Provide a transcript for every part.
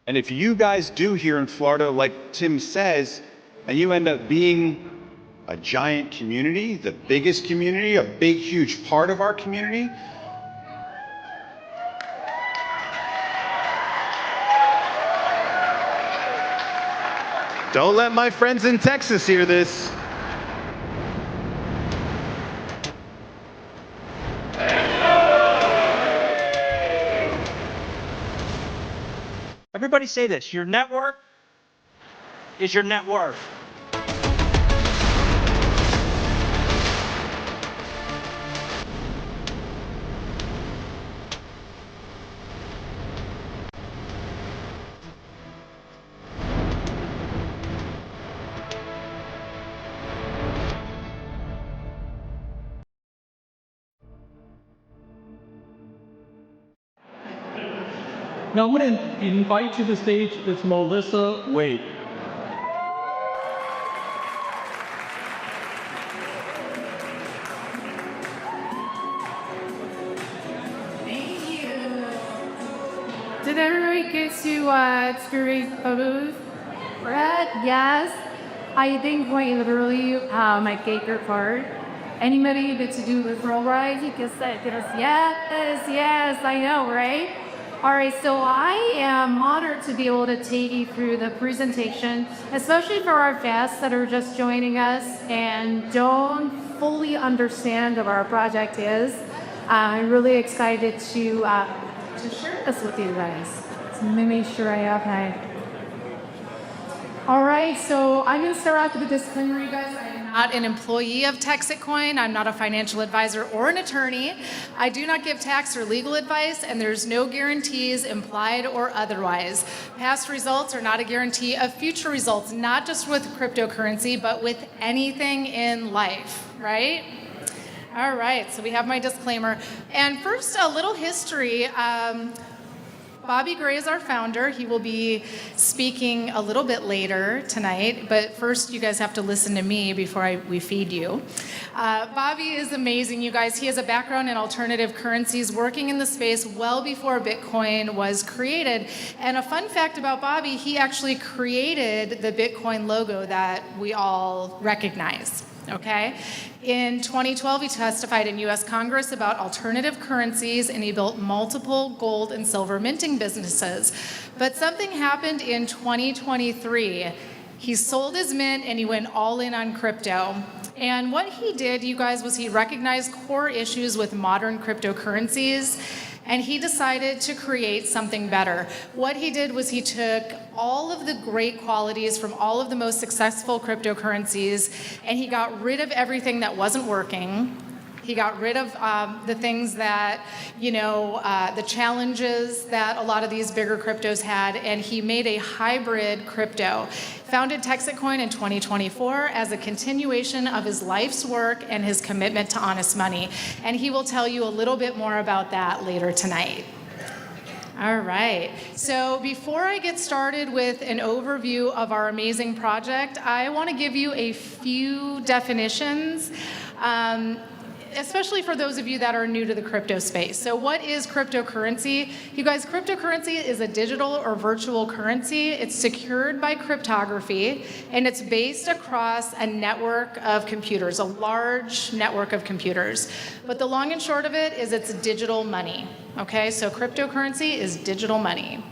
And if you guys do here in Florida, like Tim says, and you end up being a giant community, the biggest community, a big, huge part of our community, don't let my friends in Texas hear this. Everybody say this, your network is your net worth. Now I'm going to invite you to the stage. It's Melissa Wade. Thank you. Did everybody get to experience photos? Brett, yes. I think quite literally my Gaker card. Anybody get to do the thrill ride? You can say, yes, I know, right? All right, so I am honored to be able to take you through the presentation, especially for our guests that are just joining us and don't fully understand what our project is. I'm really excited to share this with you guys. So let me make sure I have my... All right, so I'm going to start off with a disclaimer, you guys. I am not an employee of TEXIT Coin. I'm not a financial advisor or an attorney. I do not give tax or legal advice, and there's no guarantees implied or otherwise. Past results are not a guarantee of future results, not just with cryptocurrency, but with anything in life, right? All right, so we have my disclaimer. And first, a little history. Bobby Gray is our founder. He will be speaking a little bit later tonight, but first you guys have to listen to me before we feed you. Bobby is amazing, you guys. He has a background in alternative currencies, working in the space well before Bitcoin was created. And a fun fact about Bobby, he actually created the Bitcoin logo that we all recognize. Okay? In 2012, he testified in U.S. Congress about alternative currencies, and he built multiple gold and silver minting businesses. But something happened in 2023. He sold his mint, and he went all in on crypto. And what he did, you guys, was he recognized core issues with modern cryptocurrencies, and he decided to create something better. What he did was he took all of the great qualities from all of the most successful cryptocurrencies, and he got rid of everything that wasn't working. He got rid of the things that, the challenges that a lot of these bigger cryptos had, and he made a hybrid crypto. Founded TEXIT Coin in 2024 as a continuation of his life's work and his commitment to honest money. And he will tell you a little bit more about that later tonight. All right, so before I get started with an overview of our amazing project, I want to give you a few definitions, especially for those of you that are new to the crypto space. So what is cryptocurrency? You guys, cryptocurrency is a digital or virtual currency. It's secured by cryptography, and it's based across a network of computers, a large network of computers. But the long and short of it is it's digital money, okay? So cryptocurrency is digital money.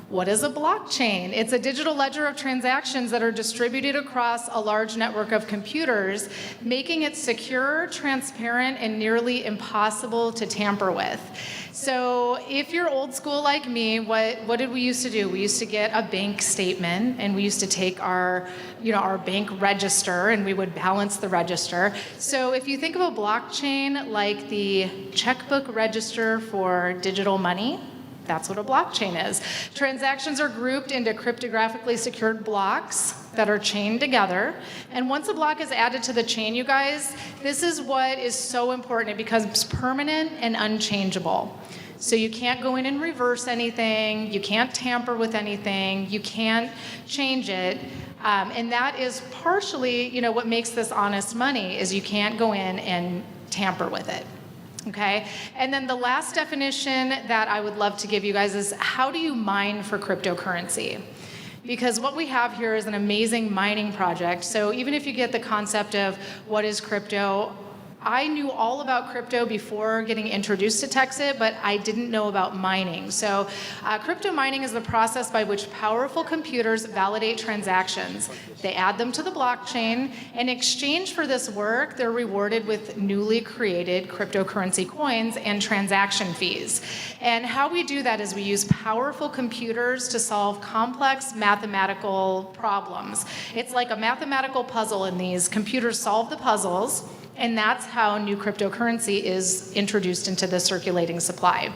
What is a blockchain? It's a digital ledger of transactions that are distributed across a large network of computers, making it secure, transparent, and nearly impossible to tamper with. So if you're old school like me, what did we used to do? We used to get a bank statement, and we used to take our bank register, and we would balance the register. So if you think of a blockchain like the checkbook register for digital money, that's what a blockchain is. Transactions are grouped into cryptographically secured blocks that are chained together. And once a block is added to the chain, you guys, this is what is so important. It becomes permanent and unchangeable. So you can't go in and reverse anything. You can't tamper with anything. You can't change it. And that is partially, what makes this honest money is you can't go in and tamper with it. Okay, and then the last definition that I would love to give you guys is how do you mine for cryptocurrency? Because what we have here is an amazing mining project. So even if you get the concept of what is crypto, I knew all about crypto before getting introduced to TEXIT, but I didn't know about mining. So crypto mining is the process by which powerful computers validate transactions. They add them to the blockchain. In exchange for this work, they're rewarded with newly created cryptocurrency coins and transaction fees. And how we do that is we use powerful computers to solve complex mathematical problems. It's like a mathematical puzzle, and these computers solve the puzzles. And that's how new cryptocurrency is introduced into the circulating supply.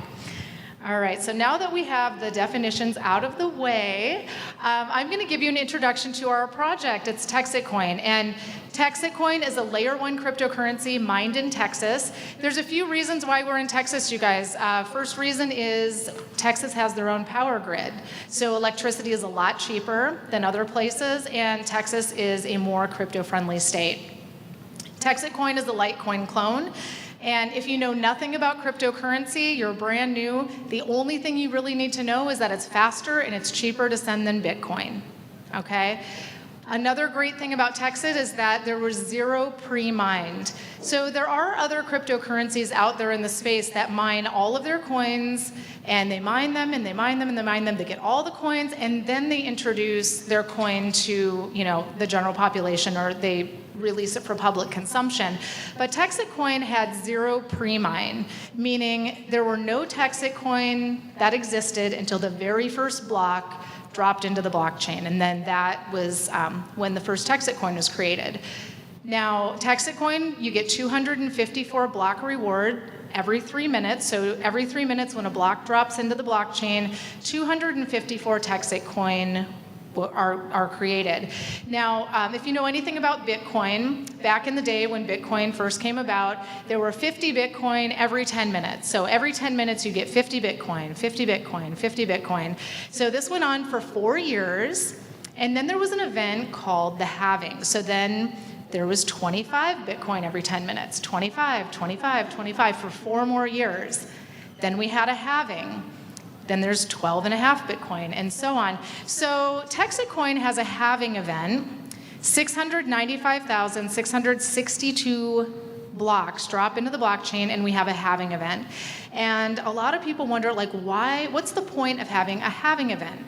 All right, so now that we have the definitions out of the way, I'm going to give you an introduction to our project. It's TEXIT Coin, and TEXIT Coin is a layer 1 cryptocurrency mined in Texas. There's a few reasons why we're in Texas, you guys. First reason is Texas has their own power grid, so electricity is a lot cheaper than other places, and Texas is a more crypto-friendly state. TEXIT Coin is a Litecoin clone, and if you know nothing about cryptocurrency, you're brand new, the only thing you really need to know is that it's faster and it's cheaper to send than Bitcoin, okay? Another great thing about TEXIT is that there was zero pre-mined. So there are other cryptocurrencies out there in the space that mine all of their coins, and they mine them, and they mine them, and they mine them. They get all the coins, and then they introduce their coin to, the general population, or they release it for public consumption. But TEXIT Coin had zero pre-mine, meaning there were no TEXIT Coin that existed until the very first block dropped into the blockchain, and then that was when the first TEXIT Coin was created. Now, TEXIT Coin, you get 254 block reward every 3 minutes. So every 3 minutes when a block drops into the blockchain, 254 TEXIT Coin are created. Now, if you know anything about Bitcoin, back in the day when Bitcoin first came about, there were 50 Bitcoin every 10 minutes. So every 10 minutes you get 50 Bitcoin, 50 Bitcoin, 50 Bitcoin. So this went on for 4 years, and then there was an event called the halving. So then there was 25 Bitcoin every 10 minutes, 25, 25, 25 for 4 more years. Then we had a halving. Then there's 12.5 Bitcoin, and so on. So TEXIT Coin has a halving event. 695,662 blocks drop into the blockchain, and we have a halving event. And a lot of people wonder, what's the point of having a halving event?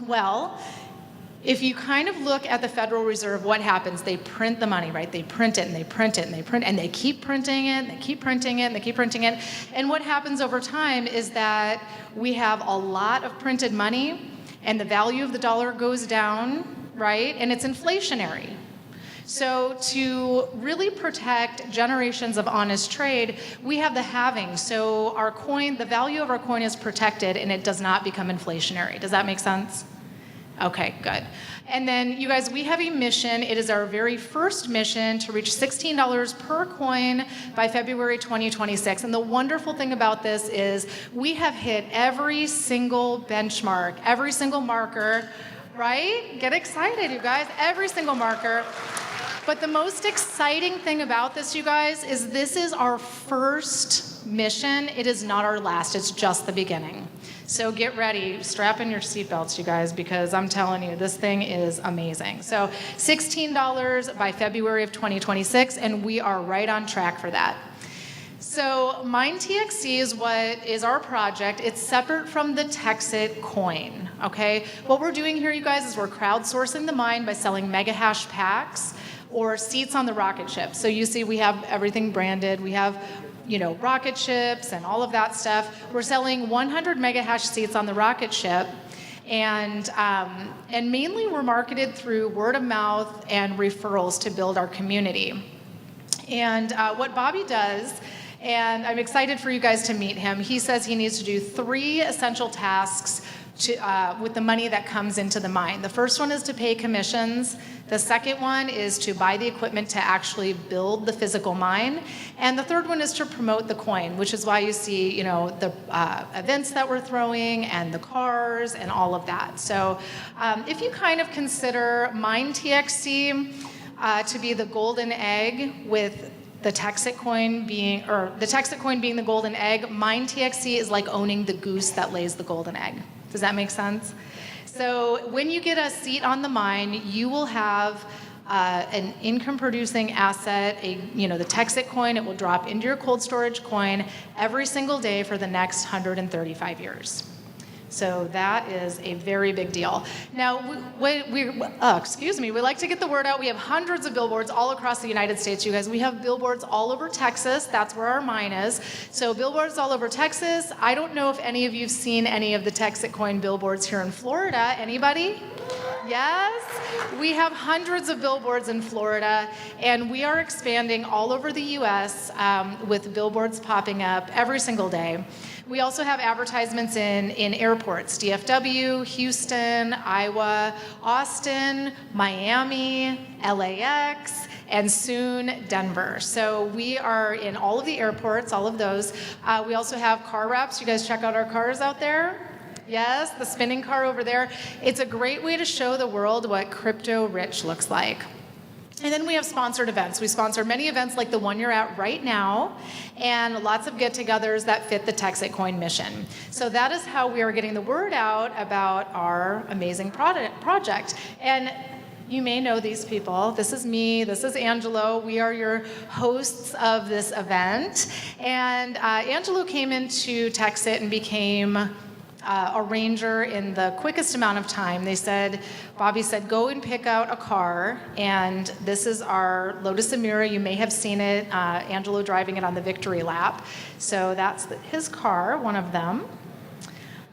Well, if you kind of look at the Federal Reserve, what happens? They print the money, right? They print it and they print it and they print it and they keep printing it and they keep printing it and they keep printing it. And what happens over time is that we have a lot of printed money and the value of the dollar goes down, right? And it's inflationary. So to really protect generations of honest trade, we have the halving. So our coin, the value of our coin is protected and it does not become inflationary. Does that make sense? Okay, good. And then, you guys, we have a mission. It is our very first mission to reach $16 per coin by February 2026. And the wonderful thing about this is we have hit every single benchmark, every single marker, right? Get excited, you guys. Every single marker. But the most exciting thing about this, you guys, is this is our first mission. It is not our last. It's just the beginning. So get ready, strap in your seatbelts, you guys, because I'm telling you, this thing is amazing. So $16 by February of 2026, and we are right on track for that. So MineTXC is what is our project. It's separate from the TEXIT Coin, okay? What we're doing here, you guys, is we're crowdsourcing the mine by selling mega hash packs or seats on the rocket ship. So you see we have everything branded. We have rocket ships and all of that stuff. We're selling 100 mega hash seats on the rocket ship, and mainly we're marketed through word of mouth and referrals to build our community. And what Bobby does, and I'm excited for you guys to meet him, he says he needs to do 3 essential tasks with the money that comes into the mine. The first one is to pay commissions. The second one is to buy the equipment to actually build the physical mine. And the third one is to promote the coin, which is why you see, the events that we're throwing and the cars and all of that. So if you kind of consider MineTXC to be the golden egg with the TEXIT coin being, or the TEXIT coin being the golden egg, mine TXC is like owning the goose that lays the golden egg. Does that make sense? So when you get a seat on the mine, you will have an income-producing asset, the TEXIT coin. It will drop into your cold storage coin every single day for the next 135 years. So that is a very big deal. Now, we like to get the word out. We have hundreds of billboards all across the United States, you guys. We have billboards all over Texas. That's where our mine is. So billboards all over Texas. I don't know if any of you have seen any of the TEXIT coin billboards here in Florida. Anybody? Yes? We have hundreds of billboards in Florida, and we are expanding all over the U.S. With billboards popping up every single day. We also have advertisements in airports, DFW, Houston, Iowa, Austin, Miami, LAX, and soon Denver. So we are in all of the airports, all of those. We also have car wraps. You guys check out our cars out there? Yes, the spinning car over there. It's a great way to show the world what crypto rich looks like. And then we have sponsored events. We sponsor many events like the one you're at right now, and lots of get-togethers that fit the TEXIT Coin mission. So that is how we are getting the word out about our amazing project. And you may know these people. This is me, this is Angelo. We are your hosts of this event. And Angelo came into TEXIT and became a ranger in the quickest amount of time. Bobby said, go and pick out a car, and this is our Lotus Emira. You may have seen it, Angelo driving it on the victory lap. So that's his car, one of them.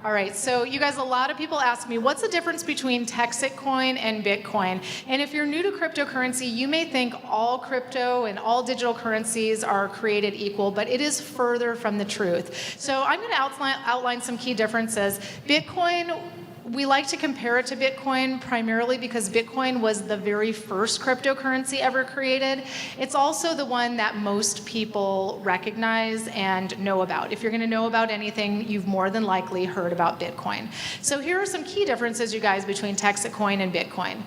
All right, so you guys, a lot of people ask me, what's the difference between TEXIT Coin and Bitcoin? And if you're new to cryptocurrency, you may think all crypto and all digital currencies are created equal, but it is further from the truth. So I'm going to outline some key differences. Bitcoin, we like to compare it to Bitcoin primarily because Bitcoin was the very first cryptocurrency ever created. It's also the one that most people recognize and know about. If you're going to know about anything, you've more than likely heard about Bitcoin. So here are some key differences, you guys, between TEXIT Coin and Bitcoin.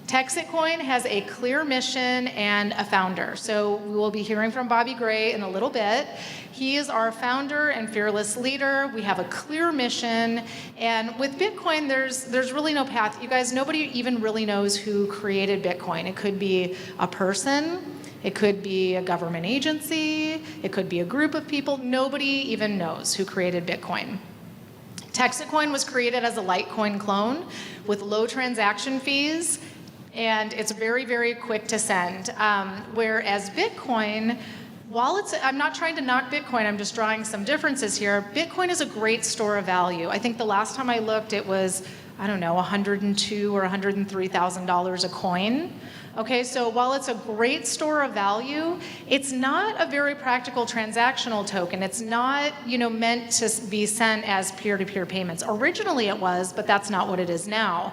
TEXIT Coin has a clear mission and a founder. So we will be hearing from Bobby Gray in a little bit. He is our founder and fearless leader. We have a clear mission. And with Bitcoin, there's really no path. You guys, nobody even really knows who created Bitcoin. It could be a person. It could be a government agency. It could be a group of people. Nobody even knows who created Bitcoin. TEXIT Coin was created as a Litecoin clone with low transaction fees, and it's very, very quick to send. Whereas Bitcoin, I'm not trying to knock Bitcoin, I'm just drawing some differences here. Bitcoin is a great store of value. I think the last time I looked, it was, $102,000 or $103,000 a coin. Okay, so while it's a great store of value, it's not a very practical transactional token. It's not, meant to be sent as peer-to-peer payments. Originally it was, but that's not what it is now.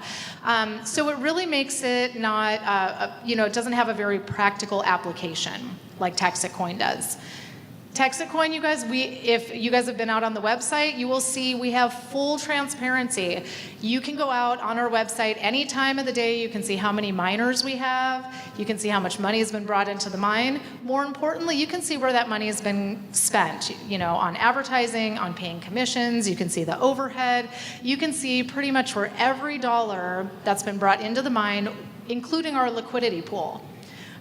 So it really makes it not, it doesn't have a very practical application like TEXIT Coin does. TEXIT Coin, you guys, if you guys have been out on the website, you will see we have full transparency. You can go out on our website any time of the day. You can see how many miners we have. You can see how much money has been brought into the mine. More importantly, you can see where that money has been spent, on advertising, on paying commissions. You can see the overhead. You can see pretty much where every dollar that's been brought into the mine, including our liquidity pool.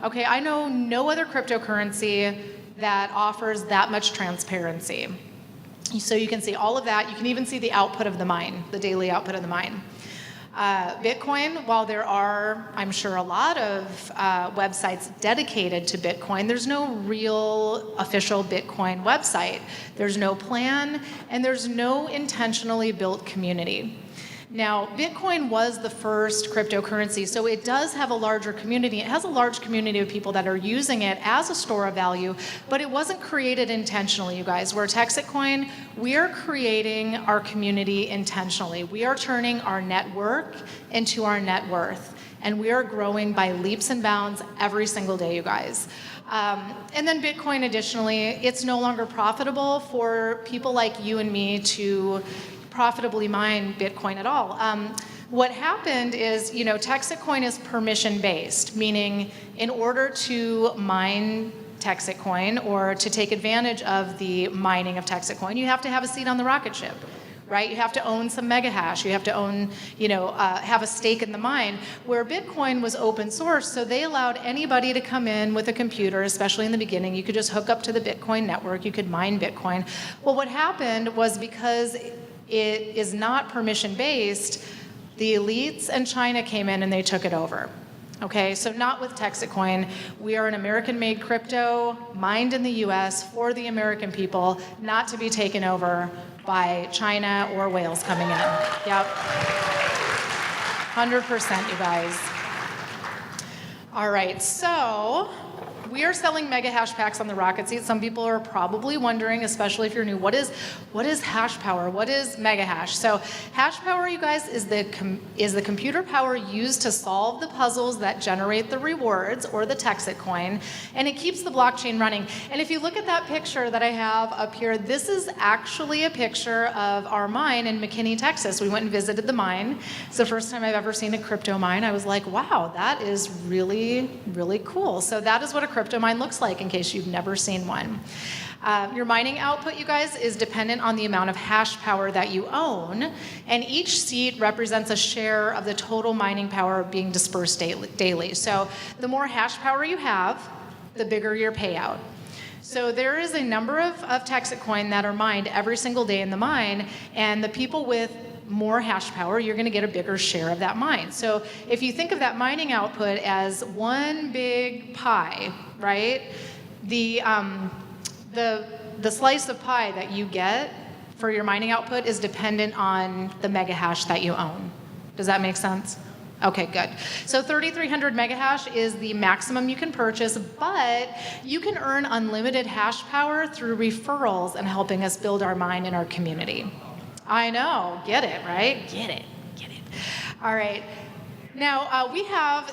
Okay, I know no other cryptocurrency that offers that much transparency. So you can see all of that. You can even see the output of the mine, the daily output of the mine. Bitcoin, while there are, I'm sure, a lot of websites dedicated to Bitcoin, there's no real official Bitcoin website. There's no plan, and there's no intentionally built community. Now, Bitcoin was the first cryptocurrency, so it does have a larger community. It has a large community of people that are using it as a store of value, but it wasn't created intentionally, you guys. Where TEXIT Coin, we are creating our community intentionally. We are turning our network into our net worth, and we are growing by leaps and bounds every single day, you guys. And then Bitcoin, additionally, it's no longer profitable for people like you and me to profitably mine Bitcoin at all. What happened is, TEXIT Coin is permission-based, meaning in order to mine TEXIT Coin or to take advantage of the mining of TEXIT Coin, you have to have a seat on the rocket ship, right? You have to own some mega hash. You have to own, have a stake in the mine. Where Bitcoin was open source, so they allowed anybody to come in with a computer, especially in the beginning. You could just hook up to the Bitcoin network. You could mine Bitcoin. Well, what happened was because it is not permission-based, the elites and China came in and they took it over. Okay, so not with TEXIT Coin. We are an American-made crypto, mined in the US for the American people, not to be taken over by China or whales coming in. Yep. 100%, you guys. All right, so we are selling mega hash packs on the Rocket Seat. Some people are probably wondering, especially if you're new, what is hash power? What is mega hash? So hash power, you guys, is the computer power used to solve the puzzles that generate the rewards, or the TEXIT coin, and it keeps the blockchain running. And if you look at that picture that I have up here, this is actually a picture of our mine in McKinney, Texas. We went and visited the mine. It's the first time I've ever seen a crypto mine. I was like, wow, that is really, really cool. So that is what a crypto mine looks like, in case you've never seen one. Your mining output, you guys, is dependent on the amount of hash power that you own, and each seat represents a share of the total mining power being dispersed daily. So the more hash power you have, the bigger your payout. So there is a number of TEXIT coin that are mined every single day in the mine, and the people with more hash power, you're going to get a bigger share of that mine. So if you think of that mining output as one big pie, right? The slice of pie that you get for your mining output is dependent on the mega hash that you own. Does that make sense? Okay, good. So 3,300 mega hash is the maximum you can purchase, but you can earn unlimited hash power through referrals and helping us build our mine in our community. I know, get it, right? Get it. All right. Now,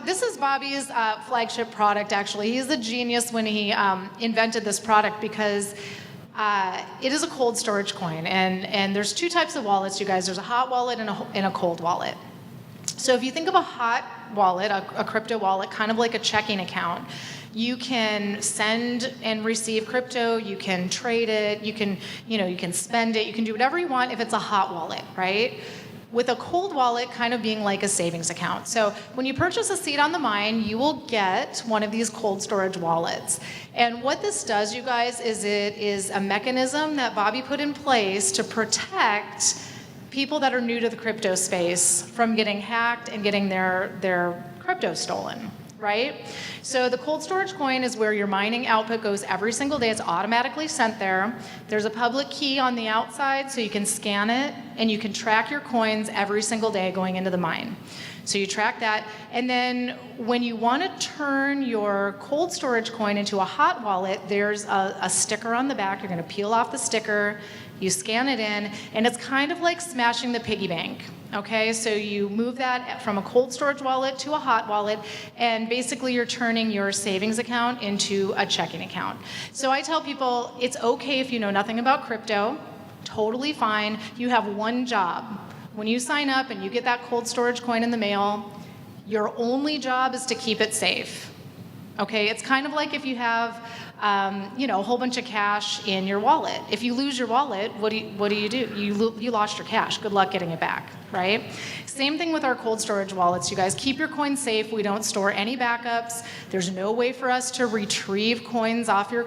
this is Bobby's flagship product, actually. He's a genius when he invented this product, because it is a cold storage coin. And there's two types of wallets, you guys. There's a hot wallet and a cold wallet. So if you think of a hot wallet, a crypto wallet, kind of like a checking account, you can send and receive crypto, you can trade it, you can spend it, you can do whatever you want if it's a hot wallet, right? With a cold wallet kind of being like a savings account. So when you purchase a seat on the mine, you will get one of these cold storage wallets. And what this does, you guys, is it is a mechanism that Bobby put in place to protect people that are new to the crypto space from getting hacked and getting their crypto stolen, right? So the cold storage coin is where your mining output goes every single day. It's automatically sent there. There's a public key on the outside, so you can scan it and you can track your coins every single day going into the mine. So you track that, and then when you want to turn your cold storage coin into a hot wallet, there's a sticker on the back. You're going to peel off the sticker, you scan it in, and it's kind of like smashing the piggy bank. Okay, so you move that from a cold storage wallet to a hot wallet, and basically you're turning your savings account into a checking account. So I tell people, it's okay if you know nothing about crypto, totally fine. You have one job. When you sign up and you get that cold storage coin in the mail, your only job is to keep it safe. Okay, it's kind of like if you have a whole bunch of cash in your wallet. If you lose your wallet, what do? You lost your cash. Good luck getting it back, right? Same thing with our cold storage wallets, you guys. Keep your coins safe. We don't store any backups. There's no way for us to retrieve coins off your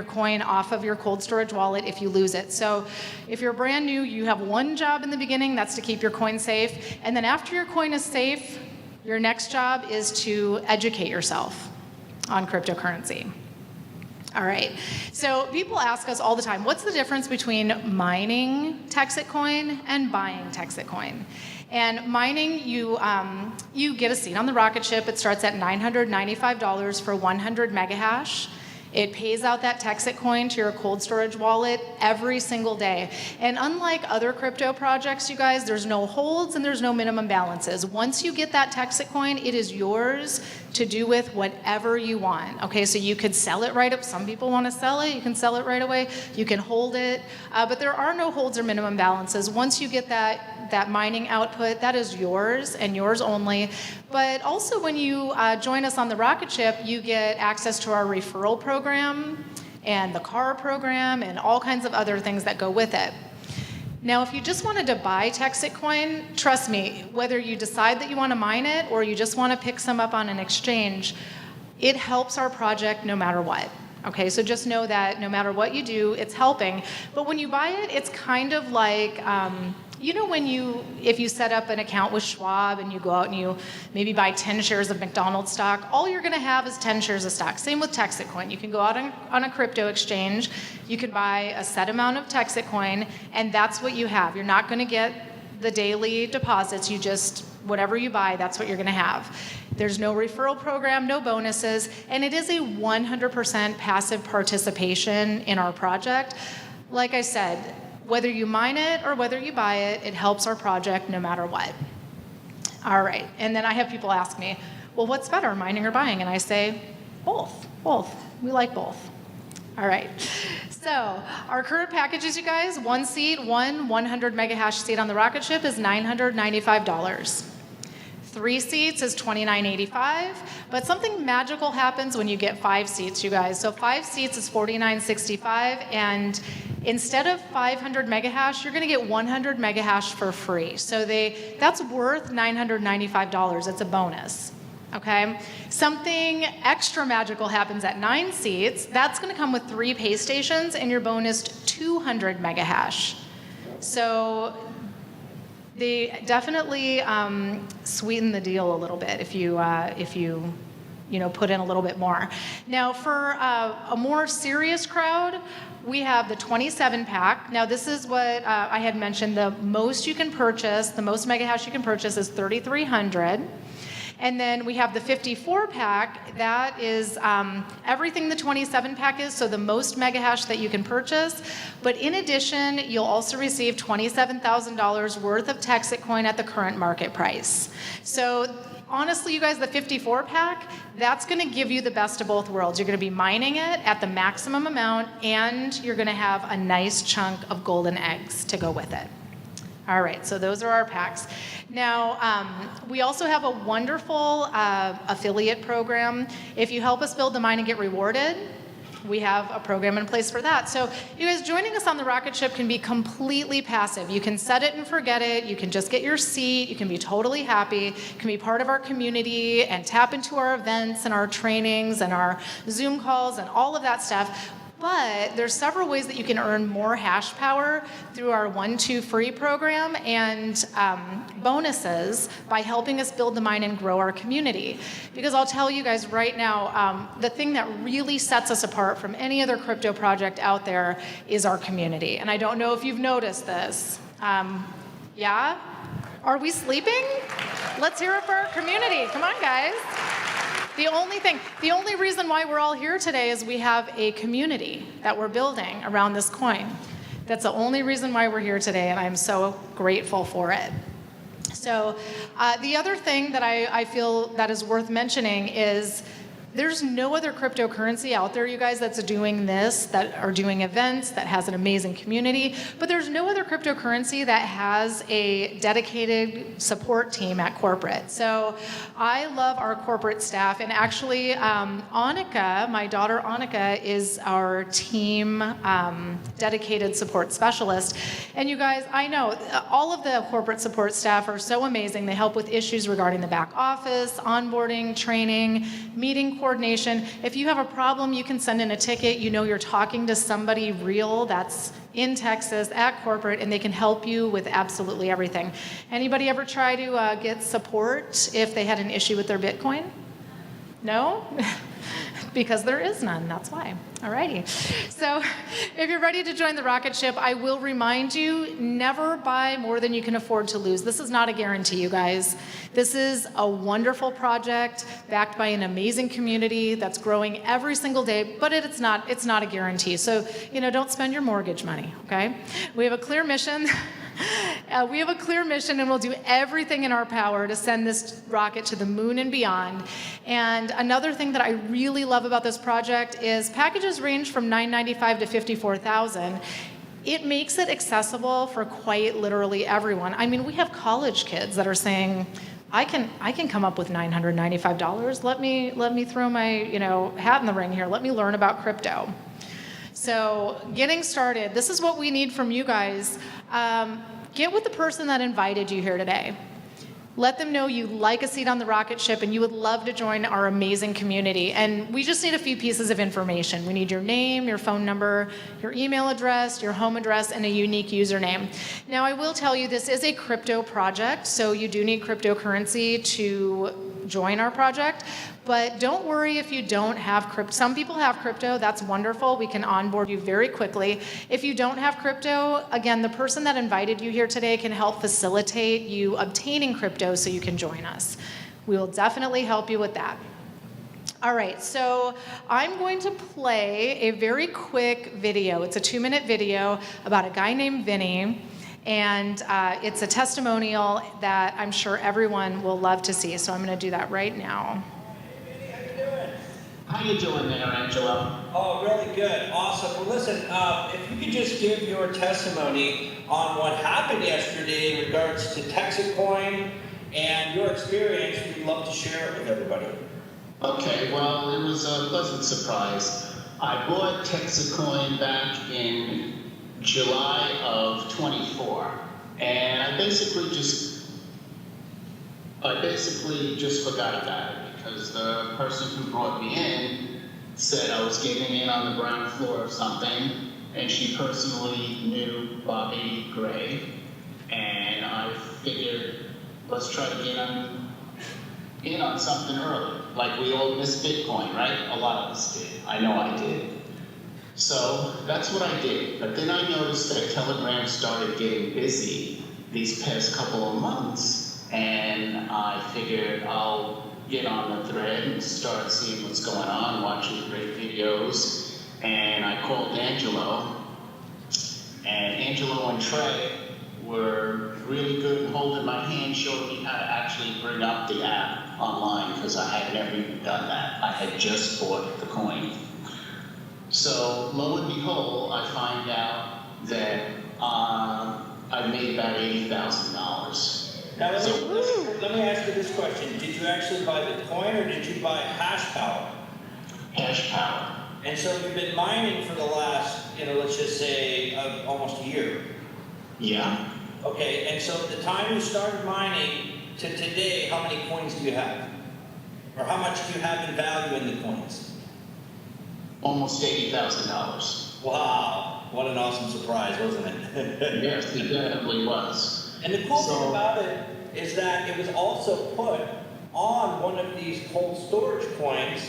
coin off of your cold storage wallet if you lose it. So if you're brand new, you have one job in the beginning, that's to keep your coin safe. And then after your coin is safe, your next job is to educate yourself on cryptocurrency. All right, so people ask us all the time, what's the difference between mining TEXIT coin and buying TEXIT coin? And mining, you get a seat on the rocket ship. It starts at $995 for 100 mega hash. It pays out that TEXIT coin to your cold storage wallet every single day. And unlike other crypto projects, you guys, there's no holds and there's no minimum balances. Once you get that TEXIT coin, it is yours to do with whatever you want. Okay, so you could sell it right up. Some people want to sell it. You can sell it right away. You can hold it. But there are no holds or minimum balances. Once you get that that mining output, that is yours and yours only. But also when you join us on the rocket ship, you get access to our referral program and the car program and all kinds of other things that go with it. Now, if you just wanted to buy TEXIT Coin, trust me, whether you decide that you want to mine it or you just want to pick some up on an exchange, it helps our project no matter what. Okay, so just know that no matter what you do, it's helping. But when you buy it, it's kind of like, you know, if you set up an account with Schwab and you go out and you maybe buy 10 shares of McDonald's stock, all you're going to have is 10 shares of stock. Same with TEXIT Coin. You can go out on a crypto exchange, you can buy a set amount of TEXIT Coin, and that's what you have. You're not going to get the daily deposits. You just, whatever you buy, that's what you're going to have. There's no referral program, no bonuses, and it is a 100% passive participation in our project. Like I said, whether you mine it or whether you buy it, it helps our project no matter what. All right, and then I have people ask me, well, what's better, mining or buying? And I say, both. We like both. All right, so our current packages, you guys, 1 seat, 100 mega hash seat on the rocket ship is $995. 3 seats is $29.85, but something magical happens when you get 5 seats, you guys. So 5 seats is $49.65, and instead of 500 mega hash, you're going to get 100 mega hash for free. So that's worth $995. It's a bonus. Okay? Something extra magical happens at 9 seats. That's going to come with 3 pay stations, and you're bonused 200 mega hash. So they definitely sweeten the deal a little bit if you put in a little bit more. Now, for a more serious crowd, we have the 27 pack. Now, this is what I had mentioned. The most you can purchase, the most mega hash you can purchase is 3,300. And then we have the 54 pack. That is everything the 27 pack is, so the most mega hash that you can purchase. But in addition, you'll also receive $27,000 worth of TEXIT Coin at the current market price. So honestly, you guys, the 54 pack, that's going to give you the best of both worlds. You're going to be mining it at the maximum amount, and you're going to have a nice chunk of golden eggs to go with it. All right, so those are our packs. Now, we also have a wonderful affiliate program. If you help us build the mine and get rewarded, we have a program in place for that. So you guys, joining us on the rocket ship can be completely passive. You can set it and forget it. You can just get your seat. You can be totally happy. You can be part of our community and tap into our events and our trainings and our Zoom calls and all of that stuff. But there's several ways that you can earn more hash power through our 1-2 free program and bonuses by helping us build the mine and grow our community. Because I'll tell you guys right now, the thing that really sets us apart from any other crypto project out there is our community. And I don't know if you've noticed this. Yeah? Are we sleeping? Let's hear it for our community. Come on, guys. The only reason why we're all here today is we have a community that we're building around this coin. That's the only reason why we're here today, and I'm so grateful for it. So the other thing that I feel that is worth mentioning is there's no other cryptocurrency out there, you guys, that's doing this, that are doing events, that has an amazing community, but there's no other cryptocurrency that has a dedicated support team at corporate. So I love our corporate staff, and actually Annika, my daughter Annika, is our team dedicated support specialist. And you guys, I know all of the corporate support staff are so amazing. They help with issues regarding the back office, onboarding, training, meeting coordination. If you have a problem, you can send in a ticket. You know you're talking to somebody real that's in Texas at corporate, and they can help you with absolutely everything. Anybody ever try to get support if they had an issue with their Bitcoin? No? Because there is none, that's why. Alrighty. So if you're ready to join the rocket ship, I will remind you, never buy more than you can afford to lose. This is not a guarantee, you guys. This is a wonderful project backed by an amazing community that's growing every single day, but it's not a guarantee. So, don't spend your mortgage money, okay? We have a clear mission. And we'll do everything in our power to send this rocket to the moon and beyond. And another thing that I really love about this project is packages range from $995 to $54,000. it makes it accessible for quite literally everyone. I mean, we have college kids that are saying, I can come up with $995. Let me throw my hat in the ring here. Let me learn about crypto. So getting started, this is what we need from you guys. Get with the person that invited you here today. Let them know you like a seat on the rocket ship and you would love to join our amazing community. And we just need a few pieces of information. We need your name, your phone number, your email address, your home address, and a unique username. Now, I will tell you this is a crypto project, so you do need cryptocurrency to join our project. But don't worry if you don't have crypto. Some people have crypto. That's wonderful. We can onboard you very quickly. If you don't have crypto, again, the person that invited you here today can help facilitate you obtaining crypto so you can join us. We will definitely help you with that. All right, so I'm going to play a very quick video. It's a 2-minute video about a guy named Vinny. And it's a testimonial that I'm sure everyone will love to see. So I'm going to do that right now. How you doing there, Angelo? Oh, really good. Awesome. Well, listen, if you could just give your testimony on what happened yesterday in regards to TEXIT Coin and your experience, we'd love to share it with everybody. Okay, well, it was a pleasant surprise. I bought TEXIT Coin back in July of 24, and I basically just forgot about it because the person who brought me in said I was getting in on the ground floor of something, and she personally knew Bobby Gray, and I figured let's try to get in on something early, like we all missed Bitcoin, right? A lot of us did. I know I did. So that's what I did. But then I noticed that Telegram started getting busy these past couple of months, and I figured I'll get on the thread and start seeing what's going on, watching great videos. And I called Angelo, and Angelo and Trey were really good at holding my hand, showed me how to actually bring up the app online, because I had never even done that. I had just bought the coin. So lo and behold, I find out that I've made about $80,000. Now, let me ask you this question. Did you actually buy the coin or did you buy hash power? Hash power. And so you've been mining for the last, let's just say almost a year. Yeah. Okay, and so at the time you started mining to today, how many coins do you have? Or how much do you have in value in the coins? Almost $80,000. Wow, what an awesome surprise, wasn't it? Yes, it definitely was. And the cool thing about it is that it was also put on one of these cold storage coins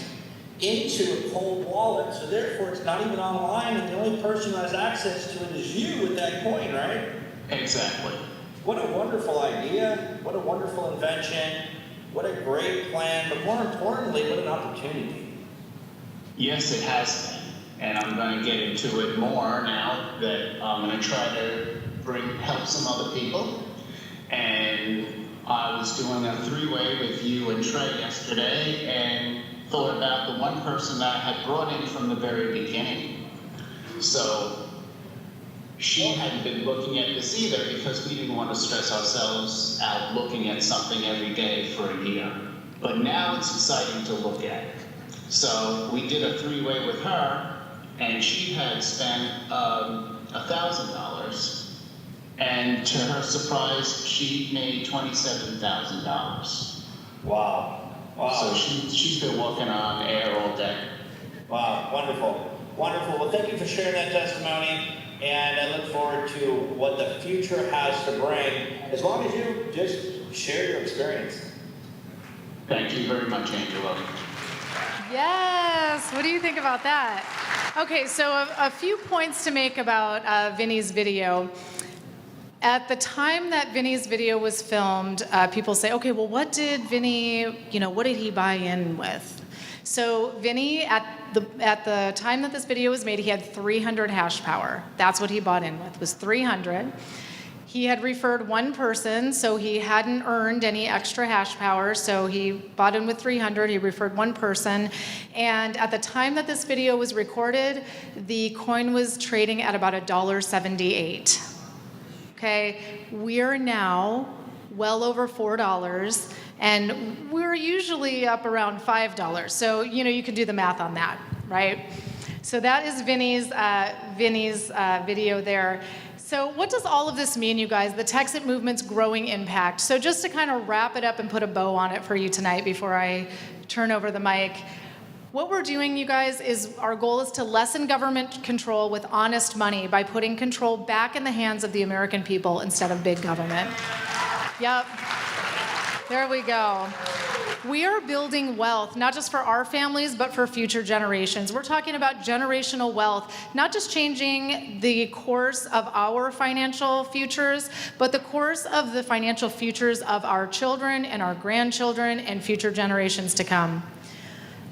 into a cold wallet, so therefore it's not even online, and the only person who has access to it is you with that coin, right? Exactly. What a wonderful idea, what a wonderful invention, what a great plan, but more importantly, what an opportunity. Yes, it has been, and I'm going to get into it more now that I'm going to try to help some other people. And I was doing a 3-way with you and Trey yesterday, and thought about the one person that I had brought in from the very beginning. So she hadn't been looking at this either, because we didn't want to stress ourselves out looking at something every day for a year. But now it's exciting to look at. So we did a 3-way with her, and she had spent $1,000, and to her surprise, she made $27,000. Wow. Wow. So she's been working on air all day. Wow, wonderful. Wonderful. Well, thank you for sharing that testimony, and I look forward to what the future has to bring, as long as you just share your experience. Thank you very much, Angelo. Yes, what do you think about that? Okay, so a few points to make about Vinny's video. At the time that Vinny's video was filmed, people say, okay, well, what did Vinny, what did he buy in with? So Vinny, at the time that this video was made, he had 300 hash power. That's what he bought in with, was 300. He had referred one person, so he hadn't earned any extra hash power, so he bought in with 300, he referred one person, and at the time that this video was recorded, the coin was trading at about $1.78. Okay, we are now well over $4, and we're usually up around $5, so you can do the math on that, right? So that is Vinny's video there. So what does all of this mean, you guys? The TEXIT movement's growing impact. So just to kind of wrap it up and put a bow on it for you tonight before I turn over the mic, what we're doing, you guys, is our goal is to lessen government control with honest money by putting control back in the hands of the American people instead of big government. Yep. There we go. We are building wealth, not just for our families, but for future generations. We're talking about generational wealth, not just changing the course of our financial futures, but the course of the financial futures of our children and our grandchildren and future generations to come.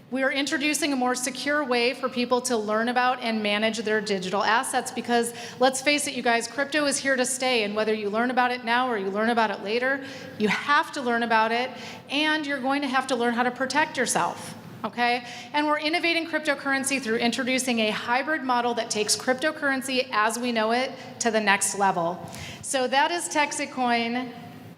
We are introducing a more secure way for people to learn about and manage their digital assets because, let's face it, you guys, crypto is here to stay, and whether you learn about it now or you learn about it later, you have to learn about it, and you're going to have to learn how to protect yourself, okay? And we're innovating cryptocurrency through introducing a hybrid model that takes cryptocurrency as we know it to the next level. So that is TEXIT Coin,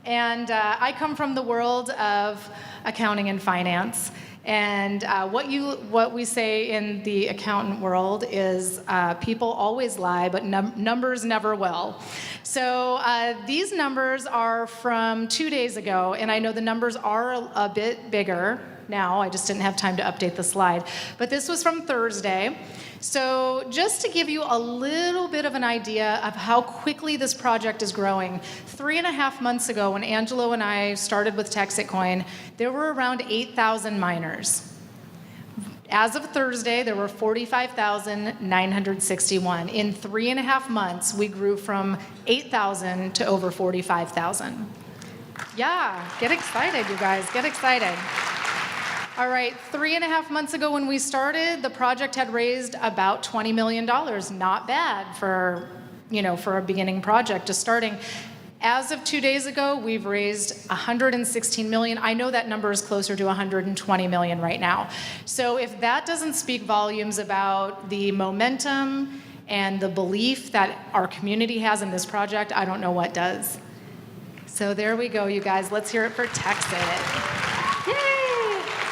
and I come from the world of accounting and finance. And what we say in the accountant world is people always lie, but numbers never will. So these numbers are from 2 days ago, and I know the numbers are a bit bigger now. I just didn't have time to update the slide. But this was from Thursday. So just to give you a little bit of an idea of how quickly this project is growing, 3.5 months ago when Angelo and I started with TEXIT Coin, there were around 8,000 miners. As of Thursday, there were 45,961. In 3.5 months, we grew from 8,000 to over 45,000. Yeah, get excited, you guys, get excited. All right, 3.5 months ago when we started, the project had raised about $20 million. Not bad for a beginning project, just starting. As of 2 days ago, we've raised $116 million. I know that number is closer to $120 million right now. So if that doesn't speak volumes about the momentum and the belief that our community has in this project, I don't know what does. So there we go, you guys. Let's hear it for TEXIT. Yay!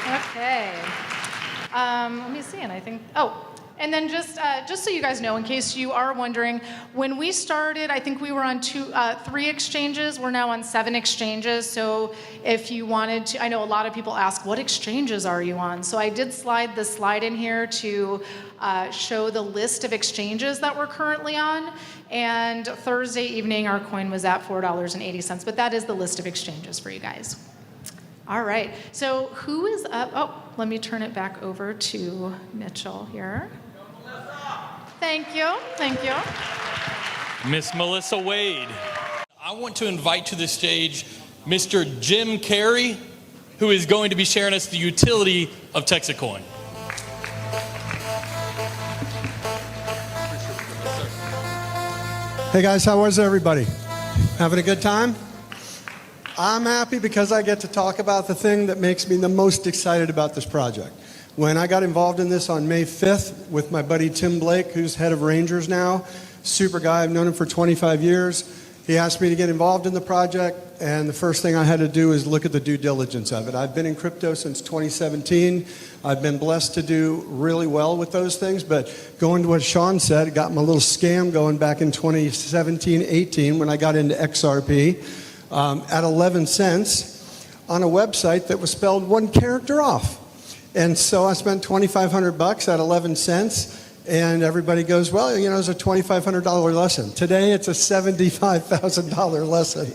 Okay. Let me see, and I think, and then just so you guys know, in case you are wondering, when we started, I think we were on 3 exchanges. We're now on 7 exchanges. So if you wanted to, I know a lot of people ask, what exchanges are you on? So I did slide the slide in here to show the list of exchanges that we're currently on. And Thursday evening, our coin was at $4.80, but that is the list of exchanges for you guys. All right, so who is up? Oh, let me turn it back over to Mitchell here. Thank you, thank you. Miss Melissa Wade. I want to invite to the stage Mr. Jim Carey, who is going to be sharing us the utility of TEXIT Coin. Hey guys, how was everybody? Having a good time? I'm happy because I get to talk about the thing that makes me the most excited about this project. When I got involved in this on May 5th with my buddy Tim Blake, who's head of Rangers now, super guy, I've known him for 25 years. He asked me to get involved in the project, and the first thing I had to do is look at the due diligence of it. I've been in crypto since 2017. I've been blessed to do really well with those things, but going to what Shawn said, it got my little scam going back in 2017-18 when I got into XRP. At 11 cents on a website that was spelled one character off. And so I spent $2,500 at 11 cents, and everybody goes, well, it's a $2,500 lesson. Today it's a $75,000 lesson.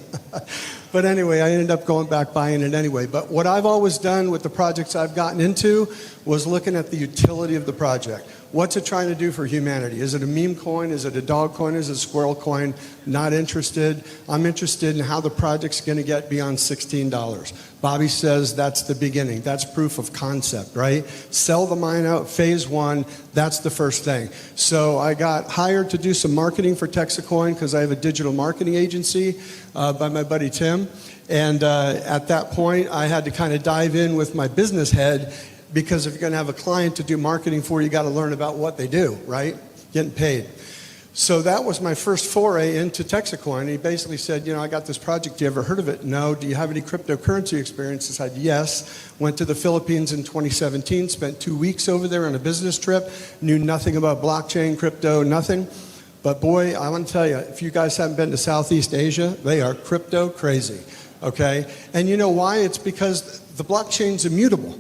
But anyway, I ended up going back buying it anyway. But what I've always done with the projects I've gotten into was looking at the utility of the project. What's it trying to do for humanity? Is it a meme coin? Is it a dog coin? Is it a squirrel coin? Not interested. I'm interested in how the project's going to get beyond $16. Bobby says that's the beginning. That's proof of concept, right? Sell the mine out, phase one, that's the first thing. So I got hired to do some marketing for TEXIT Coin because I have a digital marketing agency by my buddy Tim. And at that point, I had to kind of dive in with my business head, because if you're going to have a client to do marketing for, you got to learn about what they do, right? Getting paid. So that was my first foray into TEXIT Coin. He basically said, you know, I got this project. You ever heard of it? No. Do you have any cryptocurrency experience? I said, yes. Went to the Philippines in 2017, spent 2 weeks over there on a business trip, knew nothing about blockchain, crypto, nothing. But boy, I want to tell you, if you guys haven't been to Southeast Asia, they are crypto crazy, okay? And you know why? It's because the blockchain's immutable.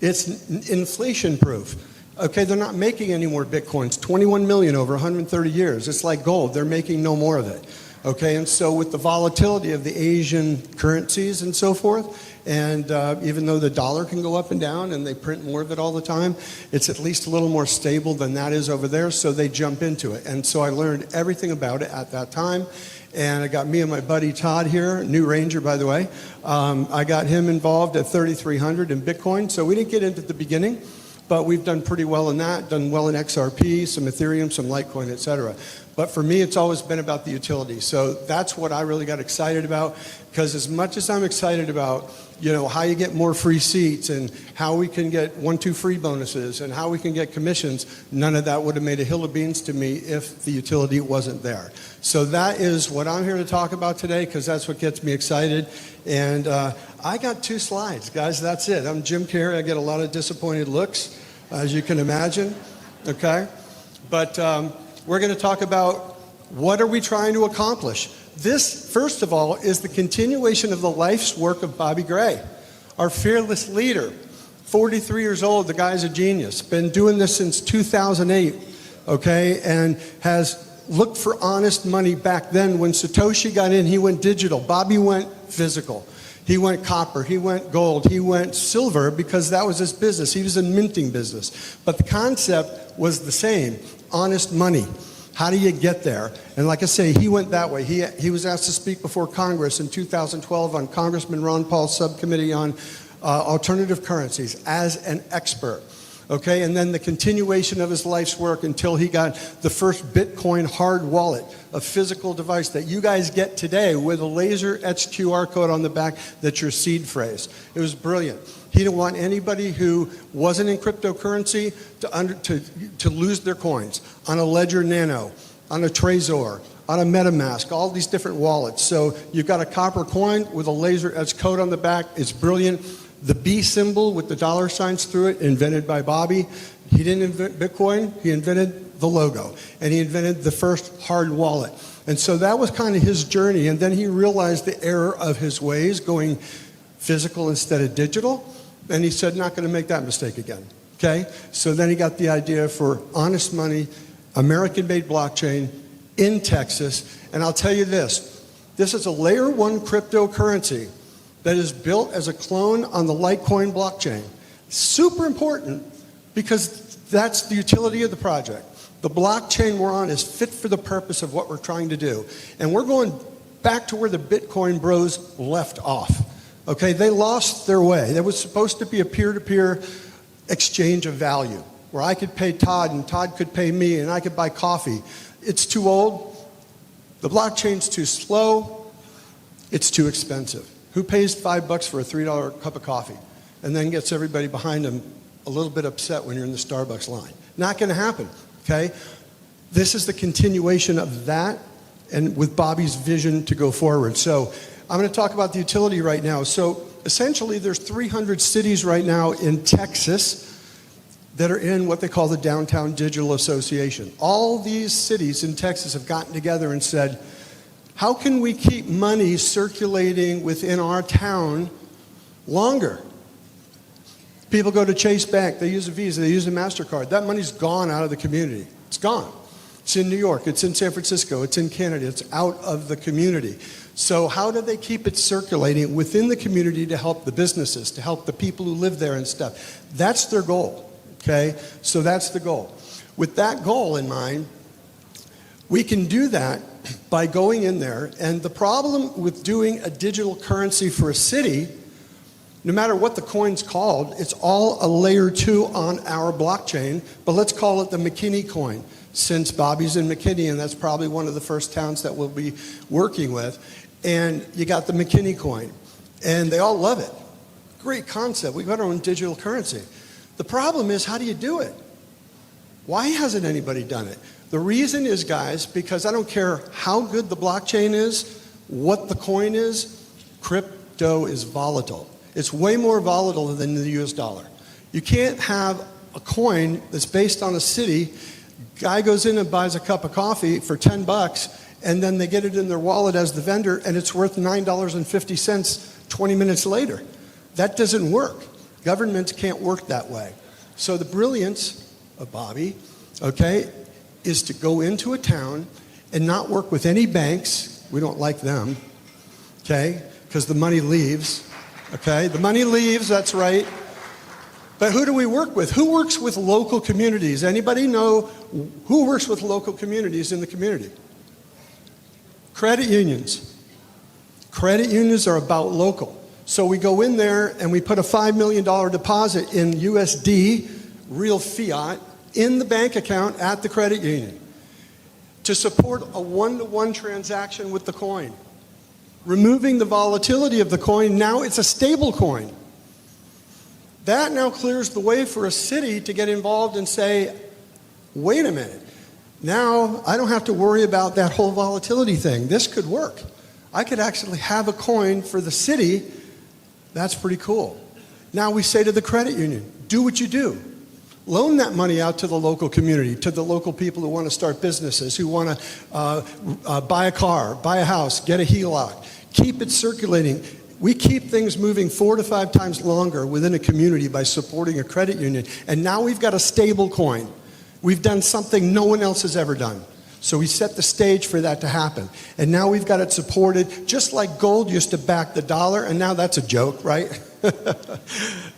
It's inflation proof. Okay, they're not making any more Bitcoins. 21 million over 130 years. It's like gold. They're making no more of it. Okay, and so with the volatility of the Asian currencies and so forth, and even though the dollar can go up and down and they print more of it all the time, it's at least a little more stable than that is over there, so they jump into it. And so I learned everything about it at that time. And I got me and my buddy Todd here, new Ranger, by the way. I got him involved at 3,300 in Bitcoin. So we didn't get into the beginning, but we've done pretty well in that, done well in XRP, some Ethereum, some Litecoin, et cetera. But for me, it's always been about the utility. So that's what I really got excited about, because as much as I'm excited about, you know, how you get more free seats and how we can get 1-2 free bonuses and how we can get commissions, none of that would have made a hill of beans to me if the utility wasn't there. So that is what I'm here to talk about today, because that's what gets me excited. And I got 2 slides, guys. That's it. I'm Jim Carey. I get a lot of disappointed looks, as you can imagine. Okay? But we're going to talk about what are we trying to accomplish. This, first of all, is the continuation of the life's work of Bobby Gray, our fearless leader. 43 years old, the guy's a genius. Been doing this since 2008, okay, and has looked for honest money back then. When Satoshi got in, he went digital. Bobby went physical. He went copper, he went gold, he went silver, because that was his business. He was in minting business. But the concept was the same, honest money. How do you get there? And like I say, he went that way. He was asked to speak before Congress in 2012 on Congressman Ron Paul's subcommittee on alternative currencies as an expert. Okay, and then the continuation of his life's work until he got the first Bitcoin hard wallet, a physical device that you guys get today with a laser etched QR code on the back that's your seed phrase. It was brilliant. He didn't want anybody who wasn't in cryptocurrency to lose their coins on a Ledger Nano, on a Trezor, on a MetaMask, all these different wallets. So you've got a copper coin with a laser etched code on the back. It's brilliant. The B symbol with the dollar signs through it, invented by Bobby. He didn't invent Bitcoin, he invented the logo. And he invented the first hard wallet. And so that was kind of his journey. And then he realized the error of his ways, going physical instead of digital. And he said, not going to make that mistake again. Okay? So then he got the idea for honest money, American-made blockchain in Texas. And I'll tell you this is a layer 1 cryptocurrency that is built as a clone on the Litecoin blockchain. Super important, because that's the utility of the project. The blockchain we're on is fit for the purpose of what we're trying to do. And we're going back to where the Bitcoin bros left off. Okay, they lost their way. There was supposed to be a peer-to-peer exchange of value, where I could pay Todd and Todd could pay me and I could buy coffee. It's too old. The blockchain's too slow. It's too expensive. Who pays $5 for a $3 cup of coffee and then gets everybody behind them a little bit upset when you're in the Starbucks line? Not going to happen, okay? This is the continuation of that, and with Bobby's vision to go forward. So I'm going to talk about the utility right now. So essentially there's 300 cities right now in Texas that are in what they call the Downtown Digital Association. All these cities in Texas have gotten together and said, how can we keep money circulating within our town longer? People go to Chase Bank, they use a Visa, they use a MasterCard. That money's gone out of the community. It's gone. It's in New York, it's in San Francisco, it's in Canada, it's out of the community. So how do they keep it circulating within the community to help the businesses, to help the people who live there and stuff? That's their goal, okay? So that's the goal. With that goal in mind, we can do that by going in there. And the problem with doing a digital currency for a city, no matter what the coin's called, it's all a layer 2 on our blockchain, but let's call it the McKinney coin, since Bobby's in McKinney, and that's probably one of the first towns that we'll be working with. And you got the McKinney coin, and they all love it. Great concept. We've got our own digital currency. The problem is, how do you do it? Why hasn't anybody done it? The reason is, guys, because I don't care how good the blockchain is, what the coin is, crypto is volatile. It's way more volatile than the US dollar. You can't have a coin that's based on a city. Guy goes in and buys a cup of coffee for $10, and then they get it in their wallet as the vendor, and it's worth $9.50 20 minutes later. That doesn't work. Governments can't work that way. So the brilliance of Bobby, okay, is to go into a town and not work with any banks. We don't like them, okay, because the money leaves, okay? The money leaves, that's right. But who do we work with? Who works with local communities? Anybody know who works with local communities in the community? Credit unions. Credit unions are about local. So we go in there and we put a $5 million deposit in USD, real fiat, in the bank account at the credit union to support a one-to-one transaction with the coin. Removing the volatility of the coin, now it's a stable coin. That now clears the way for a city to get involved and say, wait a minute, now I don't have to worry about that whole volatility thing. This could work. I could actually have a coin for the city. That's pretty cool. Now we say to the credit union, do what you do. Loan that money out to the local community, to the local people who want to start businesses, who want to buy a car, buy a house, get a HELOC. Keep it circulating. We keep things moving 4 to 5 times longer within a community by supporting a credit union. And now we've got a stable coin. We've done something no one else has ever done. So we set the stage for that to happen. And now we've got it supported, just like gold used to back the dollar, and now that's a joke, right?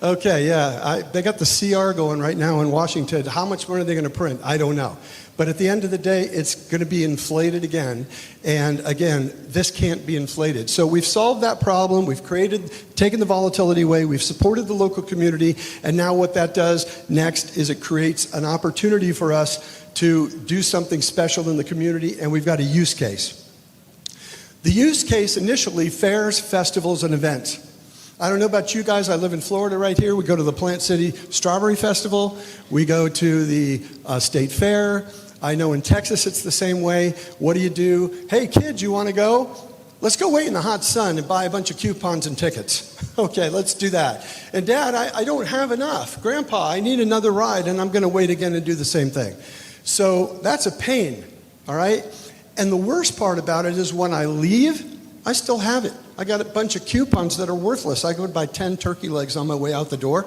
Okay, yeah, they got the CR going right now in Washington. How much money are they going to print? I don't know. But at the end of the day, it's going to be inflated again. And again, this can't be inflated. So we've solved that problem. We've taken the volatility away. We've supported the local community. And now what that does next is it creates an opportunity for us to do something special in the community. And we've got a use case. The use case initially, fairs, festivals, and events. I don't know about you guys. I live in Florida right here. We go to the Plant City Strawberry Festival. We go to the State Fair. I know in Texas it's the same way. What do? Hey, kids, you want to go? Let's go wait in the hot sun and buy a bunch of coupons and tickets. Okay, let's do that. And Dad, I don't have enough. Grandpa, I need another ride, and I'm going to wait again and do the same thing. So that's a pain, all right? And the worst part about it is when I leave, I still have it. I got a bunch of coupons that are worthless. I go buy 10 turkey legs on my way out the door.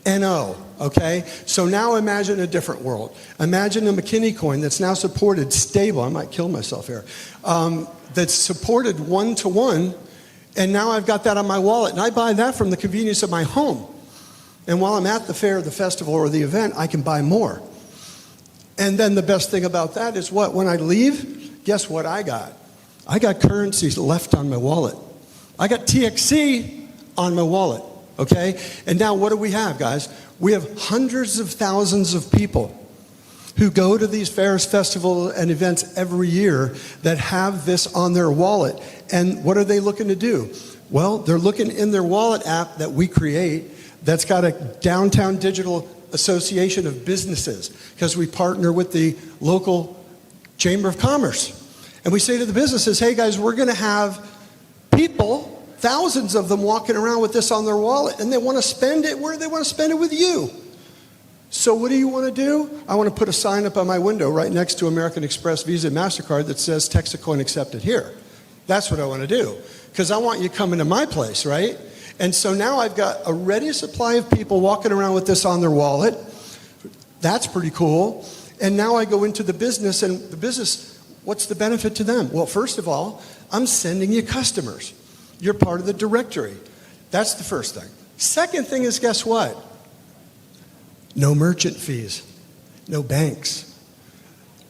NO, okay? So now imagine a different world. Imagine a McKinney coin that's now supported stable. I might kill myself here. That's supported one-to-one, and now I've got that on my wallet. And I buy that from the convenience of my home. And while I'm at the fair, the festival, or the event, I can buy more. And then the best thing about that is what? When I leave, guess what I got? I got currencies left on my wallet. I got TXC on my wallet, okay? And now what do we have, guys? We have hundreds of thousands of people who go to these fairs, festivals, and events every year that have this on their wallet. And what are they looking to do? Well, they're looking in their wallet app that we create that's got a downtown digital association of businesses, because we partner with the local Chamber of Commerce. And we say to the businesses, hey guys, we're going to have people, thousands of them, walking around with this on their wallet, and they want to spend it where they want to spend it with you. So what do you want to do? I want to put a sign up on my window right next to American Express, Visa, MasterCard that says TEXIT Coin accepted here. That's what I want to do, because I want you coming to my place, right? And so now I've got a ready supply of people walking around with this on their wallet. That's pretty cool. And now I go into the business, and the business, what's the benefit to them? Well, first of all, I'm sending you customers. You're part of the directory. That's the first thing. Second thing is, guess what? No merchant fees. No banks.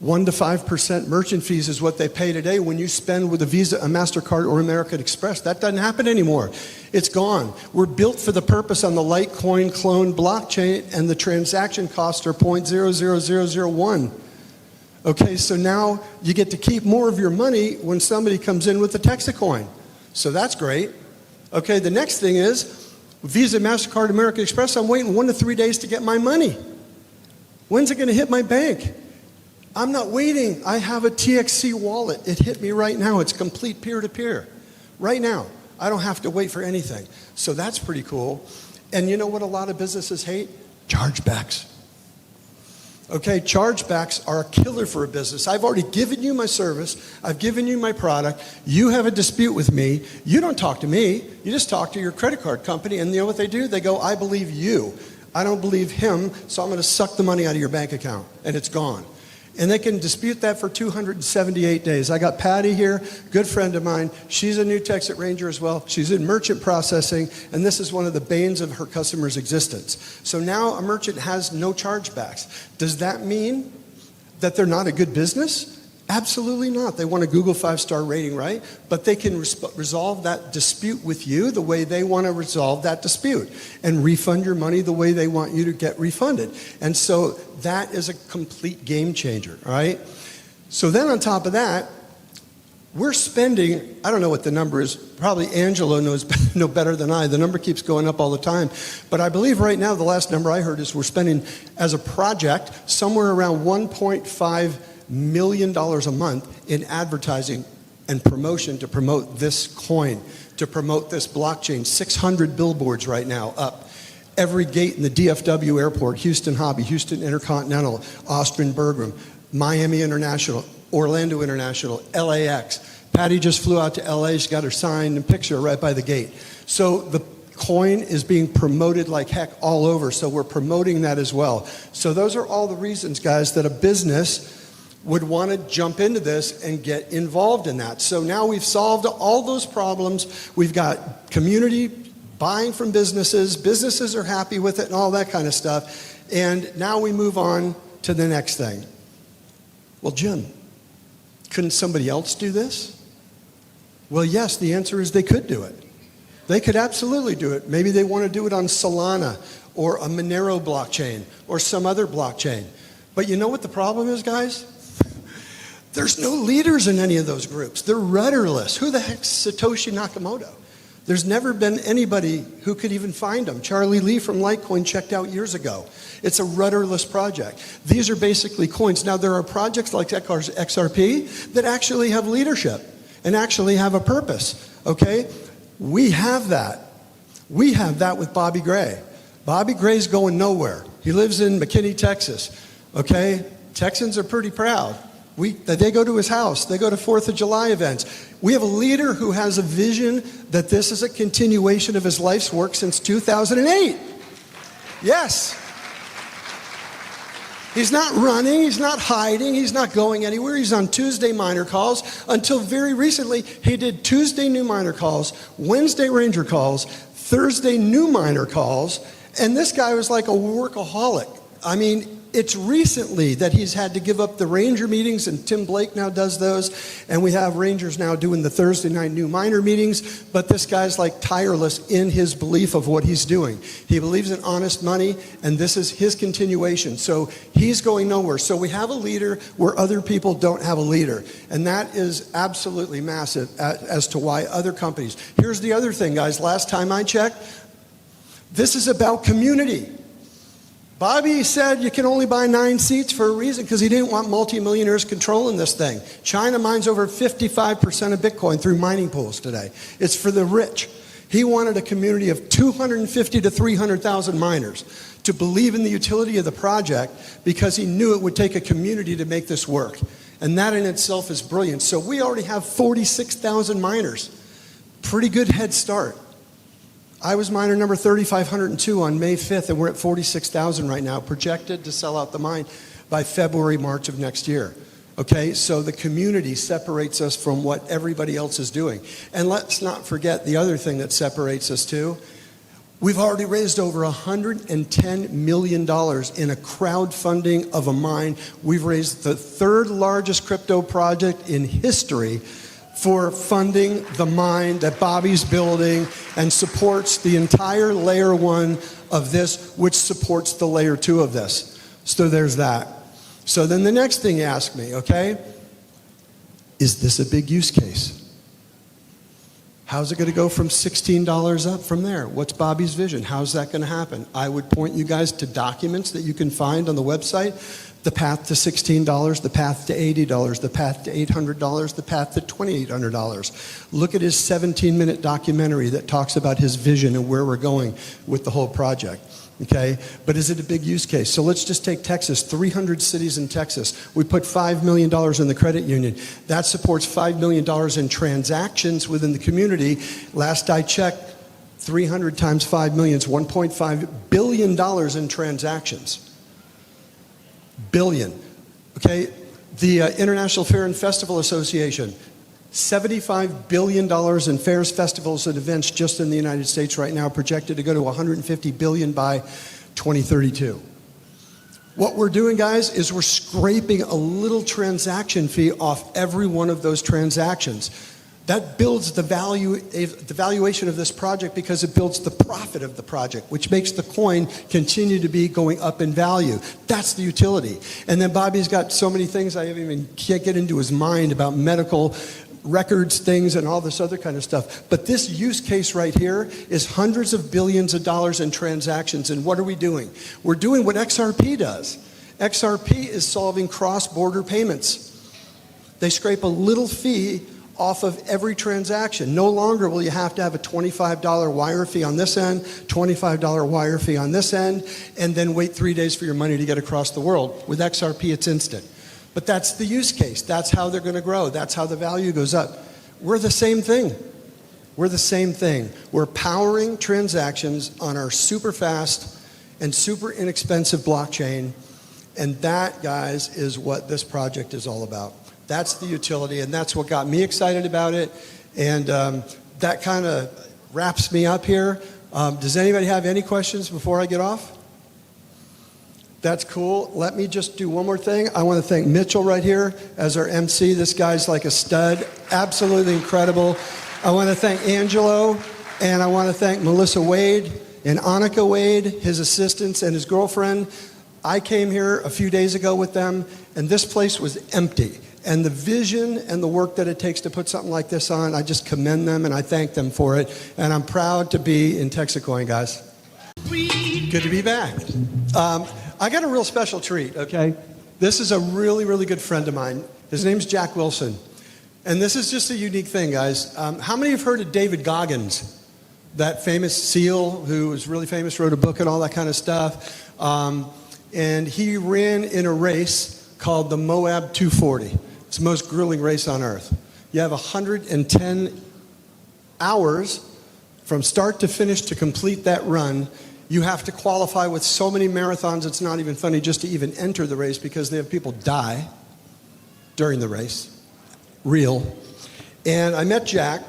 1 to 5% merchant fees is what they pay today when you spend with a Visa, a MasterCard, or American Express. That doesn't happen anymore. It's gone. We're built for the purpose on the Litecoin clone blockchain, and the transaction costs are 0.00001. Okay, so now you get to keep more of your money when somebody comes in with the TEXIT Coin. So that's great. Okay, the next thing is Visa, MasterCard, American Express, I'm waiting 1 to 3 days to get my money. When's it going to hit my bank? I'm not waiting. I have a TXC wallet. It hit me right now. It's complete peer-to-peer. Right now. I don't have to wait for anything. So that's pretty cool. And you know what a lot of businesses hate? Chargebacks. Okay, chargebacks are a killer for a business. I've already given you my service. I've given you my product. You have a dispute with me. You don't talk to me. You just talk to your credit card company. And you know what they do? They go, I believe you. I don't believe him, so I'm going to suck the money out of your bank account. And it's gone. And they can dispute that for 278 days. I got Patty here, good friend of mine. She's a new TEXIT Ranger as well. She's in merchant processing, and this is one of the banes of her customer's existence. So now a merchant has no chargebacks. Does that mean that they're not a good business? Absolutely not. They want a Google 5-star rating, right? But they can resolve that dispute with you the way they want to resolve that dispute and refund your money the way they want you to get refunded. And so that is a complete game changer, all right? So then on top of that, we're spending, I don't know what the number is, probably Angelo knows no better than I. The number keeps going up all the time. But I believe right now the last number I heard is we're spending as a project somewhere around $1.5 million a month in advertising and promotion to promote this coin, to promote this blockchain. 600 billboards right now up. Every gate in the DFW airport, Houston Hobby, Houston Intercontinental, Austin Bergram, Miami International, Orlando International, LAX. Patty just flew out to LA. She's got her sign and picture right by the gate. So the coin is being promoted like heck all over, so we're promoting that as well. So those are all the reasons, guys, that a business would want to jump into this and get involved in that. So now we've solved all those problems. We've got community buying from businesses. Businesses are happy with it and all that kind of stuff. And now we move on to the next thing. Well, Jim, couldn't somebody else do this? Well, yes, the answer is they could do it. They could absolutely do it. Maybe they want to do it on Solana or a Monero blockchain or some other blockchain. But you know what the problem is, guys? There's no leaders in any of those groups. They're rudderless. Who the heck's Satoshi Nakamoto? There's never been anybody who could even find him. Charlie Lee from Litecoin checked out years ago. It's a rudderless project. These are basically coins. Now, there are projects like XRP that actually have leadership and actually have a purpose, okay? We have that. We have that with Bobby Gray. Bobby Gray's going nowhere. He lives in McKinney, Texas, okay? Texans are pretty proud. They go to his house. They go to 4th of July events. We have a leader who has a vision that this is a continuation of his life's work since 2008. Yes. He's not running. He's not hiding. He's not going anywhere. He's on Tuesday miner calls. Until very recently, he did Tuesday new miner calls, Wednesday ranger calls, Thursday new miner calls, and this guy was like a workaholic. I mean, it's recently that he's had to give up the Ranger meetings, and Tim Blake now does those, and we have Rangers now doing the Thursday night new miner meetings, but this guy's like tireless in his belief of what he's doing. He believes in honest money, and this is his continuation, so he's going nowhere. So we have a leader where other people don't have a leader, and that is absolutely massive as to why other companies. Here's the other thing, guys. Last time I checked, this is about community. Bobby said you can only buy 9 seats for a reason, because he didn't want multimillionaires controlling this thing. China mines over 55% of Bitcoin through mining pools today. It's for the rich. He wanted a community of 250 to 300,000 miners to believe in the utility of the project, because he knew it would take a community to make this work. And that in itself is brilliant. So we already have 46,000 miners. Pretty good head start. I was miner number 3,502 on May 5th, and we're at 46,000 right now, projected to sell out the mine by February, March of next year. Okay, so the community separates us from what everybody else is doing. And let's not forget the other thing that separates us too. We've already raised over $110 million in a crowdfunding of a mine. We've raised the third largest crypto project in history for funding the mine that Bobby's building and supports the entire layer 1 of this, which supports the layer 2 of this. So there's that. So then the next thing you ask me, okay, is this a big use case? How's it going to go from $16 up from there? What's Bobby's vision? How's that going to happen? I would point you guys to documents that you can find on the website. The path to $16, the path to $80, the path to $800, the path to $2,800. Look at his 17-minute documentary that talks about his vision and where we're going with the whole project. Okay, but is it a big use case? So let's just take Texas, 300 cities in Texas. We put $5 million in the credit union. That supports $5 million in transactions within the community. Last I checked, 300 times 5 million is $1.5 billion in transactions. Billion. Okay, the International Fair and Festival Association, $75 billion in fairs, festivals, and events just in the United States right now, projected to go to $150 billion by 2032. What we're doing, guys, is we're scraping a little transaction fee off every one of those transactions. That builds the valuation of this project because it builds the profit of the project, which makes the coin continue to be going up in value. That's the utility. And then Bobby's got so many things I even can't get into his mind about medical records, things, and all this other kind of stuff. But this use case right here is hundreds of billions of dollars in transactions. And what are we doing? We're doing what XRP does. XRP is solving cross-border payments. They scrape a little fee off of every transaction. No longer will you have to have a $25 wire fee on this end, $25 wire fee on this end, and then wait 3 days for your money to get across the world. With XRP, it's instant. But that's the use case. That's how they're going to grow. That's how the value goes up. We're the same thing. We're the same thing. We're powering transactions on our super fast and super inexpensive blockchain. And that, guys, is what this project is all about. That's the utility, and that's what got me excited about it. And that kind of wraps me up here. Does anybody have any questions before I get off? That's cool. Let me just do one more thing. I want to thank Mitchell right here as our MC. This guy's like a stud. Absolutely incredible. I want to thank Angelo, and I want to thank Melissa Wade and Annika Wade, his assistants, and his girlfriend. I came here a few days ago with them, and this place was empty. And the vision and the work that it takes to put something like this on, I just commend them and I thank them for it. And I'm proud to be in TEXIT Coin, guys. Good to be back. I got a real special treat, okay? This is a really, really good friend of mine. His name's Jack Wilson. And this is just a unique thing, guys. How many have heard of David Goggins? That famous SEAL who was really famous, wrote a book and all that kind of stuff. And he ran in a race called the Moab 240. It's the most grueling race on earth. You have 110 hours from start to finish to complete that run. You have to qualify with so many marathons, it's not even funny just to even enter the race because they have people die during the race. Real. And I met Jack,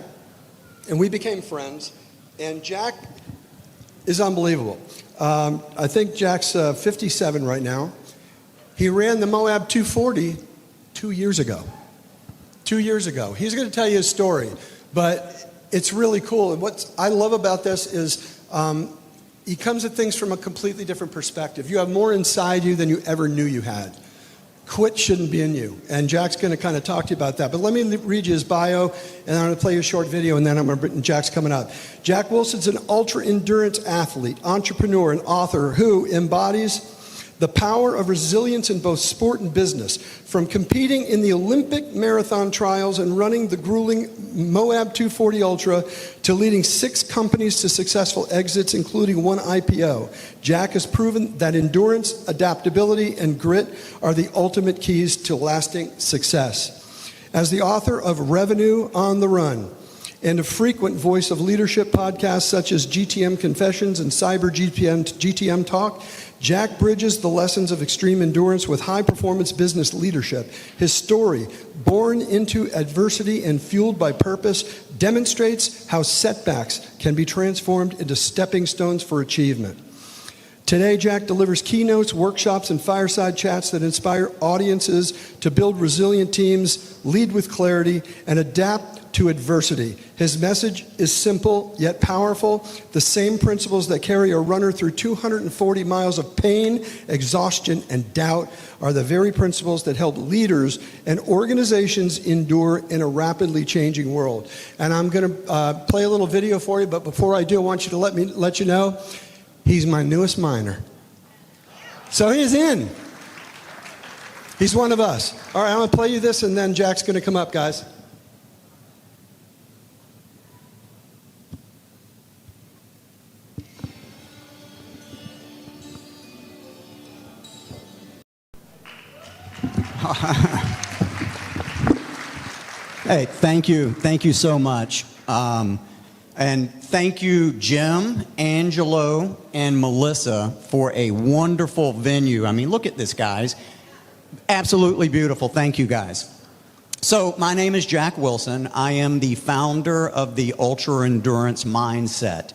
and we became friends. And Jack is unbelievable. I think Jack's 57 right now. He ran the Moab 240 2 years ago. 2 years ago. He's going to tell you his story, but it's really cool. And what I love about this is he comes at things from a completely different perspective. You have more inside you than you ever knew you had. Quit shouldn't be in you. And Jack's going to kind of talk to you about that. But let me read you his bio, and I'm going to play you a short video, and then Jack's coming up. Jack Wilson's an ultra-endurance athlete, entrepreneur, and author who embodies the power of resilience in both sport and business. From competing in the Olympic marathon trials and running the grueling Moab 240 Ultra to leading 6 companies to successful exits, including 1 IPO, Jack has proven that endurance, adaptability, and grit are the ultimate keys to lasting success. As the author of Revenue on the Run, and a frequent voice of leadership podcasts such as GTM Confessions and Cyber GTM Talk, Jack bridges the lessons of extreme endurance with high-performance business leadership. His story, born into adversity and fueled by purpose, demonstrates how setbacks can be transformed into stepping stones for achievement. Today, Jack delivers keynotes, workshops, and fireside chats that inspire audiences to build resilient teams, lead with clarity, and adapt to adversity. His message is simple yet powerful. The same principles that carry a runner through 240 miles of pain, exhaustion, and doubt are the very principles that help leaders and organizations endure in a rapidly changing world. And I'm going to play a little video for you, but before I do, I want you to let you know he's my newest miner. So he's in. He's one of us. All right, I'm going to play you this, and then Jack's going to come up, guys. Hey, thank you so much. And thank you, Jim, Angelo, and Melissa for a wonderful venue. I mean, look at this, guys. Absolutely beautiful. Thank you, guys. So my name is Jack Wilson. I am the founder of the Ultra Endurance Mindset.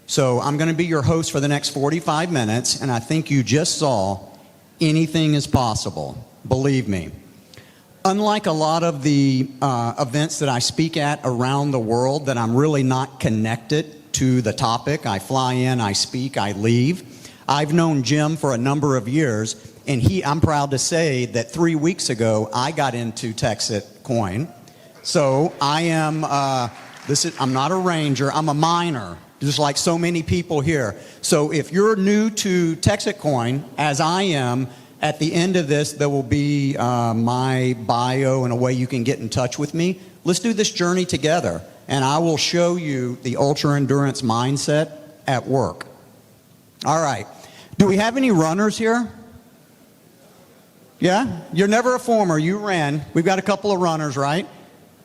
So I'm going to be your host for the next 45 minutes, and I think you just saw anything is possible. Believe me. Unlike a lot of the events that I speak at around the world that I'm really not connected to the topic, I fly in, I speak, I leave. I've known Jim for a number of years, and I'm proud to say that 3 weeks ago, I got into TEXIT Coin. So I am, I'm not a ranger, I'm a miner, just like so many people here. So if you're new to TEXIT Coin, as I am, at the end of this, there will be my bio and a way you can get in touch with me. Let's do this journey together, and I will show you the ultra endurance mindset at work. All right. Do we have any runners here? Yeah? You're never a former. You ran. We've got a couple of runners, right?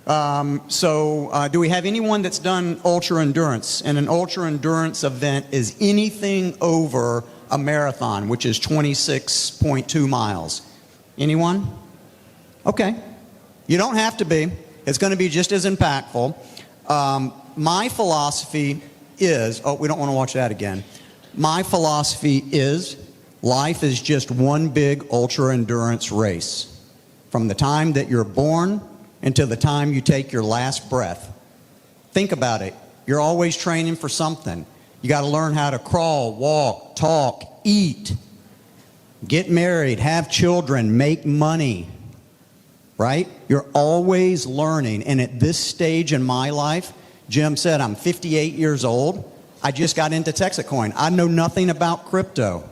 Do we have anyone that's done ultra endurance? And an ultra endurance event is anything over a marathon, which is 26.2 miles. Anyone? Okay. You don't have to be. It's going to be just as impactful. My philosophy is, we don't want to watch that again. My philosophy is life is just one big ultra endurance race. From the time that you're born until the time you take your last breath. Think about it. You're always training for something. You got to learn how to crawl, walk, talk, eat, get married, have children, make money, right? You're always learning. And at this stage in my life, Jim said, I'm 58 years old. I just got into TEXIT Coin. I know nothing about crypto.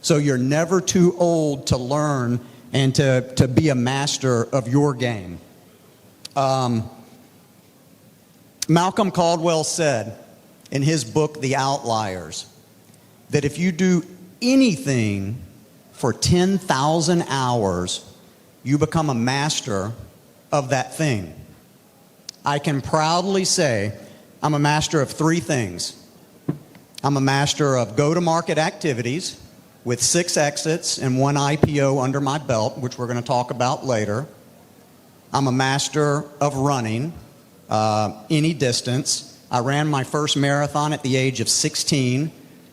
So you're never too old to learn and to be a master of your game. Malcolm Caldwell said in his book, The Outliers, that if you do anything for 10,000 hours, you become a master of that thing. I can proudly say I'm a master of 3 things. I'm a master of go-to-market activities with 6 exits and 1 IPO under my belt, which we're going to talk about later. I'm a master of running any distance. I ran my first marathon at the age of 16.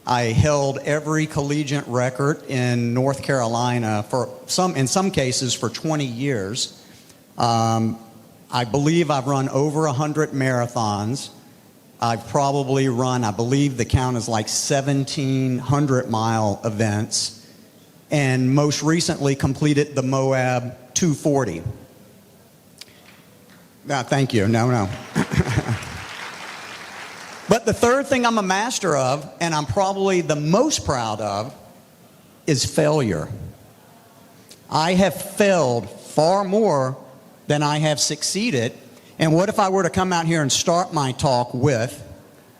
I held every collegiate record in North Carolina in some cases for 20 years. I believe I've run over 100 marathons. I've probably run, I believe the count is like 1,700-mile events, and most recently completed the Moab 240. Thank you. No. But the third thing I'm a master of, and I'm probably the most proud of, is failure. I have failed far more than I have succeeded. And what if I were to come out here and start my talk with,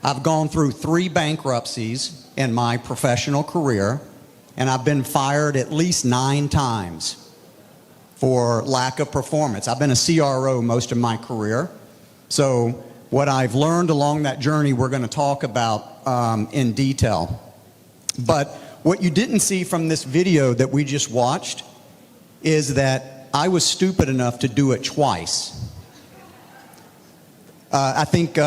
I've gone through 3 bankruptcies in my professional career, and I've been fired at least 9 times for lack of performance. I've been a CRO most of my career. So what I've learned along that journey, we're going to talk about in detail. But what you didn't see from this video that we just watched is that I was stupid enough to do it twice. I think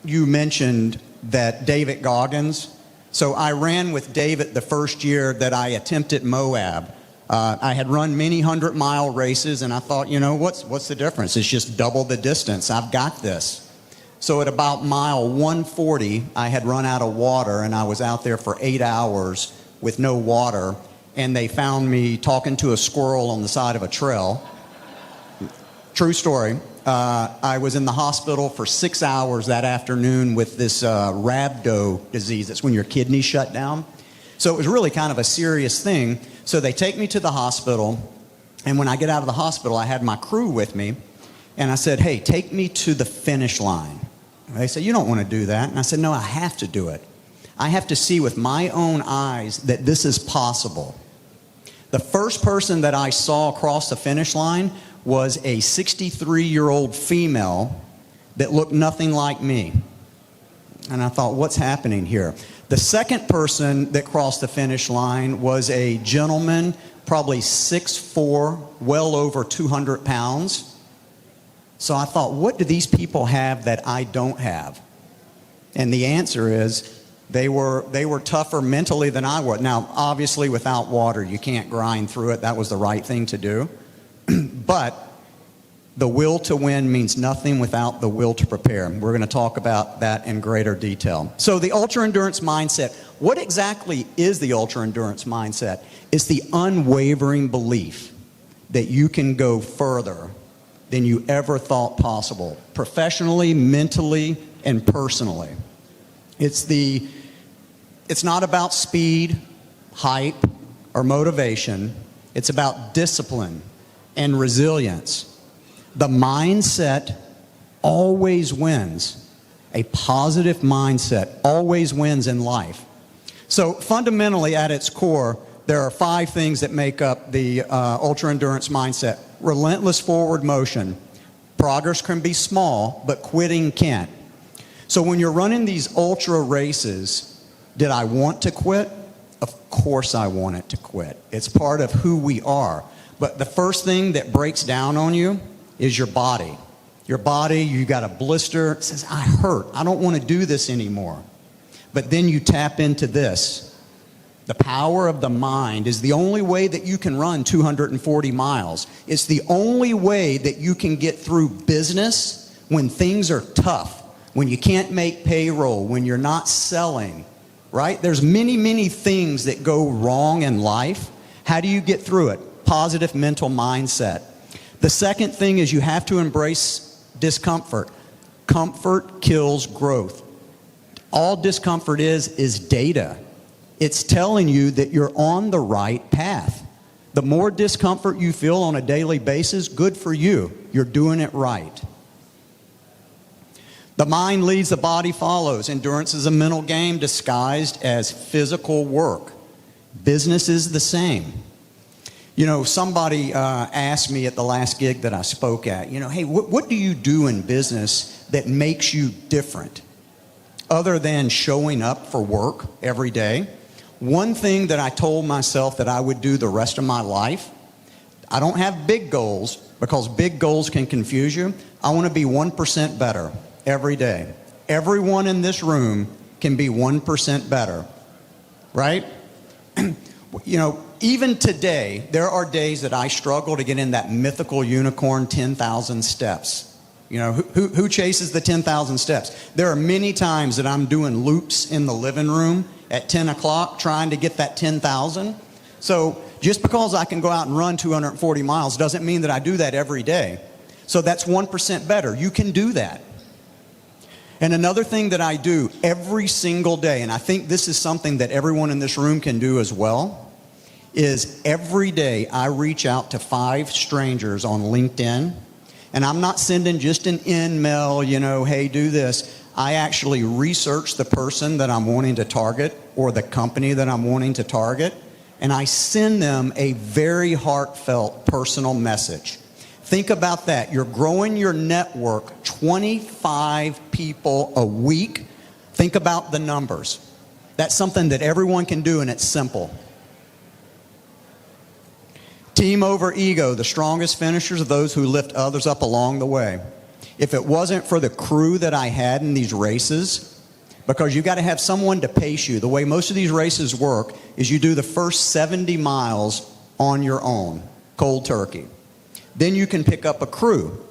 you mentioned that David Goggins. So I ran with David the first year that I attempted Moab. I had run many 100-mile races, and I thought, you know, what's the difference? It's just double the distance. I've got this. So at about mile 140, I had run out of water, and I was out there for 8 hours with no water, and they found me talking to a squirrel on the side of a trail. True story. I was in the hospital for 6 hours that afternoon with this rhabdo disease. That's when your kidneys shut down. So it was really kind of a serious thing. So they take me to the hospital, and when I get out of the hospital, I had my crew with me, and I said, hey, take me to the finish line. They said, you don't want to do that. And I said, no, I have to do it. I have to see with my own eyes that this is possible. The first person that I saw across the finish line was a 63-year-old female that looked nothing like me. And I thought, what's happening here? The second person that crossed the finish line was a gentleman, probably 6'4", well over 200 pounds. So I thought, what do these people have that I don't have? And the answer is they were tougher mentally than I was. Now, obviously, without water, you can't grind through it. That was the right thing to do. But the will to win means nothing without the will to prepare. We're going to talk about that in greater detail. So the ultra-endurance mindset, what exactly is the ultra-endurance mindset? It's the unwavering belief that you can go further than you ever thought possible, professionally, mentally, and personally. It's not about speed, hype, or motivation. It's about discipline and resilience. The mindset always wins. A positive mindset always wins in life. So fundamentally, at its core, there are 5 things that make up the ultra-endurance mindset. Relentless forward motion. Progress can be small, but quitting can't. So when you're running these ultra races, did I want to quit? Of course I wanted to quit. It's part of who we are. But the first thing that breaks down on you is your body. Your body, you got a blister. It says, I hurt. I don't want to do this anymore. But then you tap into this. The power of the mind is the only way that you can run 240 miles. It's the only way that you can get through business when things are tough, when you can't make payroll, when you're not selling, right? There's many, many things that go wrong in life. How do you get through it? Positive mental mindset. The second thing is you have to embrace discomfort. Comfort kills growth. All discomfort is data. It's telling you that you're on the right path. The more discomfort you feel on a daily basis, good for you. You're doing it right. The mind leads, the body follows. Endurance is a mental game disguised as physical work. Business is the same. You know, somebody asked me at the last gig that I spoke at, you know, hey, what do you do in business that makes you different? Other than showing up for work every day. One thing that I told myself that I would do the rest of my life, I don't have big goals because big goals can confuse you. I want to be 1% better every day. Everyone in this room can be 1% better, right? You know, even today, there are days that I struggle to get in that mythical unicorn 10,000 steps. You know, who chases the 10,000 steps? There are many times that I'm doing loops in the living room at 10 o'clock trying to get that 10,000. So just because I can go out and run 240 miles doesn't mean that I do that every day. So that's 1% better. You can do that. And another thing that I do every single day, and I think this is something that everyone in this room can do as well, is every day I reach out to 5 strangers on LinkedIn. And I'm not sending just an email, you know, hey, do this. I actually research the person that I'm wanting to target or the company that I'm wanting to target, and I send them a very heartfelt personal message. Think about that. You're growing your network 25 people a week. Think about the numbers. That's something that everyone can do, and it's simple. Team over ego. The strongest finishers are those who lift others up along the way. If it wasn't for the crew that I had in these races, because you got to have someone to pace you. The way most of these races work is you do the first 70 miles on your own, cold turkey. Then you can pick up a crew.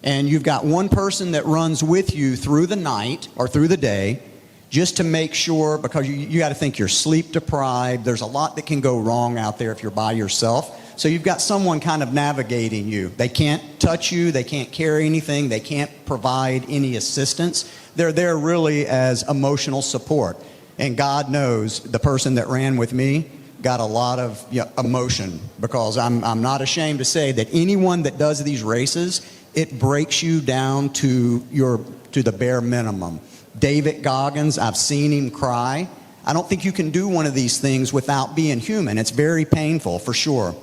And you've got one person that runs with you through the night or through the day just to make sure, because you got to think you're sleep deprived. There's a lot that can go wrong out there if you're by yourself. So you've got someone kind of navigating you. They can't touch you. They can't carry anything. They can't provide any assistance. They're there really as emotional support. And God knows the person that ran with me got a lot of emotion, because I'm not ashamed to say that anyone that does these races, it breaks you down to the bare minimum. David Goggins, I've seen him cry. I don't think you can do one of these things without being human. It's very painful, for sure.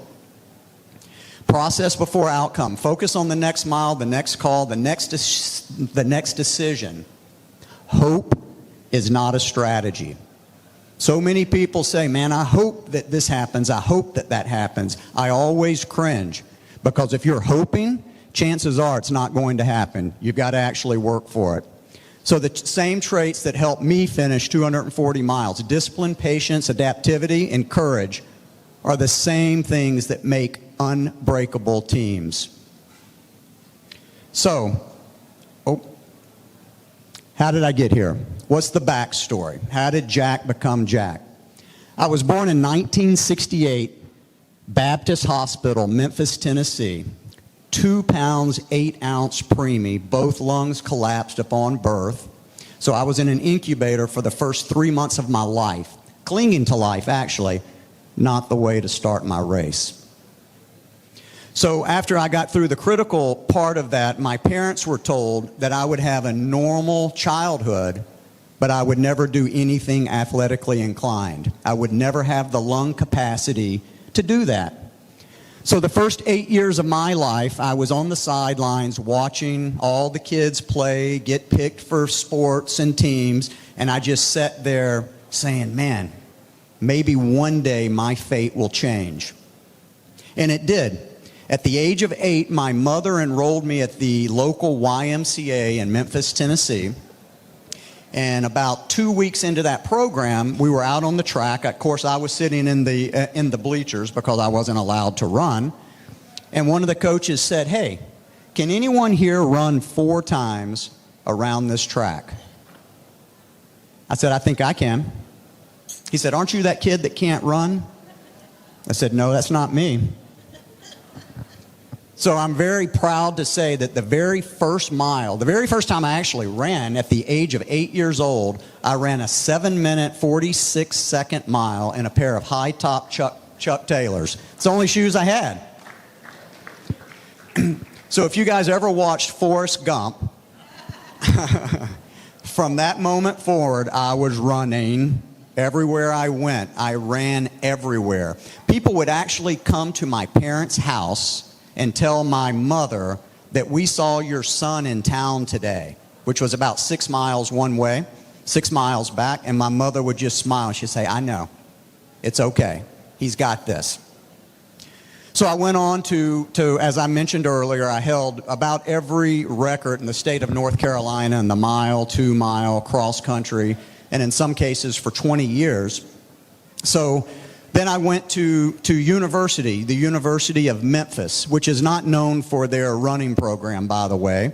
Process before outcome. Focus on the next mile, the next call, the next decision. Hope is not a strategy. So many people say, man, I hope that this happens. I hope that that happens. I always cringe, because if you're hoping, chances are it's not going to happen. You've got to actually work for it. So the same traits that helped me finish 240 miles, discipline, patience, adaptivity, and courage, are the same things that make unbreakable teams. So, how did I get here? What's the backstory? How did Jack become Jack? I was born in 1968, Baptist Hospital, Memphis, Tennessee. 2 pounds, 8 ounce preemie, both lungs collapsed upon birth. So I was in an incubator for the first 3 months of my life, clinging to life actually, not the way to start my race. So after I got through the critical part of that, my parents were told that I would have a normal childhood, but I would never do anything athletically inclined. I would never have the lung capacity to do that. So the first 8 years of my life, I was on the sidelines watching all the kids play, get picked for sports and teams, and I just sat there saying, man, maybe one day my fate will change. And it did. At the age of 8, my mother enrolled me at the local YMCA in Memphis, Tennessee. And about 2 weeks into that program, we were out on the track. Of course, I was sitting in the bleachers because I wasn't allowed to run. And one of the coaches said, hey, can anyone here run 4 times around this track? I said, I think I can. He said, aren't you that kid that can't run? I said, no, that's not me. So I'm very proud to say that the very first mile, the very first time I actually ran at the age of 8 years old, I ran a 7-minute, 46-second mile in a pair of high-top Chuck Taylors. It's the only shoes I had. So if you guys ever watched Forrest Gump, from that moment forward, I was running everywhere I went. I ran everywhere. People would actually come to my parents' house and tell my mother that we saw your son in town today, which was about 6 miles one way, 6 miles back, and my mother would just smile. She'd say, I know. It's okay. He's got this. So I went on to, as I mentioned earlier, I held about every record in the state of North Carolina in the mile, 2 mile, cross country, and in some cases for 20 years. So then I went to university, the University of Memphis, which is not known for their running program, by the way.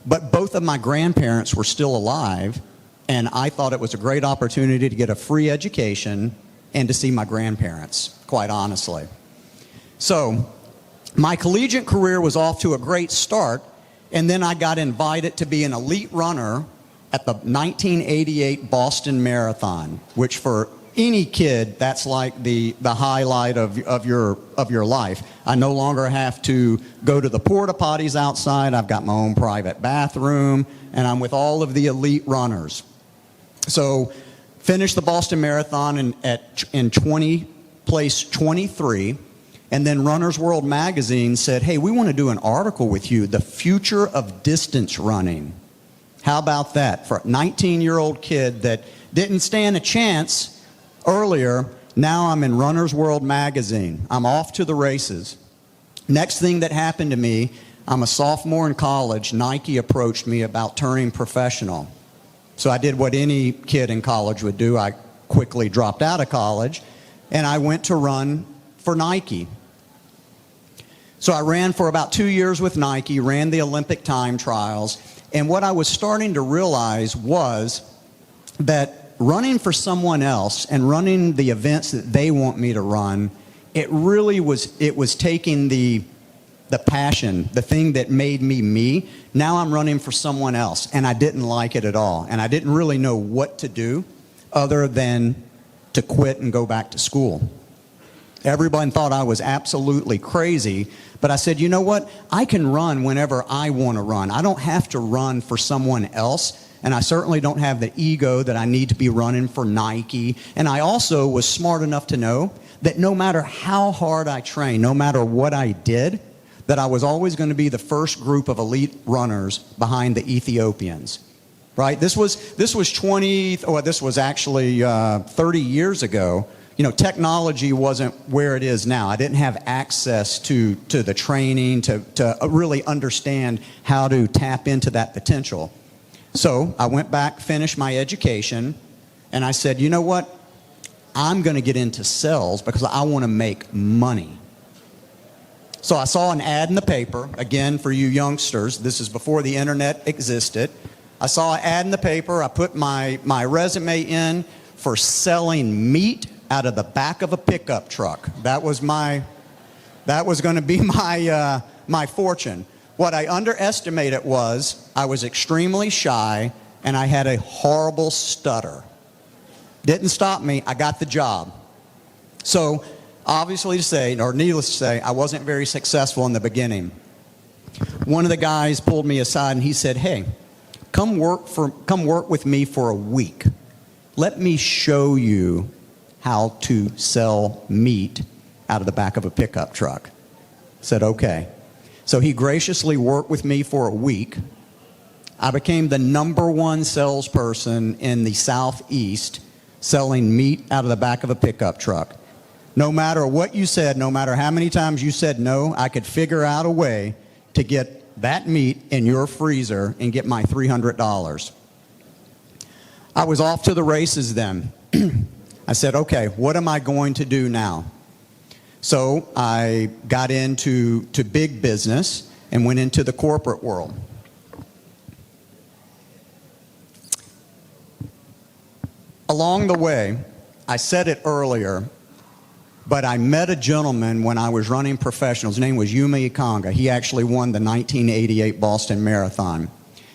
But both of my grandparents were still alive, and I thought it was a great opportunity to get a free education and to see my grandparents, quite honestly. So my collegiate career was off to a great start, and then I got invited to be an elite runner at the 1988 Boston Marathon, which for any kid, that's like the highlight of your life. I no longer have to go to the porta potties outside. I've got my own private bathroom, and I'm with all of the elite runners. So finished the Boston Marathon in place 23, and then Runner's World magazine said, hey, we want to do an article with you, the future of distance running. How about that? For a 19-year-old kid that didn't stand a chance earlier, now I'm in Runner's World magazine. I'm off to the races. Next thing that happened to me, I'm a sophomore in college. Nike approached me about turning professional. So I did what any kid in college would do. I quickly dropped out of college, and I went to run for Nike. So I ran for about 2 years with Nike, ran the Olympic time trials, and what I was starting to realize was that running for someone else and running the events that they want me to run, it was taking the passion, the thing that made me me. Now I'm running for someone else, and I didn't like it at all, and I didn't really know what to do other than to quit and go back to school. Everyone thought I was absolutely crazy, but I said, you know what? I can run whenever I want to run. I don't have to run for someone else, and I certainly don't have the ego that I need to be running for Nike. And I also was smart enough to know that no matter how hard I trained, no matter what I did, that I was always going to be the first group of elite runners behind the Ethiopians. Right? This was actually 30 years ago. You know, technology wasn't where it is now. I didn't have access to the training to really understand how to tap into that potential. So I went back, finished my education, and I said, you know what? I'm going to get into sales because I want to make money. So I saw an ad in the paper, again, for you youngsters. This is before the internet existed. I saw an ad in the paper. I put my resume in for selling meat out of the back of a pickup truck. That was going to be my fortune. What I underestimated was I was extremely shy and I had a horrible stutter. Didn't stop me. I got the job. So obviously to say, or needless to say, I wasn't very successful in the beginning. One of the guys pulled me aside and he said, hey, come work with me for a week. Let me show you how to sell meat out of the back of a pickup truck. I said, okay. So he graciously worked with me for a week. I became the #1 salesperson in the Southeast selling meat out of the back of a pickup truck. No matter what you said, no matter how many times you said no, I could figure out a way to get that meat in your freezer and get my $300. I was off to the races then. I said, okay, what am I going to do now? So I got into big business and went into the corporate world. Along the way, I said it earlier, but I met a gentleman when I was running professionals. His name was Yuma Ikonga. He actually won the 1988 Boston Marathon.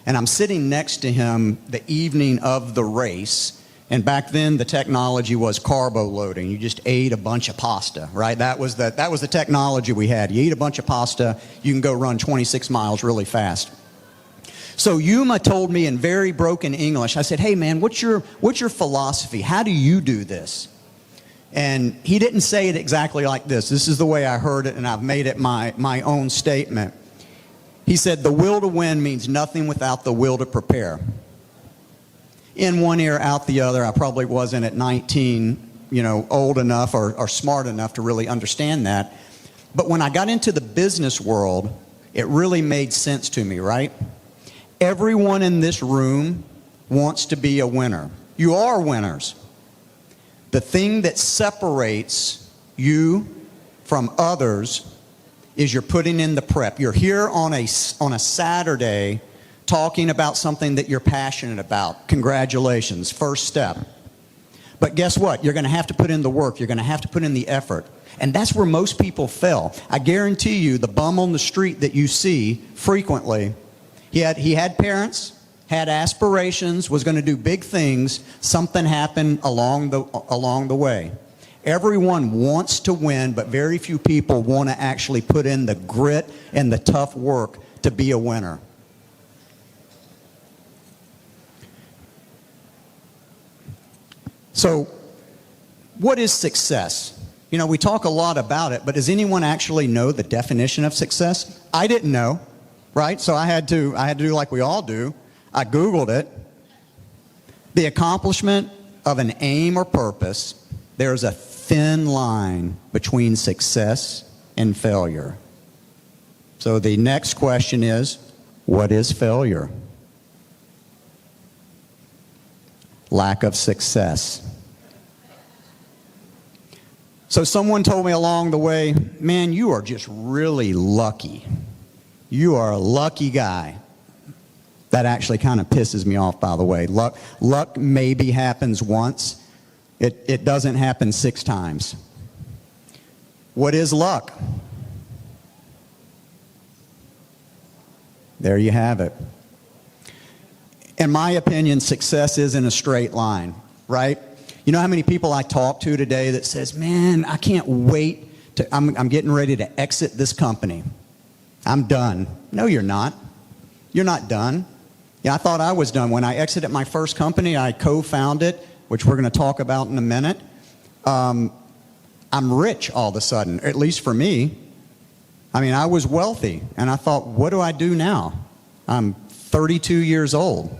And I'm sitting next to him the evening of the race. And back then, the technology was carbo loading. You just ate a bunch of pasta, right? That was the technology we had. You eat a bunch of pasta, you can go run 26 miles really fast. So Yuma told me in very broken English, I said, hey man, what's your philosophy? How do you do this? And he didn't say it exactly like this. This is the way I heard it, and I've made it my own statement. He said, the will to win means nothing without the will to prepare. In one ear, out the other. I probably wasn't at 19, old enough or smart enough to really understand that. But when I got into the business world, it really made sense to me, right? Everyone in this room wants to be a winner. You are winners. The thing that separates you from others is you're putting in the prep. You're here on a Saturday talking about something that you're passionate about. Congratulations, first step. But guess what? You're going to have to put in the work. You're going to have to put in the effort. And that's where most people fail. I guarantee you the bum on the street that you see frequently, he had parents, had aspirations, was going to do big things. Something happened along the way. Everyone wants to win, but very few people want to actually put in the grit and the tough work to be a winner. So, what is success? We talk a lot about it, but does anyone actually know the definition of success? I didn't know, right? So I had to do like we all do. I Googled it. The accomplishment of an aim or purpose. There's a thin line between success and failure. So the next question is, what is failure? Lack of success. So someone told me along the way, man, you are just really lucky. You are a lucky guy. That actually kind of pisses me off, by the way. Luck maybe happens once. It doesn't happen 6 times. What is luck? There you have it. In my opinion, success isn't a straight line, right? You know how many people I talk to today that says, man, I can't wait to, I'm getting ready to exit this company. I'm done. No, you're not. You're not done. Yeah, I thought I was done. When I exited my first company, I co-founded, which we're going to talk about in a minute. I'm rich all of a sudden, at least for me. I mean, I was wealthy, and I thought, what do I do now? I'm 32 years old.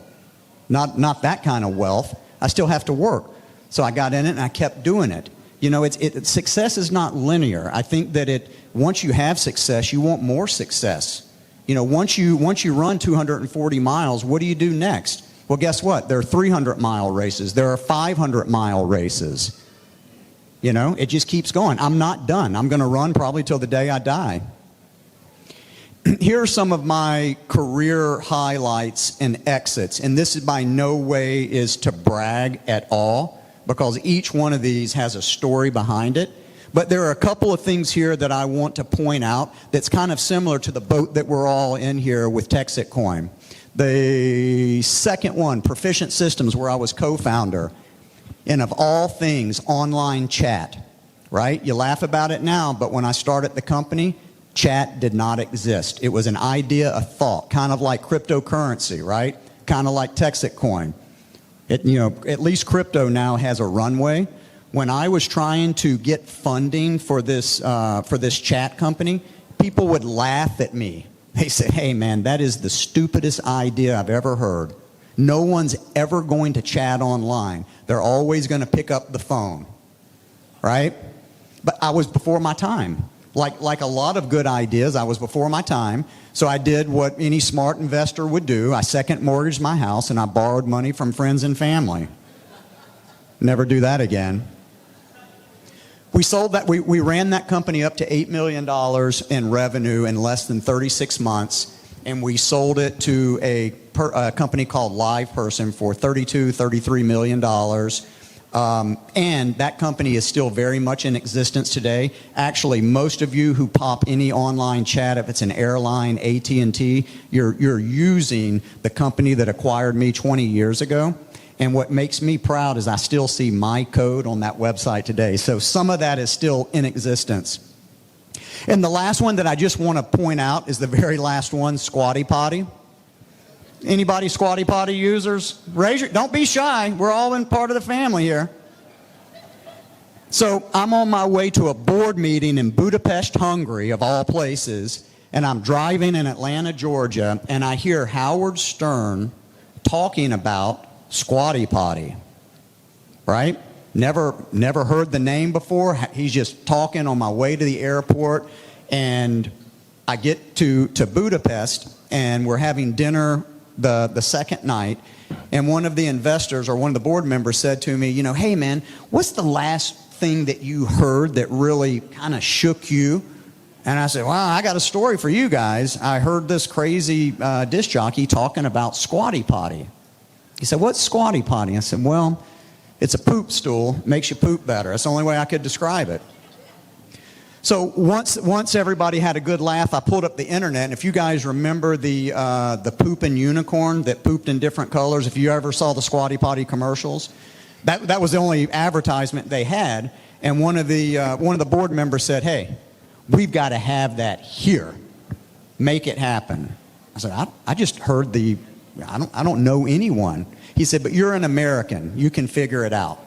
Not that kind of wealth. I still have to work. So I got in it, and I kept doing it. You know, success is not linear. I think that once you have success, you want more success. You know, once you run 240 miles, what do you do next? Well, guess what? There are 300-mile races. There are 500-mile races. You know, it just keeps going. I'm not done. I'm going to run probably till the day I die. Here are some of my career highlights and exits, and this is by no way is to brag at all, because each one of these has a story behind it. But there are a couple of things here that I want to point out that's kind of similar to the boat that we're all in here with TEXIT Coin. The second one, Proficient Systems, where I was co-founder, and of all things, online chat, right? You laugh about it now, but when I started the company, chat did not exist. It was an idea, a thought, kind of like cryptocurrency, right? Kind of like TEXIT Coin. You know, at least crypto now has a runway. When I was trying to get funding for this chat company, people would laugh at me. They say, hey man, that is the stupidest idea I've ever heard. No one's ever going to chat online. They're always going to pick up the phone, right? But I was before my time. Like a lot of good ideas, I was before my time. So I did what any smart investor would do. I second mortgaged my house and I borrowed money from friends and family. Never do that again. We sold that, we ran that company up to $8 million in revenue in less than 36 months. And we sold it to a company called LivePerson for $33 million. And that company is still very much in existence today. Actually, most of you who pop any online chat, if it's an airline, AT&T, you're using the company that acquired me 20 years ago. And what makes me proud is I still see my code on that website today. So some of that is still in existence. And the last one that I just want to point out is the very last one, Squatty Potty. Anybody Squatty Potty users? Don't be shy. We're all in part of the family here. So I'm on my way to a board meeting in Budapest, Hungary, of all places, and I'm driving in Atlanta, Georgia, and I hear Howard Stern talking about Squatty Potty, right? Never heard the name before. He's just talking on my way to the airport, and I get to Budapest, and we're having dinner the second night, and one of the investors or one of the board members said to me, you know, hey man, what's the last thing that you heard that really kind of shook you? And I said, well, I got a story for you guys. I heard this crazy disc jockey talking about Squatty Potty. He said, what's Squatty Potty? I said, well, it's a poop stool, makes you poop better. That's the only way I could describe it. So once everybody had a good laugh, I pulled up the internet. And if you guys remember the pooping unicorn that pooped in different colors, if you ever saw the Squatty Potty commercials, that was the only advertisement they had. And one of the board members said, hey, we've got to have that here. Make it happen. I said, I just heard I don't know anyone. He said, but you're an American. You can figure it out.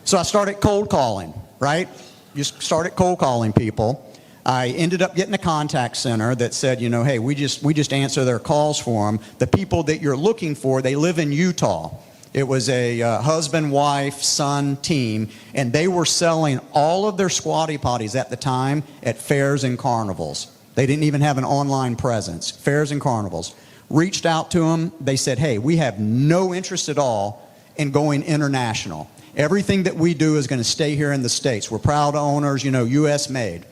So I started cold calling, right? Just started cold calling people. I ended up getting a contact center that said, you know, hey, we just answer their calls for them. The people that you're looking for, they live in Utah. It was a husband, wife, son team, and they were selling all of their Squatty Potties at the time at fairs and carnivals. They didn't even have an online presence. Fairs and carnivals. Reached out to them. They said, hey, we have no interest at all in going international. Everything that we do is going to stay here in the States. We're proud owners, you know, U.S. made.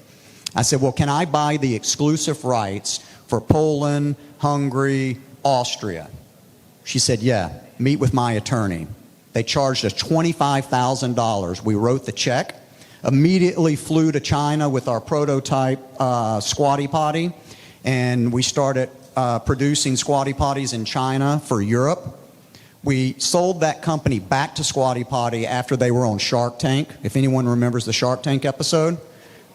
I said, well, can I buy the exclusive rights for Poland, Hungary, Austria? She said, yeah, meet with my attorney. They charged us $25,000. We wrote the check, immediately flew to China with our prototype squatty potty, and we started producing squatty potties in China for Europe. We sold that company back to Squatty Potty after they were on Shark Tank, if anyone remembers the Shark Tank episode,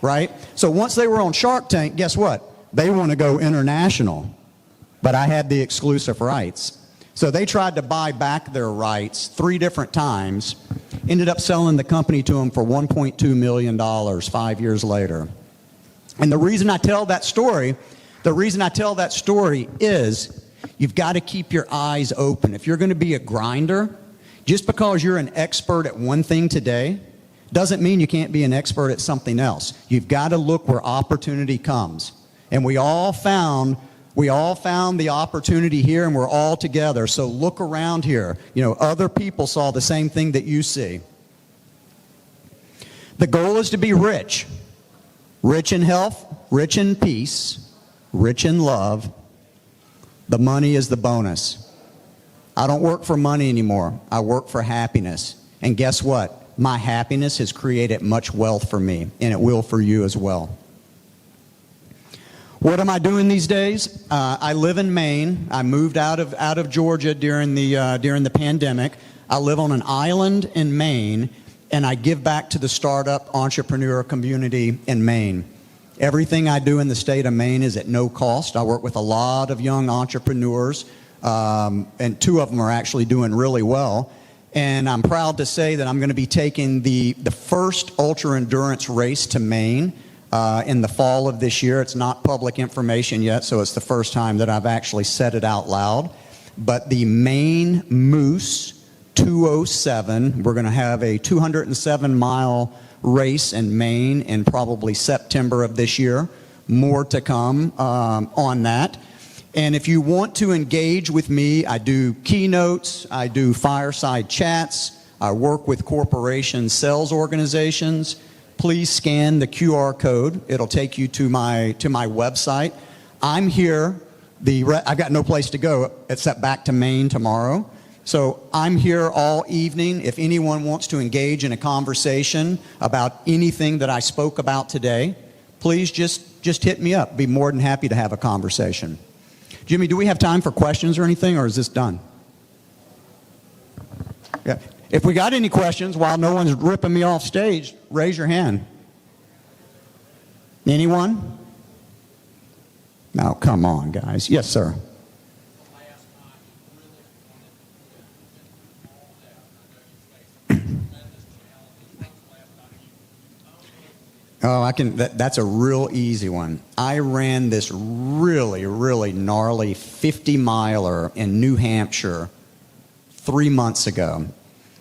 right? So once they were on Shark Tank, guess what? They want to go international, but I had the exclusive rights. So they tried to buy back their rights 3 different times, ended up selling the company to them for $1.2 million 5 years later. And the reason I tell that story is you've got to keep your eyes open. If you're going to be a grinder, just because you're an expert at one thing today doesn't mean you can't be an expert at something else. You've got to look where opportunity comes. And we all found the opportunity here, and we're all together. So look around here. You know, other people saw the same thing that you see. The goal is to be rich. Rich in health, rich in peace, rich in love. The money is the bonus. I don't work for money anymore. I work for happiness. And guess what? My happiness has created much wealth for me, and it will for you as well. What am I doing these days? I live in Maine. I moved out of Georgia during the pandemic. I live on an island in Maine, and I give back to the startup entrepreneur community in Maine. Everything I do in the state of Maine is at no cost. I work with a lot of young entrepreneurs, and 2 of them are actually doing really well. And I'm proud to say that I'm going to be taking the first ultra endurance race to Maine in the fall of this year. It's not public information yet, so it's the first time that I've actually said it out loud. But the Maine Moose 207, we're going to have a 207-mile race in Maine in probably September of this year. More to come on that. And if you want to engage with me, I do keynotes, I do fireside chats, I work with corporation sales organizations. Please scan the QR code. It'll take you to my website. I'm here. I've got no place to go except back to Maine tomorrow. So I'm here all evening. If anyone wants to engage in a conversation about anything that I spoke about today, please just hit me up. Be more than happy to have a conversation. Jimmy, do we have time for questions or anything, or is this done? Yeah. If we got any questions while no one's ripping me off stage, raise your hand. Anyone? No, come on, guys. Yes, sir. Oh, that's a real easy one. I ran this really, really gnarly 50-miler in New Hampshire 3 months ago.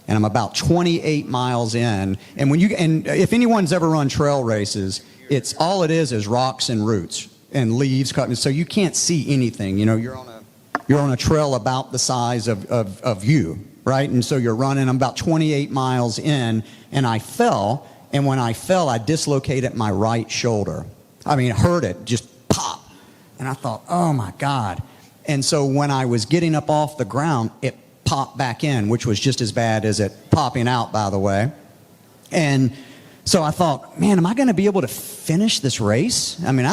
And I'm about 28 miles in. And if anyone's ever run trail races, all it is rocks and roots and leaves cutting. So you can't see anything. You know, you're on a trail about the size of you, right? And so you're running. I'm about 28 miles in, and I fell. And when I fell, I dislocated my right shoulder. I mean, I heard it just pop. And I thought, oh my God. And so when I was getting up off the ground, it popped back in, which was just as bad as it popping out, by the way. And so I thought, man, am I going to be able to finish this race? I mean,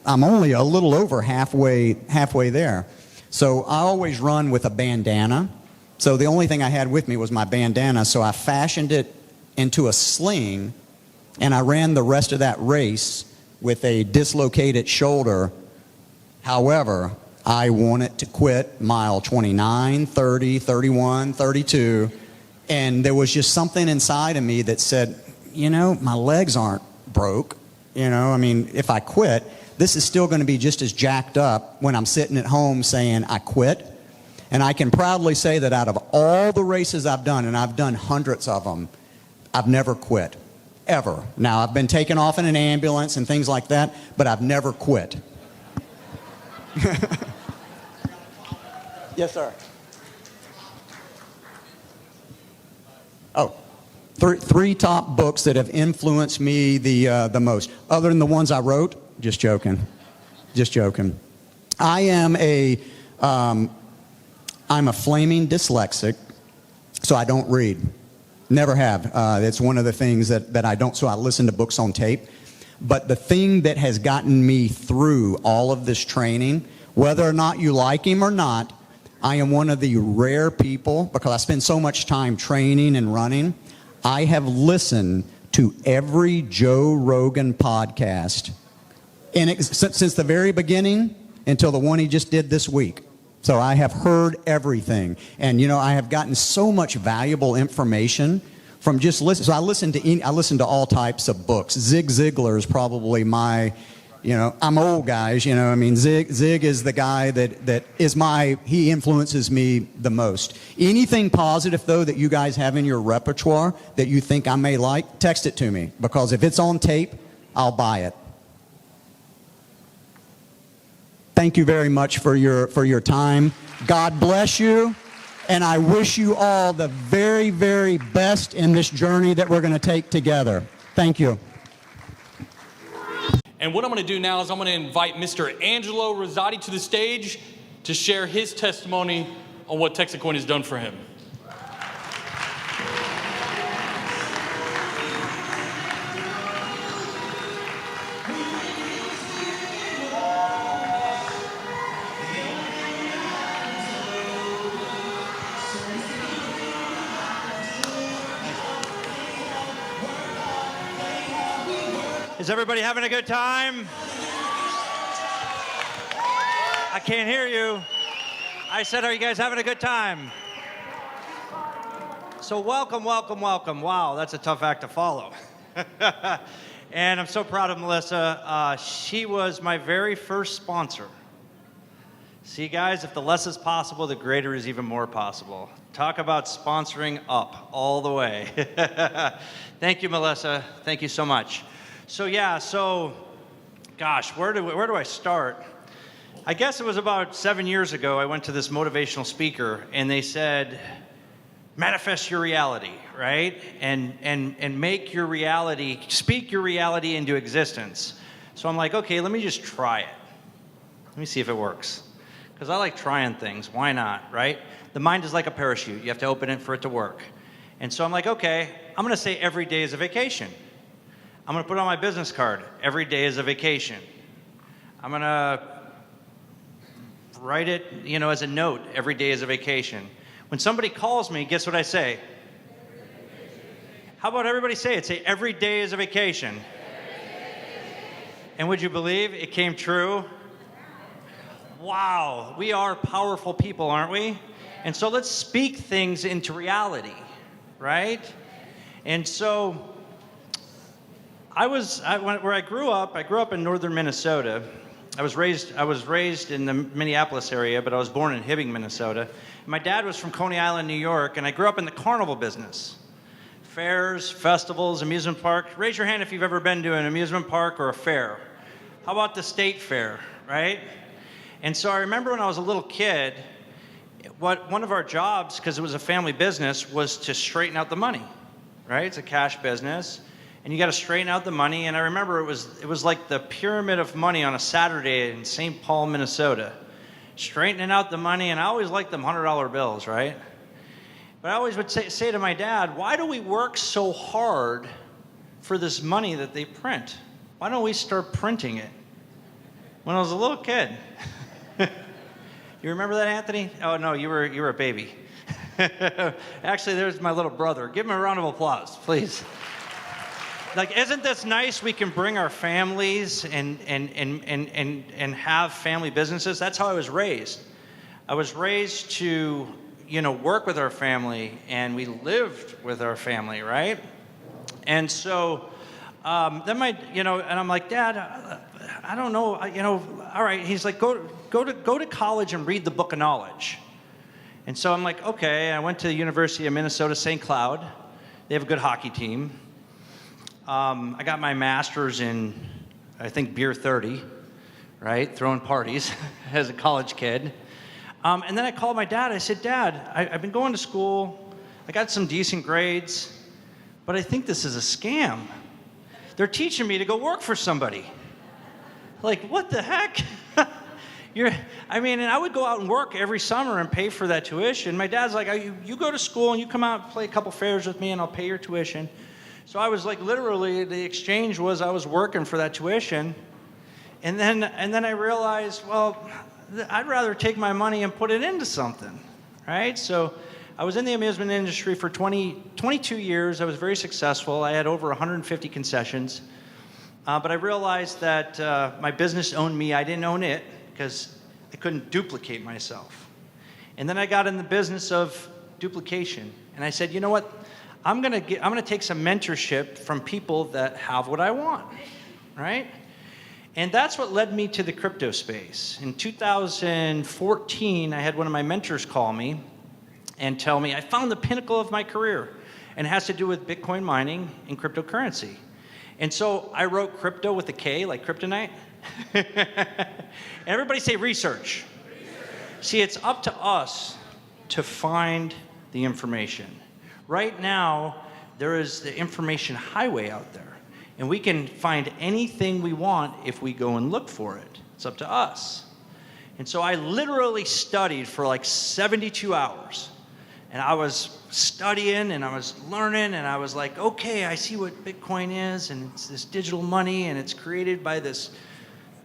I'm only a little over halfway there. So I always run with a bandana. So the only thing I had with me was my bandana. So I fashioned it into a sling, and I ran the rest of that race with a dislocated shoulder. However, I wanted to quit mile 29, 30, 31, 32, and there was just something inside of me that said, you know, my legs aren't broke. You know, I mean, if I quit, this is still going to be just as jacked up when I'm sitting at home saying I quit. And I can proudly say that out of all the races I've done, and I've done hundreds of them, I've never quit. ever. Now, I've been taken off in an ambulance and things like that, but I've never quit. Yes, sir. Oh, three top books that have influenced me the most, other than the ones I wrote. Just joking. Just joking. I'm a flaming dyslexic, so I don't read. Never have. It's one of the things that I don't, so I listen to books on tape. But the thing that has gotten me through all of this training, whether or not you like him or not, I am one of the rare people, because I spend so much time training and running, I have listened to every Joe Rogan podcast since the very beginning until the one he just did this week. So I have heard everything. And, you know, I have gotten so much valuable information from just listening. So I listen to all types of books. Zig Ziglar is probably my, you know, I'm old, guys, you know. I mean, Zig is the guy that is he influences me the most. Anything positive, though, that you guys have in your repertoire that you think I may like, text it to me. Because if it's on tape, I'll buy it. Thank you very much for your time. God bless you, and I wish you all the very, very best in this journey that we're going to take together. Thank you. And what I'm going to do now is I'm going to invite Mr. Angelo Rosati to the stage to share his testimony on what TEXITcoin has done for him. Is everybody having a good time? I can't hear you. I said, are you guys having a good time? So welcome, welcome, welcome. Wow, that's a tough act to follow. And I'm so proud of Melissa. She was my very first sponsor. See, guys, if the less is possible, the greater is even more possible. Talk about sponsoring up all the way. Thank you, Melissa. Thank you so much. So yeah, gosh, where do I start? I guess it was about 7 years ago, I went to this motivational speaker, and they said, manifest your reality, right? And make your reality, speak your reality into existence. So I'm like, okay, let me just try it. Let me see if it works. Because I like trying things. Why not, right? The mind is like a parachute. You have to open it for it to work. And so I'm like, okay, I'm going to say every day is a vacation. I'm going to put on my business card, every day is a vacation. I'm going to write it, you know, as a note, every day is a vacation. When somebody calls me, guess what I say? How about everybody say it? Say, every day is a vacation. And would you believe it came true? Wow, we are powerful people, aren't we? And so let's speak things into reality, right? And so where I grew up in northern Minnesota. I was raised in the Minneapolis area, but I was born in Hibbing, Minnesota. My dad was from Coney Island, New York, and I grew up in the carnival business. Fairs, festivals, amusement park. Raise your hand if you've ever been to an amusement park or a fair. How about the state fair, right? And so I remember when I was a little kid, one of our jobs, because it was a family business, was to straighten out the money, right? It's a cash business. And you got to straighten out the money. And I remember it was like the pyramid of money on a Saturday in St. Paul, Minnesota. Straightening out the money, and I always liked them $100 bills, right? But I always would say to my dad, why do we work so hard for this money that they print? Why don't we start printing it? When I was a little kid. You remember that, Anthony? Oh, no, you were a baby. Actually, there's my little brother. Give him a round of applause, please. Like, isn't this nice? We can bring our families and have family businesses. That's how I was raised. I was raised to, you know, work with our family, and we lived with our family, right? And so then and I'm like, Dad, I don't know, all right. He's like, go to college and read the Book of Knowledge. And so I'm like, okay. I went to the University of Minnesota, St. Cloud. They have a good hockey team. I got my master's in, I think, beer 30, right? Throwing parties as a college kid. And then I called my dad. I said, Dad, I've been going to school. I got some decent grades, but I think this is a scam. They're teaching me to go work for somebody. Like, what the heck? And I would go out and work every summer and pay for that tuition. My dad's like, you go to school and you come out and play a couple fairs with me and I'll pay your tuition. So I was like, literally, the exchange was I was working for that tuition. And then I realized, well, I'd rather take my money and put it into something, right? So I was in the amusement industry for 22 years. I was very successful. I had over 150 concessions. But I realized that my business owned me. I didn't own it because I couldn't duplicate myself. And then I got in the business of duplication. And I said, you know what? I'm gonna take some mentorship from people that have what I want, right? And that's what led me to the crypto space. In 2014, I had one of my mentors call me and tell me, I found the pinnacle of my career. And it has to do with Bitcoin mining and cryptocurrency. And so I wrote crypto with a K, like kryptonite. Everybody say research. See, it's up to us to find the information. Right now, there is the information highway out there. And we can find anything we want if we go and look for it. It's up to us. And so I literally studied for like 72 hours. And I was studying and I was learning and I was like, okay, I see what Bitcoin is, and it's this digital money and it's created by this,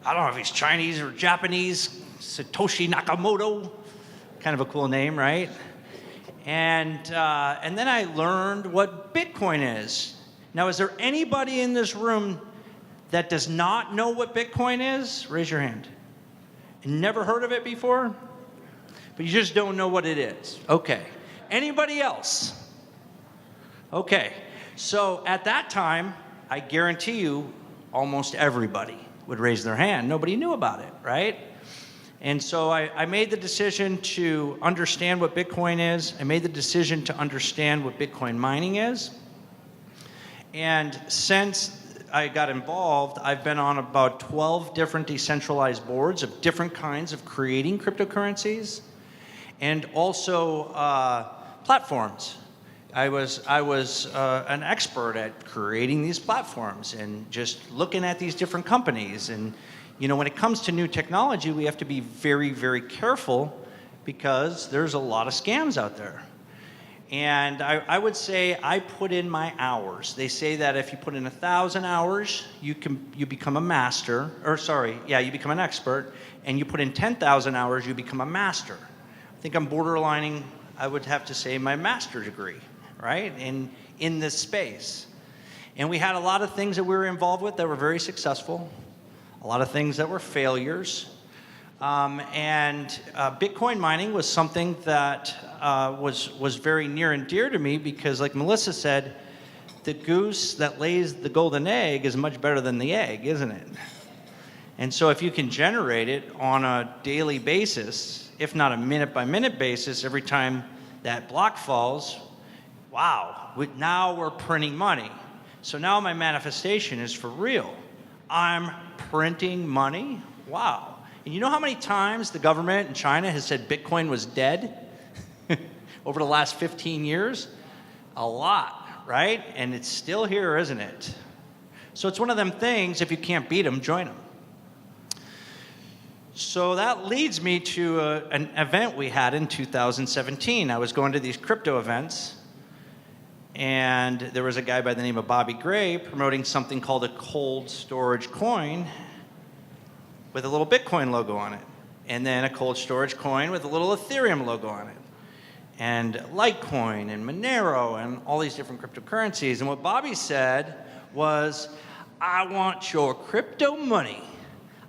I don't know if he's Chinese or Japanese, Satoshi Nakamoto. Kind of a cool name, right? And then I learned what Bitcoin is. Now, is there anybody in this room that does not know what Bitcoin is? Raise your hand. Never heard of it before? But you just don't know what it is. Okay. Anybody else? Okay. So at that time, I guarantee you, almost everybody would raise their hand. Nobody knew about it, right? And so I made the decision to understand what Bitcoin is. I made the decision to understand what Bitcoin mining is. And since I got involved, I've been on about 12 different decentralized boards of different kinds of creating cryptocurrencies, and also platforms. I was an expert at creating these platforms and just looking at these different companies. And you know, when it comes to new technology, we have to be very, very careful because there's a lot of scams out there. And I would say I put in my hours. They say that if you put in 1,000 hours, you become a master, you become an expert, and you put in 10,000 hours, you become a master. I think I'm borderlining, I would have to say, my master's degree, right, in this space. And we had a lot of things that we were involved with that were very successful, a lot of things that were failures. Bitcoin mining was something that was very near and dear to me because, like Melissa said, the goose that lays the golden egg is much better than the egg, isn't it? And so if you can generate it on a daily basis, if not a minute-by-minute basis, every time that block falls, wow, now we're printing money. So now my manifestation is for real. I'm printing money? Wow. And you know how many times the government in China has said Bitcoin was dead over the last 15 years? A lot, right? And it's still here, isn't it? So it's one of them things, if you can't beat them, join them. So that leads me to an event we had in 2017. I was going to these crypto events, and there was a guy by the name of Bobby Gray promoting something called a cold storage coin with a little Bitcoin logo on it, and then a cold storage coin with a little Ethereum logo on it, and Litecoin and Monero and all these different cryptocurrencies. And what Bobby said was, I want your crypto money.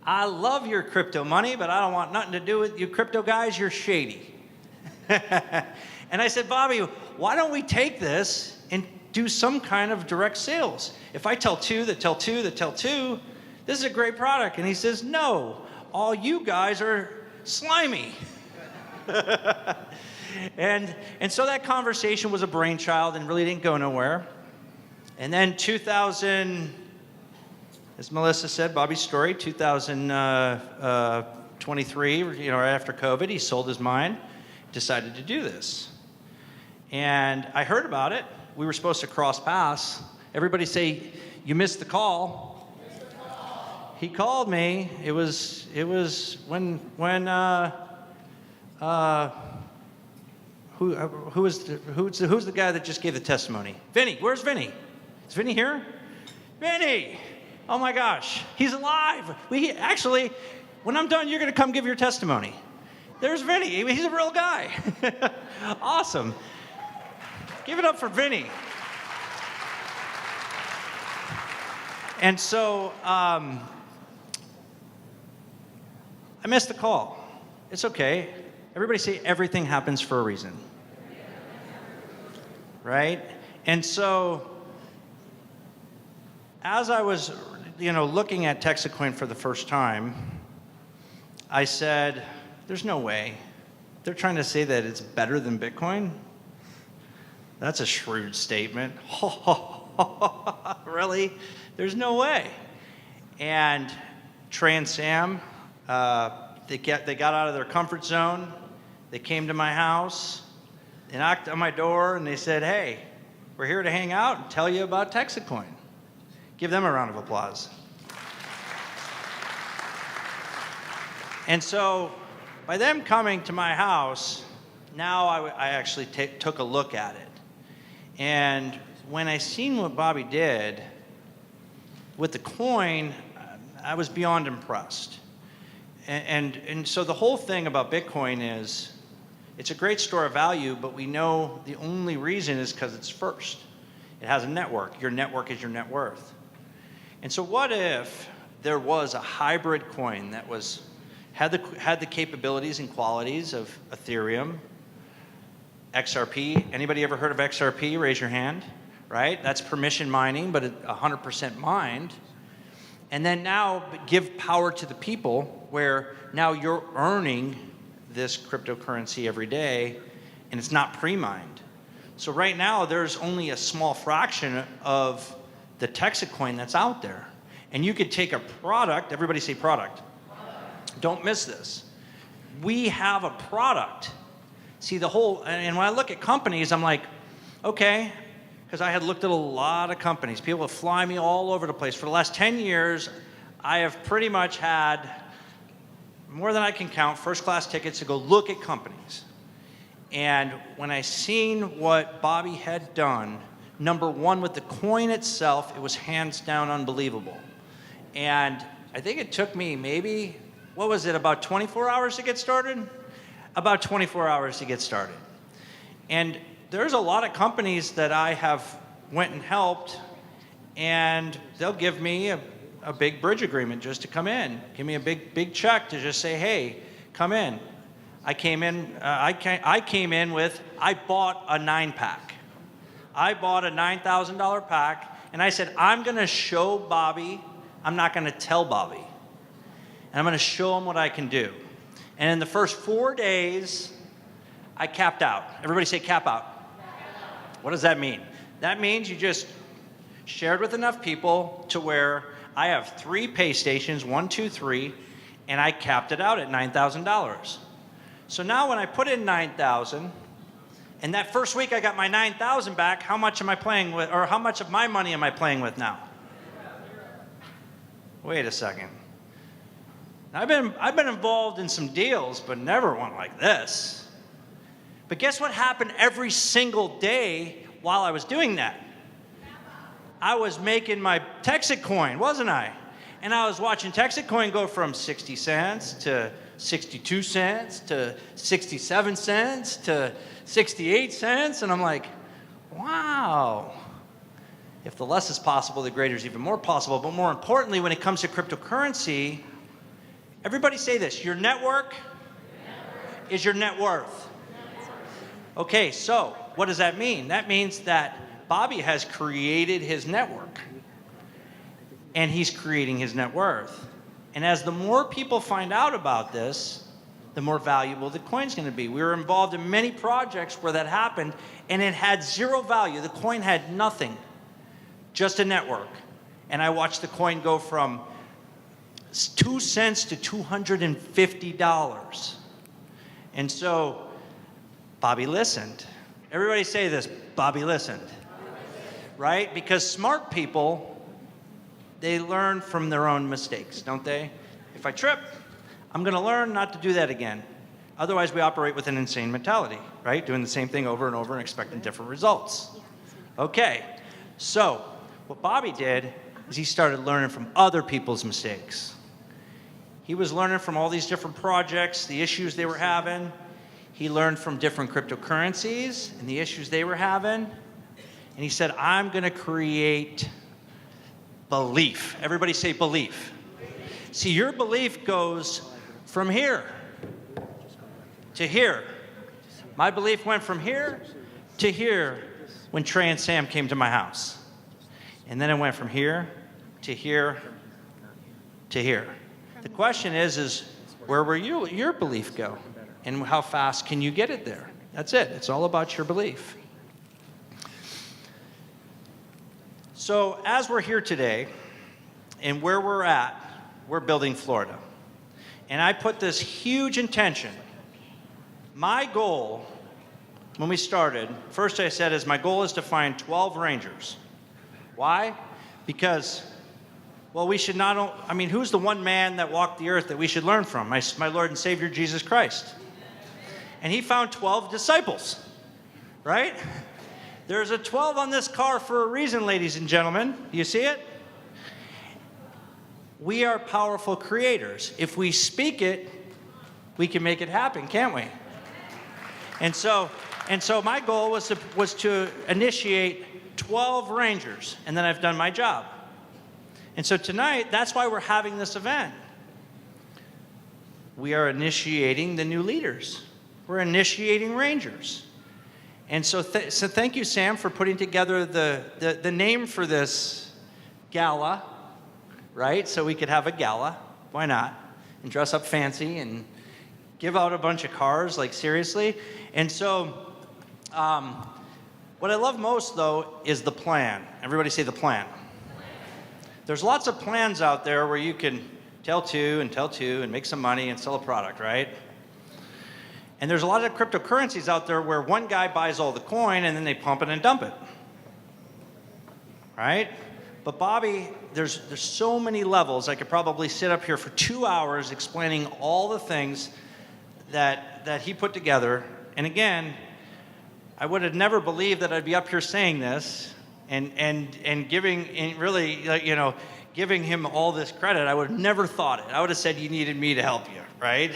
I love your crypto money, but I don't want nothing to do with you crypto guys, you're shady. And I said, Bobby, why don't we take this and do some kind of direct sales? If I tell two that tell two that tell two, this is a great product. And he says, no, all you guys are slimy. And so that conversation was a brainchild and really didn't go nowhere. And then 2000, as Melissa said, Bobby's story, 2023, right after COVID, he sold his mine, decided to do this. And I heard about it. We were supposed to cross paths. Everybody say, you missed the call. He called me. It was when who's the guy that just gave the testimony? Vinny, where's Vinny? Is Vinny here? Vinny! Oh my gosh, he's alive. Actually, when I'm done, you're gonna come give your testimony. There's Vinny, he's a real guy. Awesome. Give it up for Vinny. And so, I missed the call. It's okay. Everybody say everything happens for a reason. Right? And so, as I was, looking at TEXITcoin for the first time, I said, there's no way. They're trying to say that it's better than Bitcoin? That's a shrewd statement. Really? There's no way. And Trey and Sam, they got out of their comfort zone. They came to my house. They knocked on my door and they said, hey, we're here to hang out and tell you about TEXITcoin. Give them a round of applause. And so by them coming to my house, now I actually took a look at it. And when I seen what Bobby did with the coin, I was beyond impressed. And so the whole thing about Bitcoin is, it's a great store of value, but we know the only reason is because it's first. It has a network. Your network is your net worth. And so what if there was a hybrid coin that had the capabilities and qualities of Ethereum, XRP? Anybody ever heard of XRP? Raise your hand. Right? That's permission mining, but 100% mined. And then now give power to the people, where now you're earning this cryptocurrency every day, and it's not pre-mined. So right now, there's only a small fraction of the TEXITcoin that's out there. And you could take a product, everybody say product. Don't miss this. We have a product. See, and when I look at companies, I'm like, okay, because I had looked at a lot of companies. People would fly me all over the place. For the last 10 years, I have pretty much had, more than I can count, first-class tickets to go look at companies. And when I seen what Bobby had done, number one, with the coin itself, it was hands down unbelievable. And I think it took me maybe, about 24 hours to get started? About 24 hours to get started. And there's a lot of companies that I have went and helped, and they'll give me a big bridge agreement just to come in. Give me a big check to just say, hey, come in. I came in with, I bought a 9-pack. I bought a $9,000 pack, and I said, I'm going to show Bobby, I'm not going to tell Bobby. And I'm going to show him what I can do. And in the first 4 days, I capped out. Everybody say cap out. What does that mean? That means you just shared with enough people to where I have 3 pay stations, 1, 2, 3, and I capped it out at $9,000. So now when I put in $9,000, and that first week I got my $9,000 back, how much am I playing with, or how much of my money am I playing with now? Wait a second. I've been involved in some deals, but never one like this. But guess what happened every single day while I was doing that? I was making my TEXITcoin, wasn't I? And I was watching TEXITcoin go from 60 cents to 62 cents to 67 cents to 68 cents. And I'm like, wow. If the less is possible, the greater is even more possible. But more importantly, when it comes to cryptocurrency, everybody say this, your network is your net worth. Okay, so what does that mean? That means that Bobby has created his network, and he's creating his net worth. And as the more people find out about this, the more valuable the coin's going to be. We were involved in many projects where that happened, and it had zero value. The coin had nothing. just a network. And I watched the coin go from 2 cents to $250. And so Bobby listened. Everybody say this, Bobby listened. Right? Because smart people, they learn from their own mistakes, don't they? If I trip, I'm going to learn not to do that again. Otherwise, we operate with an insane mentality, right? Doing the same thing over and over and expecting different results. Okay, so what Bobby did is he started learning from other people's mistakes. He was learning from all these different projects, the issues they were having. He learned from different cryptocurrencies and the issues they were having. And he said, I'm going to create belief. Everybody say belief. See, your belief goes from here to here. My belief went from here to here when Trey and Sam came to my house. And then it went from here to here to here. The question is where will your belief go? And how fast can you get it there? That's it. It's all about your belief. So as we're here today, and where we're at, we're building Florida. And I put this huge intention. My goal, when we started, first I said is my goal is to find 12 Rangers. Why? Because, well, we should not, I mean, who's the one man that walked the earth that we should learn from? My Lord and Savior, Jesus Christ. And he found 12 disciples, right? There's a 12 on this car for a reason, ladies and gentlemen. Do you see it? We are powerful creators. If we speak it, we can make it happen, can't we? And so my goal was to initiate 12 Rangers, and then I've done my job. And so tonight, that's why we're having this event. We are initiating the new leaders. We're initiating Rangers. And so thank you, Sam, for putting together the name for this gala, right? So we could have a gala. Why not? And dress up fancy and give out a bunch of cars, like seriously. And so what I love most, though, is the plan. Everybody say the plan. There's lots of plans out there where you can tell two and make some money and sell a product, right? And there's a lot of cryptocurrencies out there where one guy buys all the coin and then they pump it and dump it, right? But Bobby, there's so many levels. I could probably sit up here for 2 hours explaining all the things that he put together. And again, I would have never believed that I'd be up here saying this and giving, and really, you know, giving him all this credit. I would have never thought it. I would have said you needed me to help you, right?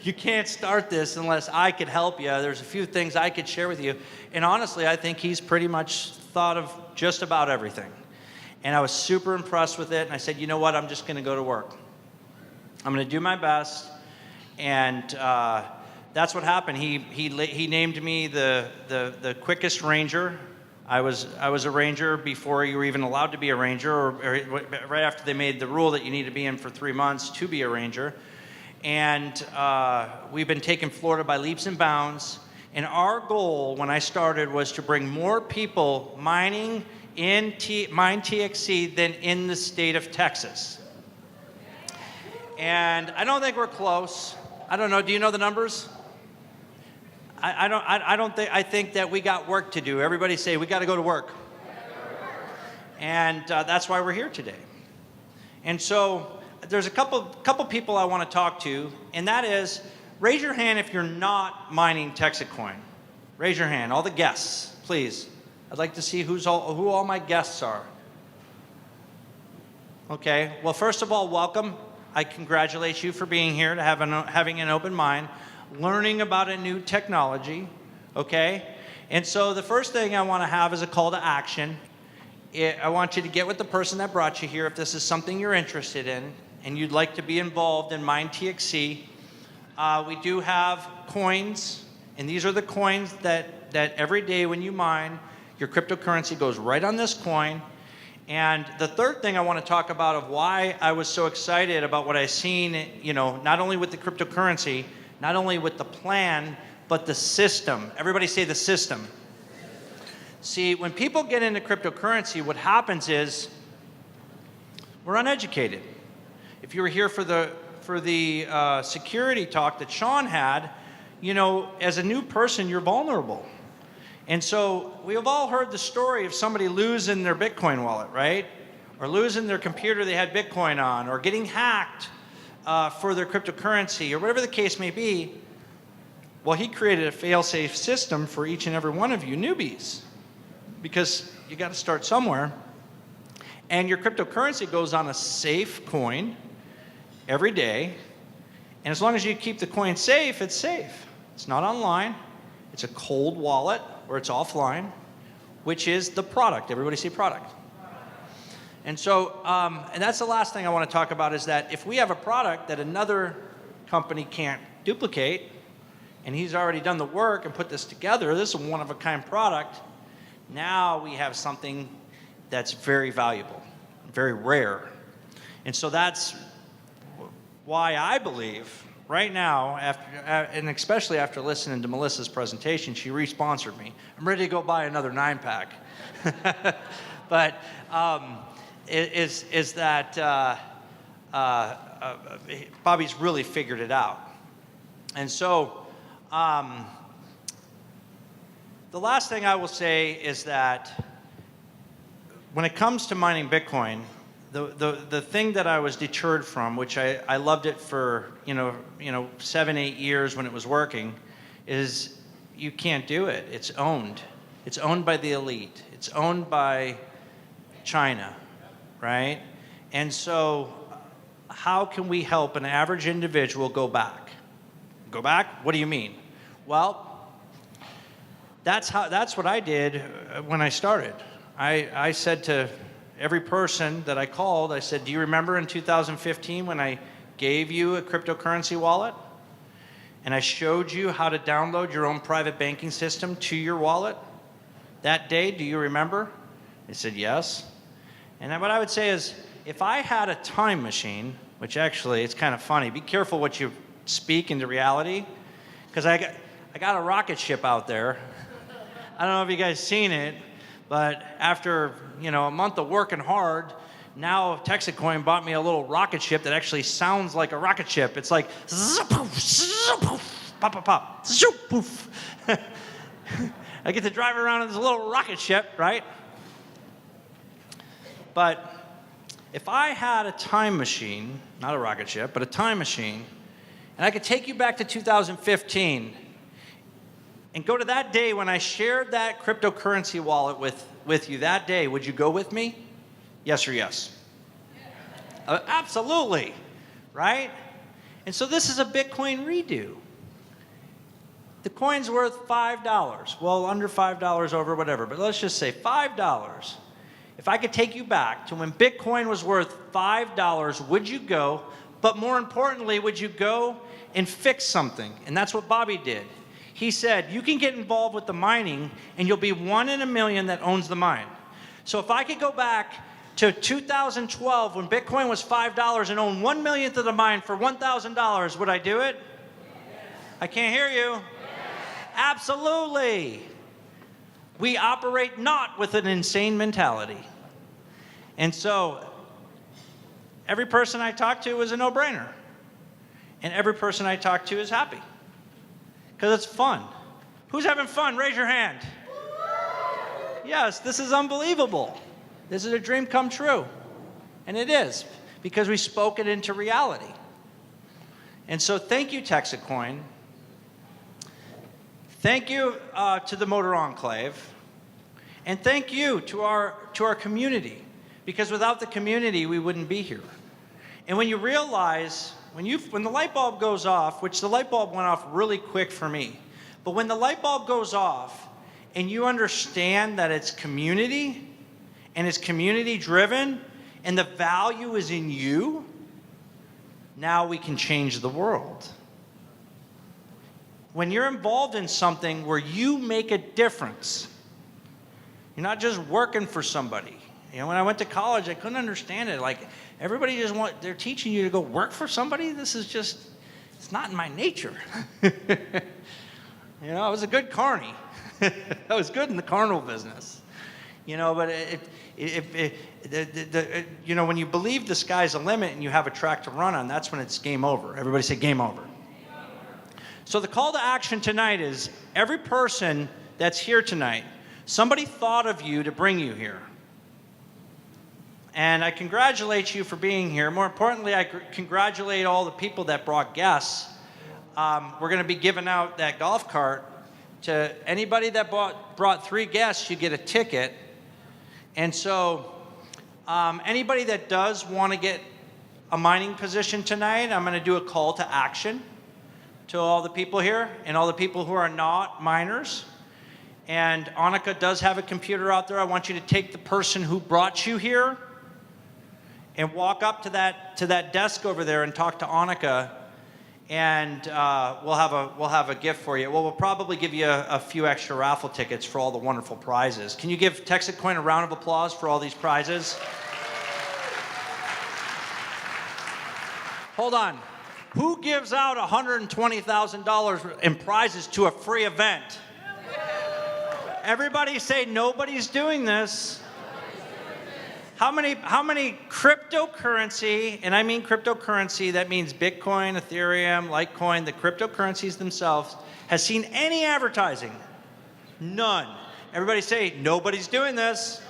You can't start this unless I could help you. There's a few things I could share with you. And honestly, I think he's pretty much thought of just about everything. And I was super impressed with it. And I said, you know what? I'm just going to go to work. I'm going to do my best. And that's what happened. He named me the quickest ranger. I was a ranger before you were even allowed to be a ranger, or right after they made the rule that you need to be in for 3 months to be a ranger. And we've been taking Florida by leaps and bounds. And our goal when I started was to bring more people mining in Mine TXC than in the state of Texas. And I don't think we're close. I don't know. Do you know the numbers? I think that we got work to do. Everybody say, we got to go to work. And that's why we're here today. And so there's a couple people I want to talk to, and that is, raise your hand if you're not mining TEXIT Coin. Raise your hand, all the guests, please. I'd like to see who all my guests are. Okay, well, first of all, welcome. I congratulate you for being here, to having an open mind, learning about a new technology, okay? And so the first thing I want to have is a call to action. I want you to get with the person that brought you here if this is something you're interested in and you'd like to be involved in Mine TXC. We do have coins, and these are the coins that every day when you mine, your cryptocurrency goes right on this coin. And the third thing I want to talk about of why I was so excited about what I seen, you know, not only with the cryptocurrency, not only with the plan, but the system. Everybody say the system. See, when people get into cryptocurrency, what happens is we're uneducated. If you were here for the security talk that Shawn had, you know, as a new person, you're vulnerable. And so we have all heard the story of somebody losing their Bitcoin wallet, right? Or losing their computer they had Bitcoin on, or getting hacked for their cryptocurrency, or whatever the case may be. Well, he created a fail-safe system for each and every one of you newbies, because you got to start somewhere. And your cryptocurrency goes on a safe coin every day. And as long as you keep the coin safe, it's safe. It's not online. It's a cold wallet, or it's offline, which is the product. Everybody say product. And so, and that's the last thing I want to talk about, is that if we have a product that another company can't duplicate, and he's already done the work and put this together, this is a one-of-a-kind product, now we have something that's very valuable, very rare. And so that's why I believe right now, and especially after listening to Melissa's presentation, she re-sponsored me. I'm ready to go buy another 9-pack. But is that Bobby's really figured it out. And so the last thing I will say is that when it comes to mining Bitcoin, the thing that I was deterred from, which I loved it for 7-8 years when it was working, is you can't do it. It's owned. It's owned by the elite. It's owned by China, right? And so how can we help an average individual go back? Go back? What do you mean? Well, that's what I did when I started. I said to every person that I called, I said, do you remember in 2015 when I gave you a cryptocurrency wallet? And I showed you how to download your own private banking system to your wallet? That day, do you remember? They said yes. And what I would say is, if I had a time machine, which actually it's kind of funny, be careful what you speak into reality, because I got a rocket ship out there. I don't know if you guys seen it, but after a month of working hard, now TEXIT Coin bought me a little rocket ship that actually sounds like a rocket ship. It's like poof, pop, pop, pop, zoop, poof. I get to drive around in this little rocket ship, right? But if I had a time machine, not a rocket ship, but a time machine, and I could take you back to 2015 and go to that day when I shared that cryptocurrency wallet with you that day, would you go with me? Yes or yes? Absolutely, right? And so this is a Bitcoin redo. The coin's worth $5. Well, under $5 over whatever, but let's just say $5. If I could take you back to when Bitcoin was worth $5, would you go? But more importantly, would you go and fix something? And that's what Bobby did. He said, you can get involved with the mining and you'll be 1 in a million that owns the mine. So if I could go back to 2012 when Bitcoin was $5 and own 1/1,000,000th of the mine for $1,000, would I do it? I can't hear you. Absolutely. We operate not with an insane mentality. And so every person I talk to is a no-brainer. And every person I talk to is happy. Because it's fun. Who's having fun? Raise your hand. Yes, this is unbelievable. This is a dream come true. And it is, because we spoke it into reality. And so thank you, TEXIT Coin. Thank you to the Motor Enclave. And thank you to our community. Because without the community, we wouldn't be here. And when you realize, when the light bulb goes off, which the light bulb went off really quick for me, but when the light bulb goes off and you understand that it's community and it's community driven and the value is in you, now we can change the world. When you're involved in something where you make a difference, you're not just working for somebody. When I went to college, I couldn't understand it. Like, everybody they're teaching you to go work for somebody? This is just, it's not in my nature. I was a good carny. I was good in the carnival business. You know, but you know, when you believe the sky's the limit and you have a track to run on, that's when it's game over. Everybody say game over. So the call to action tonight is every person that's here tonight, somebody thought of you to bring you here. And I congratulate you for being here. More importantly, I congratulate all the people that brought guests. We're going to be giving out that golf cart to anybody that brought 3 guests. You get a ticket. And so anybody that does want to get a mining position tonight, I'm going to do a call to action to all the people here and all the people who are not miners. And Annika does have a computer out there. I want you to take the person who brought you here and walk up to that desk over there and talk to Annika, and we'll have a gift for you. Well, we'll probably give you a few extra raffle tickets for all the wonderful prizes. Can you give TEXIT Coin a round of applause for all these prizes? Hold on. Who gives out $120,000 in prizes to a free event? Everybody say nobody's doing this. How many cryptocurrency, and I mean cryptocurrency, that means Bitcoin, Ethereum, Litecoin, the cryptocurrencies themselves, has seen any advertising? None. Everybody say, nobody's doing this.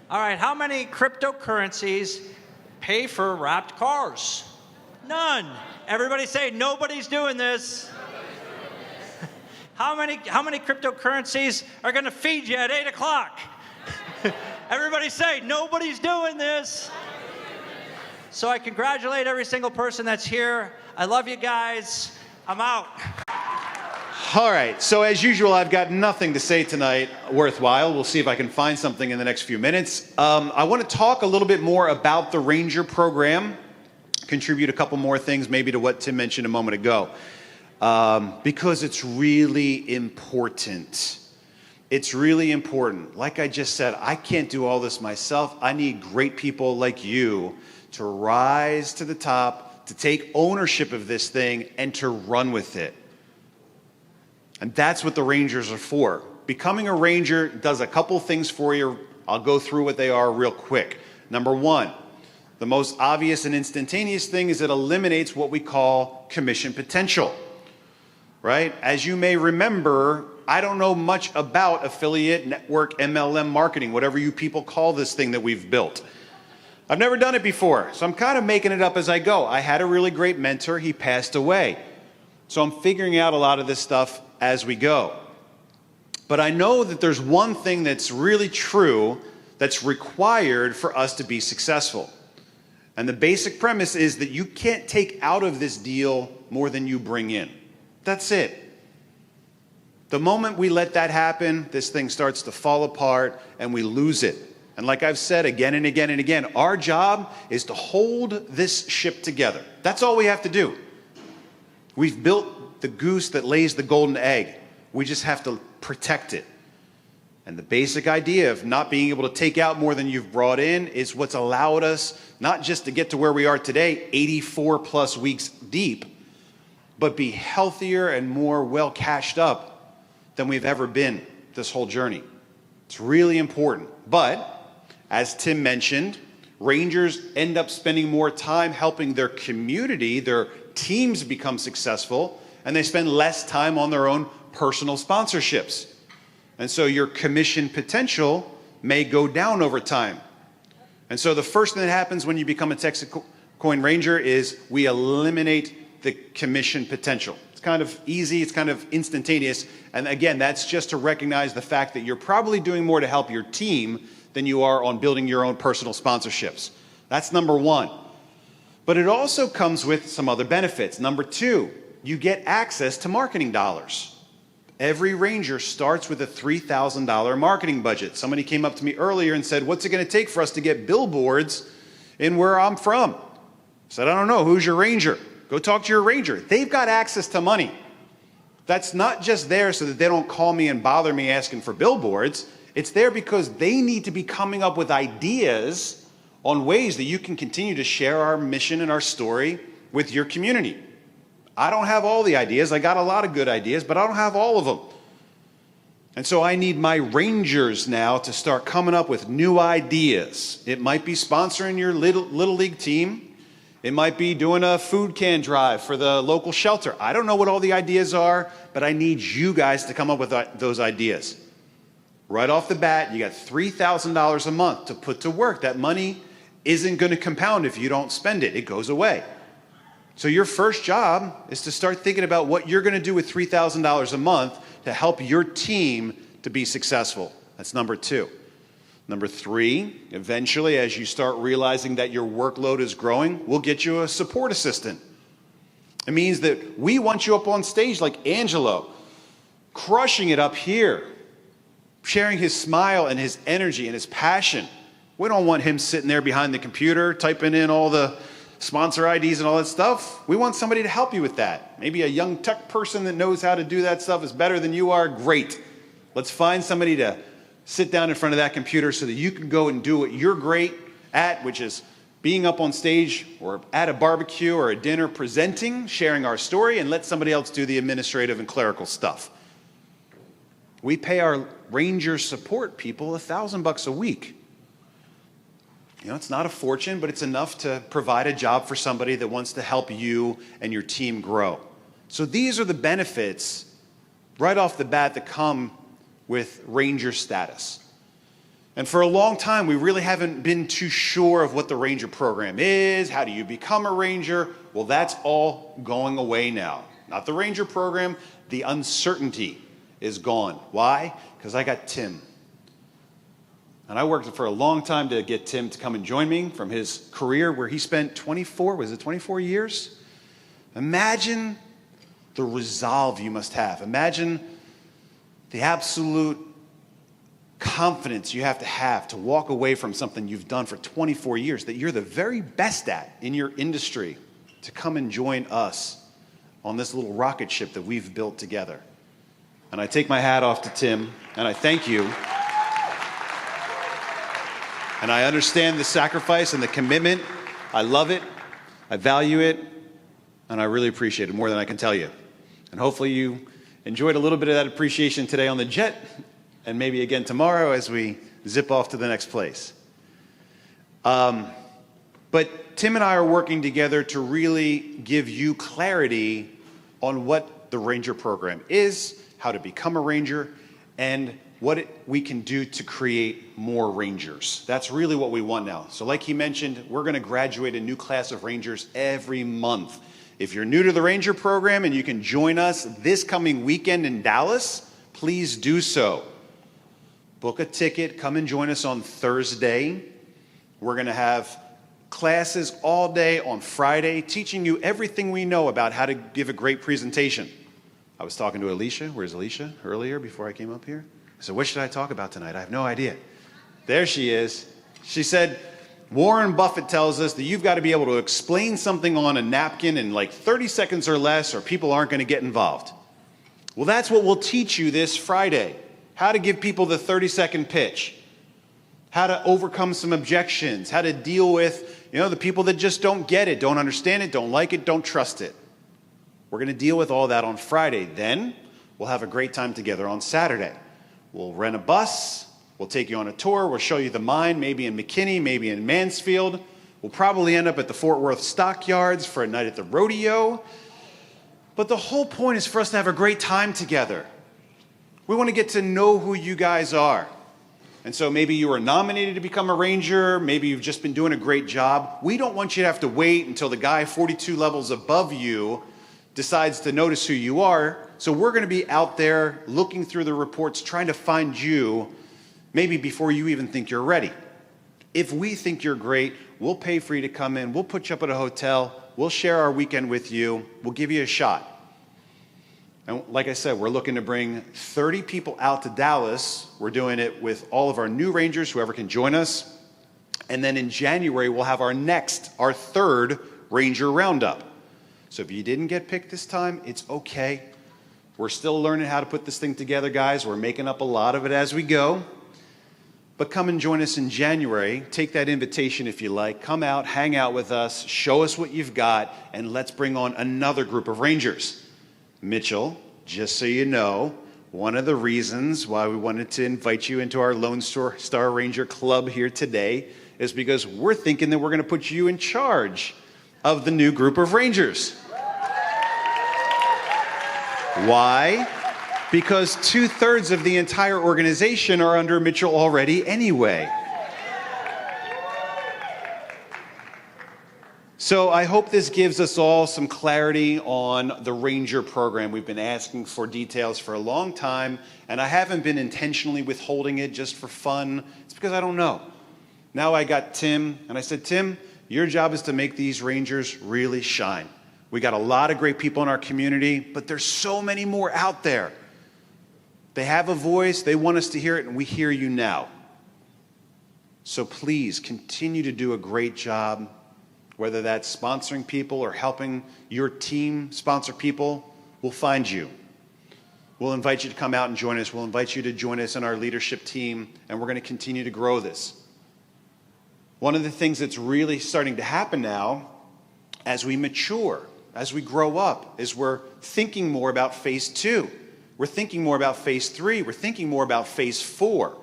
All right, how many cryptocurrencies pay for wrapped cars? None. Everybody say, nobody's doing this. How many cryptocurrencies are going to feed you at 8 o'clock? Everybody say, nobody's doing this. So I congratulate every single person that's here. I love you guys. I'm out. All right, so as usual, I've got nothing to say tonight worthwhile. We'll see if I can find something in the next few minutes. I want to talk a little bit more about the Ranger program, contribute a couple more things maybe to what Tim mentioned a moment ago, because it's really important. It's really important. Like I just said, I can't do all this myself. I need great people like you to rise to the top, to take ownership of this thing, and to run with it. And that's what the Rangers are for. Becoming a Ranger does a couple things for you. I'll go through what they are real quick. Number one, the most obvious and instantaneous thing is it eliminates what we call commission potential, right? As you may remember, I don't know much about affiliate, network, MLM marketing, whatever you people call this thing that we've built. I've never done it before, so I'm kind of making it up as I go. I had a really great mentor. He passed away. So I'm figuring out a lot of this stuff as we go. But I know that there's one thing that's really true that's required for us to be successful. And the basic premise is that you can't take out of this deal more than you bring in. That's it. The moment we let that happen, this thing starts to fall apart and we lose it. And like I've said again and again and again, our job is to hold this ship together. That's all we have to do. We've built the goose that lays the golden egg. We just have to protect it. And the basic idea of not being able to take out more than you've brought in is what's allowed us not just to get to where we are today, 84 plus weeks deep, but be healthier and more well cashed up than we've ever been this whole journey. It's really important. But as Tim mentioned, Rangers end up spending more time helping their community, their teams become successful, and they spend less time on their own personal sponsorships. And so your commission potential may go down over time. And so the first thing that happens when you become a TEXIT Coin Ranger is we eliminate the commission potential. It's kind of easy, it's kind of instantaneous. And again, that's just to recognize the fact that you're probably doing more to help your team than you are on building your own personal sponsorships. That's number one. But it also comes with some other benefits. Number two, you get access to marketing dollars. Every Ranger starts with a $3,000 marketing budget. Somebody came up to me earlier and said, what's it going to take for us to get billboards in where I'm from? I said, I don't know. Who's your Ranger? Go talk to your Ranger. They've got access to money. That's not just there so that they don't call me and bother me asking for billboards. It's there because they need to be coming up with ideas on ways that you can continue to share our mission and our story with your community. I don't have all the ideas. I got a lot of good ideas, but I don't have all of them. And so I need my Rangers now to start coming up with new ideas. It might be sponsoring your little league team. It might be doing a food can drive for the local shelter. I don't know what all the ideas are, but I need you guys to come up with those ideas. Right off the bat, you got $3,000 a month to put to work. That money isn't going to compound if you don't spend it. It goes away. So your first job is to start thinking about what you're going to do with $3,000 a month to help your team to be successful. That's number 2. Number 3, eventually, as you start realizing that your workload is growing, we'll get you a support assistant. It means that we want you up on stage like Angelo, crushing it up here, sharing his smile and his energy and his passion. We don't want him sitting there behind the computer, typing in all the sponsor IDs and all that stuff. We want somebody to help you with that. Maybe a young tech person that knows how to do that stuff is better than you are. Great. Let's find somebody to sit down in front of that computer so that you can go and do what you're great at, which is being up on stage or at a barbecue or a dinner, presenting, sharing our story, and let somebody else do the administrative and clerical stuff. We pay our Ranger support people $1,000 a week. You know, it's not a fortune, but it's enough to provide a job for somebody that wants to help you and your team grow. So these are the benefits right off the bat that come with Ranger status. And for a long time, we really haven't been too sure of what the Ranger program is. How do you become a Ranger? Well, that's all going away now. Not the Ranger program, the uncertainty is gone. Why? Because I got Tim. And I worked for a long time to get Tim to come and join me from his career where he spent 24 years? Imagine the resolve you must have. Imagine the absolute confidence you have to walk away from something you've done for 24 years that you're the very best at in your industry to come and join us on this little rocket ship that we've built together. And I take my hat off to Tim, and I thank you. And I understand the sacrifice and the commitment. I love it. I value it. And I really appreciate it more than I can tell you. And hopefully you enjoyed a little bit of that appreciation today on the jet and maybe again tomorrow as we zip off to the next place. But Tim and I are working together to really give you clarity on what the Ranger program is, how to become a Ranger, and what we can do to create more Rangers. That's really what we want now. So like he mentioned, we're going to graduate a new class of Rangers every month. If you're new to the Ranger program and you can join us this coming weekend in Dallas, please do so. Book a ticket, come and join us on Thursday. We're going to have classes all day on Friday, teaching you everything we know about how to give a great presentation. I was talking to Alicia, where's Alicia, earlier before I came up here. I said, what should I talk about tonight? I have no idea. There she is. She said, Warren Buffett tells us that you've got to be able to explain something on a napkin in like 30 seconds or less, or people aren't going to get involved. Well, that's what we'll teach you this Friday. How to give people the 30-second pitch. How to overcome some objections. How to deal with, the people that just don't get it, don't understand it, don't like it, don't trust it. We're going to deal with all that on Friday. Then we'll have a great time together on Saturday. We'll rent a bus. We'll take you on a tour. We'll show you the mine, maybe in McKinney, maybe in Mansfield. We'll probably end up at the Fort Worth Stockyards for a night at the rodeo. But the whole point is for us to have a great time together. We want to get to know who you guys are. And so maybe you were nominated to become a Ranger. Maybe you've just been doing a great job. We don't want you to have to wait until the guy 42 levels above you decides to notice who you are. So we're going to be out there looking through the reports, trying to find you maybe before you even think you're ready. If we think you're great, we'll pay for you to come in. We'll put you up at a hotel. We'll share our weekend with you. We'll give you a shot. And like I said, we're looking to bring 30 people out to Dallas. We're doing it with all of our new Rangers, whoever can join us. And then in January, we'll have our third Ranger Roundup. So if you didn't get picked this time, it's okay. We're still learning how to put this thing together, guys. We're making up a lot of it as we go. But come and join us in January. Take that invitation if you like. Come out, hang out with us, show us what you've got, and let's bring on another group of Rangers. Mitchell, just so you know, one of the reasons why we wanted to invite you into our Lone Star Ranger Club here today is because we're thinking that we're going to put you in charge of the new group of Rangers. Why? Because 2/3 of the entire organization are under Mitchell already anyway. So I hope this gives us all some clarity on the Ranger program. We've been asking for details for a long time, and I haven't been intentionally withholding it just for fun. It's because I don't know. Now I got Tim, and I said, Tim, your job is to make these Rangers really shine. We got a lot of great people in our community, but there's so many more out there. They have a voice, they want us to hear it, and we hear you now. So please continue to do a great job, whether that's sponsoring people or helping your team sponsor people. We'll find you. We'll invite you to come out and join us. We'll invite you to join us in our leadership team, and we're going to continue to grow this. One of the things that's really starting to happen now, as we mature, as we grow up, is we're thinking more about phase 2. We're thinking more about phase 3. We're thinking more about phase 4.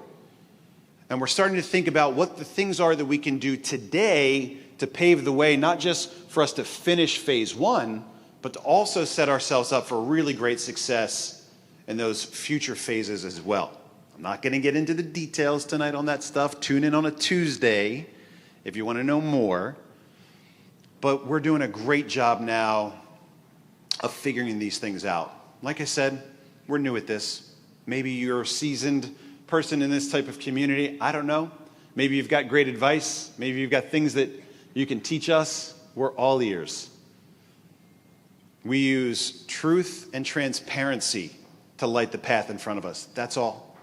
And we're starting to think about what the things are that we can do today to pave the way, not just for us to finish phase 1, but to also set ourselves up for really great success in those future phases as well. I'm not going to get into the details tonight on that stuff. Tune in on a Tuesday if you want to know more. But we're doing a great job now of figuring these things out. Like I said, we're new at this. Maybe you're a seasoned person in this type of community. I don't know. Maybe you've got great advice. Maybe you've got things that you can teach us. We're all ears. We use truth and transparency to light the path in front of us. That's all.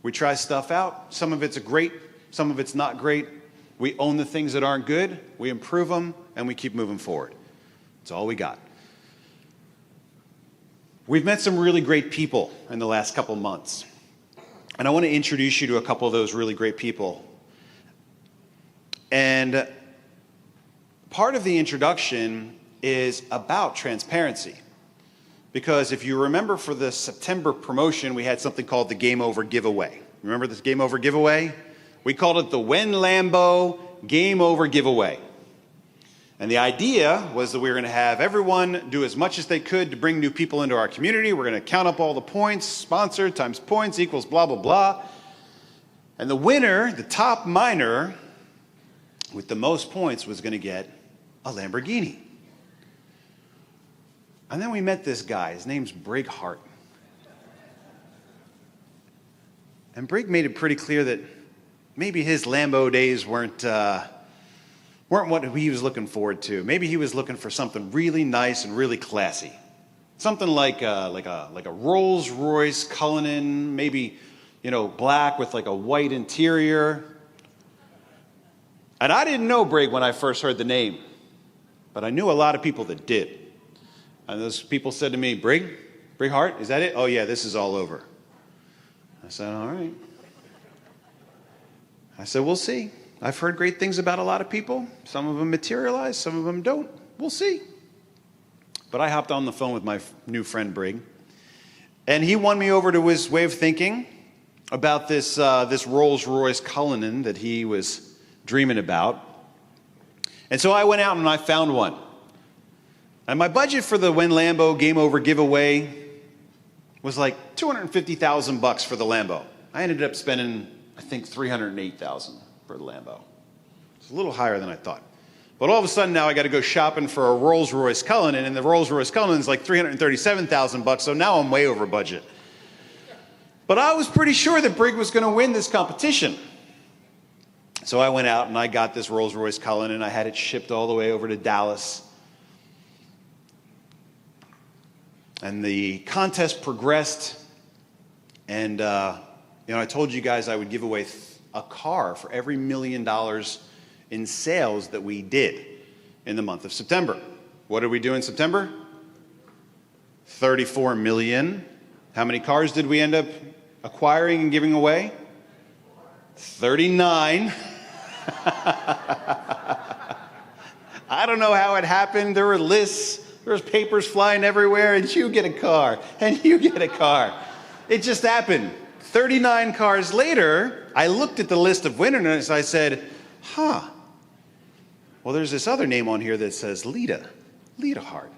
We try stuff out. Some of it's great. Some of it's not great. We own the things that aren't good. We improve them, and we keep moving forward. That's all we got. We've met some really great people in the last couple months. And I want to introduce you to a couple of those really great people. And part of the introduction is about transparency. Because if you remember, for the September promotion, we had something called the Game Over Giveaway. Remember this Game Over Giveaway? We called it the When Lambo Game Over Giveaway. And the idea was that we were going to have everyone do as much as they could to bring new people into our community. We're going to count up all the points, sponsor times points equals blah, blah, blah. And the winner, the top miner, with the most points was going to get a Lamborghini. And then we met this guy. His name's Brig Hart. And Brig made it pretty clear that maybe his Lambo days weren't what he was looking forward to. Maybe he was looking for something really nice and really classy. Something like a Rolls Royce Cullinan, maybe, black with like a white interior. And I didn't know Brig when I first heard the name, but I knew a lot of people that did. And those people said to me, Brig Hart, is that it? Oh yeah, this is all over. I said, all right. I said, we'll see. I've heard great things about a lot of people. Some of them materialize, some of them don't. We'll see. But I hopped on the phone with my new friend, Brig. And he won me over to his way of thinking about this Rolls Royce Cullinan that he was dreaming about. And so I went out and I found one. And my budget for the When Lambo Game Over Giveaway was like $250,000 for the Lambo. I ended up spending, I think, $308,000 for the Lambo. It's a little higher than I thought. But all of a sudden now I got to go shopping for a Rolls Royce Cullinan, and the Rolls Royce Cullinan is like $337,000, so now I'm way over budget. But I was pretty sure that Brig was going to win this competition. So I went out and I got this Rolls Royce Cullinan. I had it shipped all the way over to Dallas. And the contest progressed, and I told you guys I would give away a car for every $1 million in sales that we did in the month of September. What did we do in September? 34 million. How many cars did we end up acquiring and giving away? 39. I don't know how it happened. There were lists. There was papers flying everywhere, and you get a car, and you get a car. It just happened. 39 cars later, I looked at the list of winners and I said, huh, well, there's this other name on here that says Lita Hart.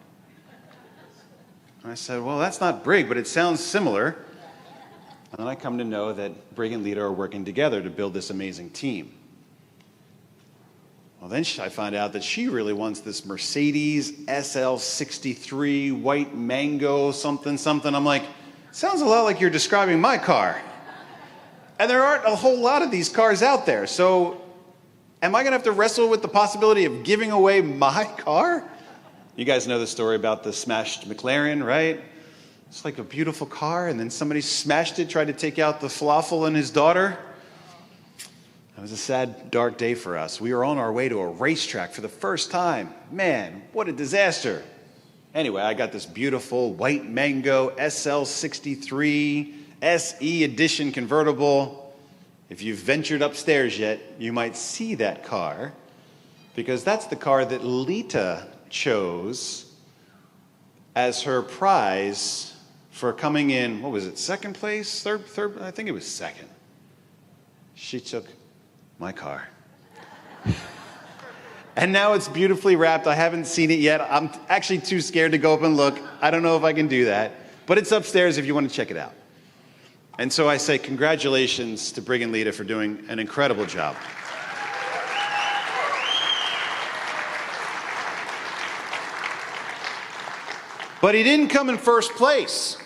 And I said, well, that's not Brig, but it sounds similar. And then I come to know that Brig and Lita are working together to build this amazing team. Well, then I find out that she really wants this Mercedes SL63 white mango something. I'm like, sounds a lot like you're describing my car. And there aren't a whole lot of these cars out there. So am I going to have to wrestle with the possibility of giving away my car? You guys know the story about the smashed McLaren, right? It's like a beautiful car, and then somebody smashed it, tried to take out the falafel and his daughter. It was a sad, dark day for us. We were on our way to a racetrack for the first time. Man, what a disaster. Anyway, I got this beautiful white mango SL63 SE edition convertible. If you've ventured upstairs yet, you might see that car, because that's the car that Lita chose as her prize for coming in, what was it, second place? Third, I think it was second. She took my car. And now it's beautifully wrapped. I haven't seen it yet. I'm actually too scared to go up and look. I don't know if I can do that. But it's upstairs if you want to check it out. And so I say congratulations to Brig and Lita for doing an incredible job. But he didn't come in first place.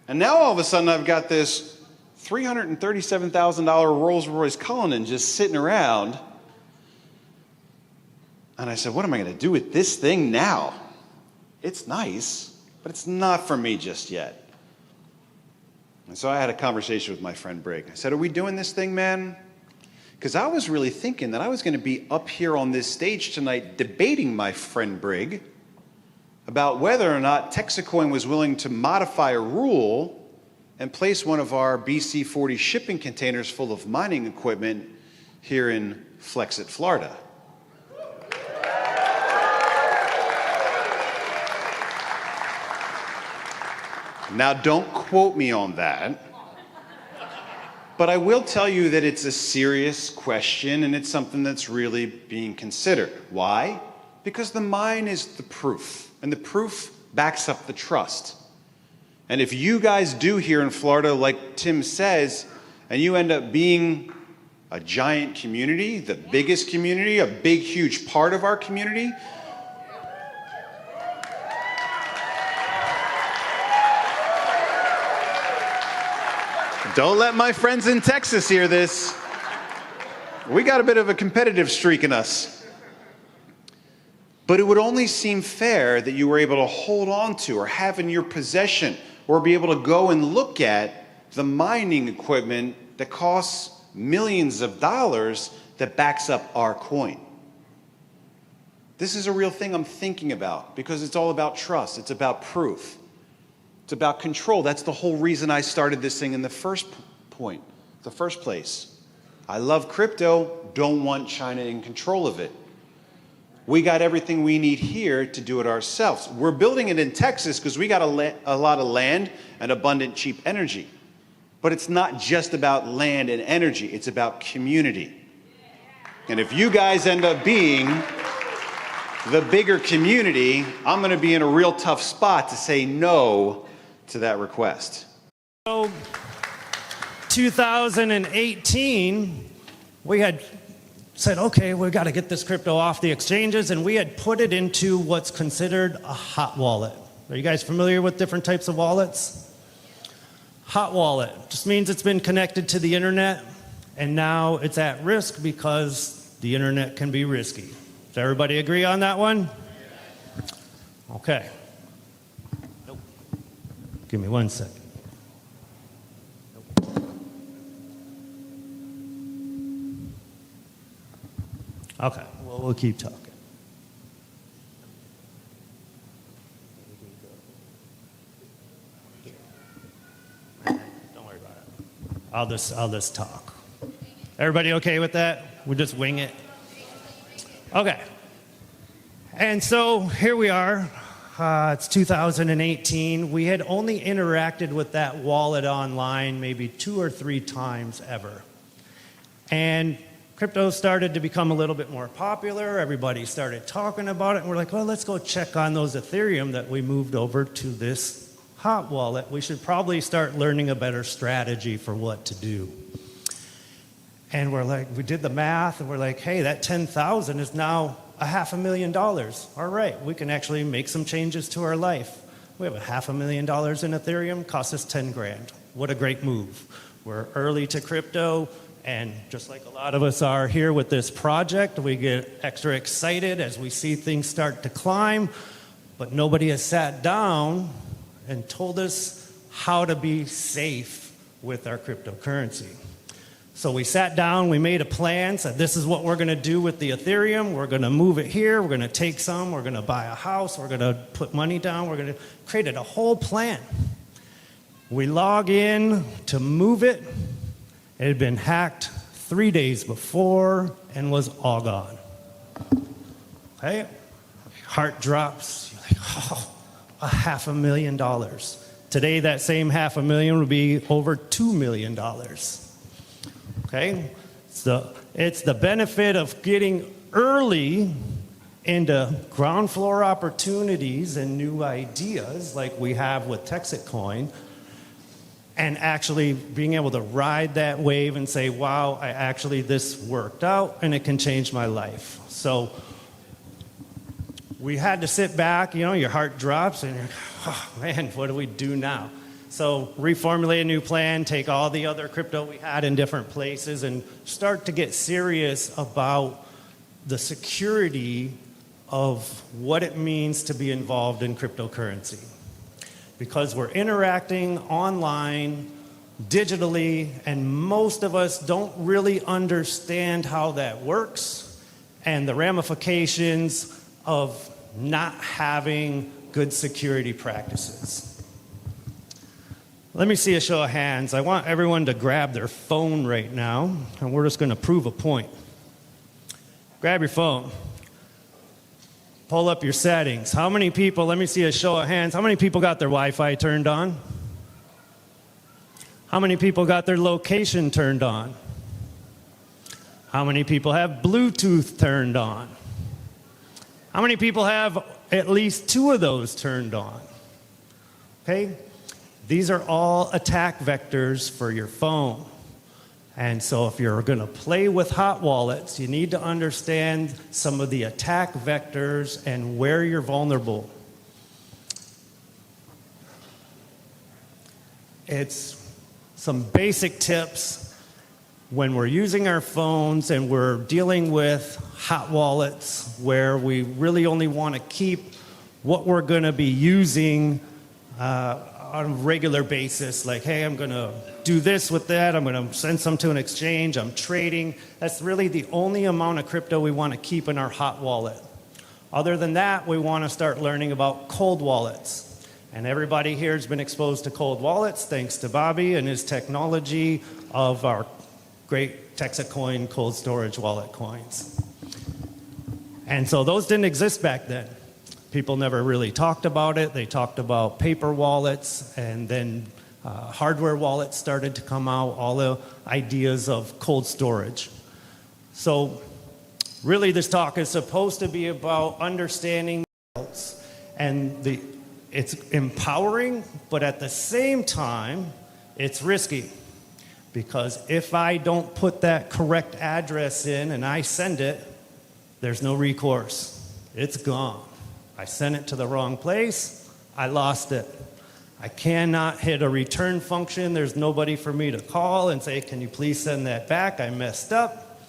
And now all of a sudden I've got this $337,000 Rolls-Royce Cullinan just sitting around. And I said, what am I going to do with this thing now? It's nice, but it's not for me just yet. And so I had a conversation with my friend Brig. I said, are we doing this thing, man? Because I was really thinking that I was going to be up here on this stage tonight debating my friend Brig about whether or not TEXITcoin was willing to modify a rule and place one of our BC-40 shipping containers full of mining equipment here in Flexit, Florida. Now, don't quote me on that, but I will tell you that it's a serious question and it's something that's really being considered. Why? Because the mine is the proof, and the proof backs up the trust. And if you guys do here in Florida, like Tim says, and you end up being a giant community, the biggest community, a big, huge part of our community, don't let my friends in Texas hear this. We got a bit of a competitive streak in us. But it would only seem fair that you were able to hold on to or have in your possession or be able to go and look at the mining equipment that costs millions of dollars that backs up our coin. This is a real thing I'm thinking about because it's all about trust. It's about proof. It's about control. That's the whole reason I started this thing in the first place. I love crypto, don't want China in control of it. We got everything we need here to do it ourselves. We're building it in Texas because we got a lot of land and abundant cheap energy. But it's not just about land and energy, it's about community. And if you guys end up being the bigger community, I'm going to be in a real tough spot to say no to that request. So, 2018, we had said, okay, we've got to get this crypto off the exchanges, and we had put it into what's considered a hot wallet. Are you guys familiar with different types of wallets? Hot wallet just means it's been connected to the internet, and now it's at risk because the internet can be risky. Does everybody agree on that one? Okay. Nope. Give me 1 second. Okay, well, we'll keep talking. Don't worry about it. I'll just talk. Everybody okay with that? We'll just wing it. Okay. And so here we are, It's 2018. We had only interacted with that wallet online maybe 2 or 3 times ever. And crypto started to become a little bit more popular. Everybody started talking about it. And we're like, well, let's go check on those Ethereum that we moved over to this hot wallet. We should probably start learning a better strategy for what to do. And we're like, we did the math and we're like, hey, that 10,000 is now $500,000. All right, we can actually make some changes to our life. We have $500,000 in Ethereum, costs us 10 grand. What a great move. We're early to crypto, and just like a lot of us are here with this project, we get extra excited as we see things start to climb, but nobody has sat down and told us how to be safe with our cryptocurrency. So we sat down, we made a plan, said this is what we're going to do with the Ethereum. We're going to move it here. We're going to take some. We're going to buy a house. We're going to put money down. We're going to create a whole plan. We log in to move it. It had been hacked 3 days before and was all gone. Okay? Heart drops. You're like, oh, $500,000. Today, that same $500,000 would be over $2 million. Okay? So it's the benefit of getting early into ground floor opportunities and new ideas like we have with TEXITcoin, and actually being able to ride that wave and say, wow, this worked out and it can change my life. So we had to sit back, your heart drops and you're, oh man, what do we do now? So reformulate a new plan, take all the other crypto we had in different places and start to get serious about the security of what it means to be involved in cryptocurrency. Because we're interacting online, digitally, and most of us don't really understand how that works and the ramifications of not having good security practices. Let me see a show of hands. I want everyone to grab their phone right now, and we're just going to prove a point. Grab your phone. Pull up your settings. How many people, let me see a show of hands, how many people got their Wi-Fi turned on? How many people got their location turned on? How many people have Bluetooth turned on? How many people have at least 2 of those turned on? Okay? These are all attack vectors for your phone. And so if you're going to play with hot wallets, you need to understand some of the attack vectors and where you're vulnerable. It's some basic tips when we're using our phones and we're dealing with hot wallets where we really only want to keep what we're going to be using on a regular basis, like, hey, I'm going to do this with that, I'm going to send some to an exchange, I'm trading. That's really the only amount of crypto we want to keep in our hot wallet. Other than that, we want to start learning about cold wallets. And everybody here has been exposed to cold wallets thanks to Bobby and his technology of our great TEXITcoin cold storage wallet coins. And so those didn't exist back then. People never really talked about it. They talked about paper wallets, and then hardware wallets started to come out, all the ideas of cold storage. So really this talk is supposed to be about understanding wallets, and it's empowering, but at the same time, it's risky. Because if I don't put that correct address in and I send it, there's no recourse. It's gone. I sent it to the wrong place, I lost it. I cannot hit a return function. There's nobody for me to call and say, can you please send that back? I messed up.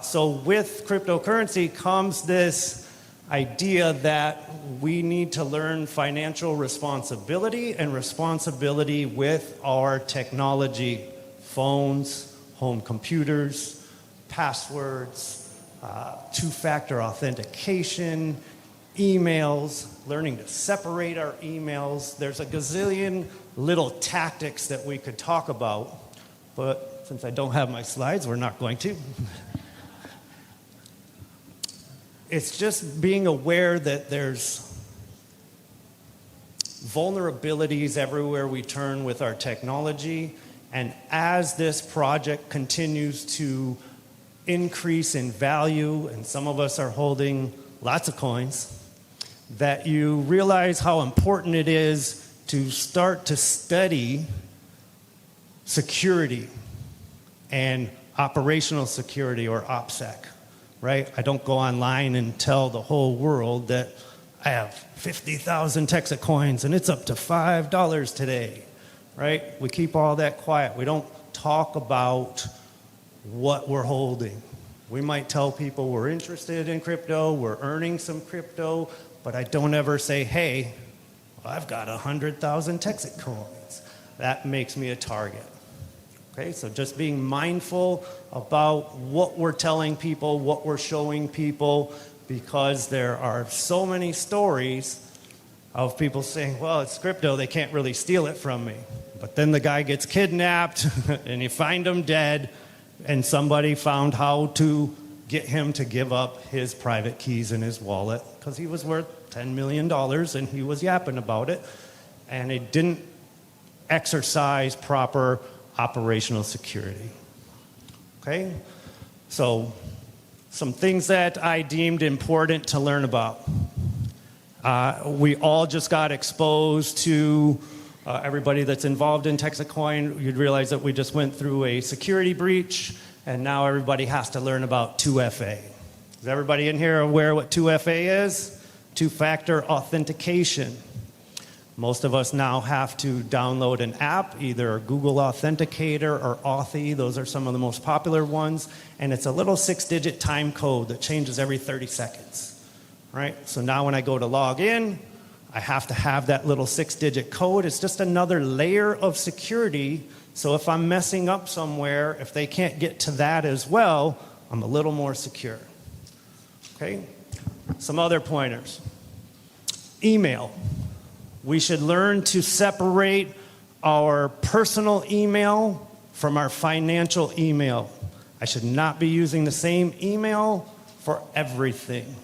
So with cryptocurrency comes this idea that we need to learn financial responsibility and responsibility with our technology, phones, home computers, passwords, two-factor authentication, emails, learning to separate our emails. There's a gazillion little tactics that we could talk about, but since I don't have my slides, we're not going to. It's just being aware that there's vulnerabilities everywhere we turn with our technology. And as this project continues to increase in value, and some of us are holding lots of coins, that you realize how important it is to start to study security and operational security, or OPSEC, right? I don't go online and tell the whole world that I have 50,000 TEXIT coins and it's up to $5 today, right? We keep all that quiet. We don't talk about what we're holding. We might tell people we're interested in crypto, we're earning some crypto, but I don't ever say, hey, I've got 100,000 TEXIT coins. That makes me a target. Okay, so just being mindful about what we're telling people, what we're showing people, because there are so many stories of people saying, well, it's crypto, they can't really steal it from me. But then the guy gets kidnapped and you find him dead, and somebody found how to get him to give up his private keys in his wallet because he was worth $10 million and he was yapping about it, and he didn't exercise proper operational security. Okay? So, some things that I deemed important to learn about. We all just got exposed to everybody that's involved in TEXITcoin. You'd realize that we just went through a security breach, and now everybody has to learn about 2FA. Is everybody in here aware what 2FA is? Two-factor authentication. Most of us now have to download an app, either Google Authenticator or Authy. Those are some of the most popular ones. And it's a little 6-digit time code that changes every 30 seconds. Right? So now when I go to log in, I have to have that little 6-digit code. It's just another layer of security. So if I'm messing up somewhere, if they can't get to that as well, I'm a little more secure. Okay? Some other pointers. Email. We should learn to separate our personal email from our financial email. I should not be using the same email for everything.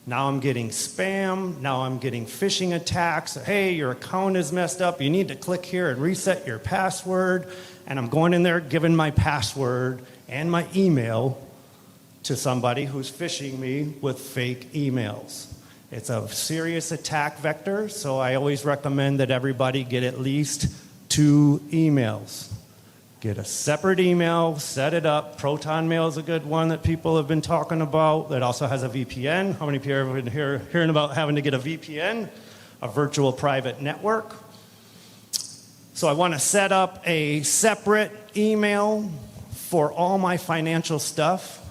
Now I'm getting spam. Now I'm getting phishing attacks. Hey, your account is messed up. You need to click here and reset your password. And I'm going in there giving my password and my email to somebody who's phishing me with fake emails. It's a serious attack vector, so I always recommend that everybody get at least 2 emails. Get a separate email, set it up. Proton Mail is a good one that people have been talking about that also has a VPN. How many people have been hearing about having to get a VPN? A virtual private network. So I want to set up a separate email for all my financial stuff,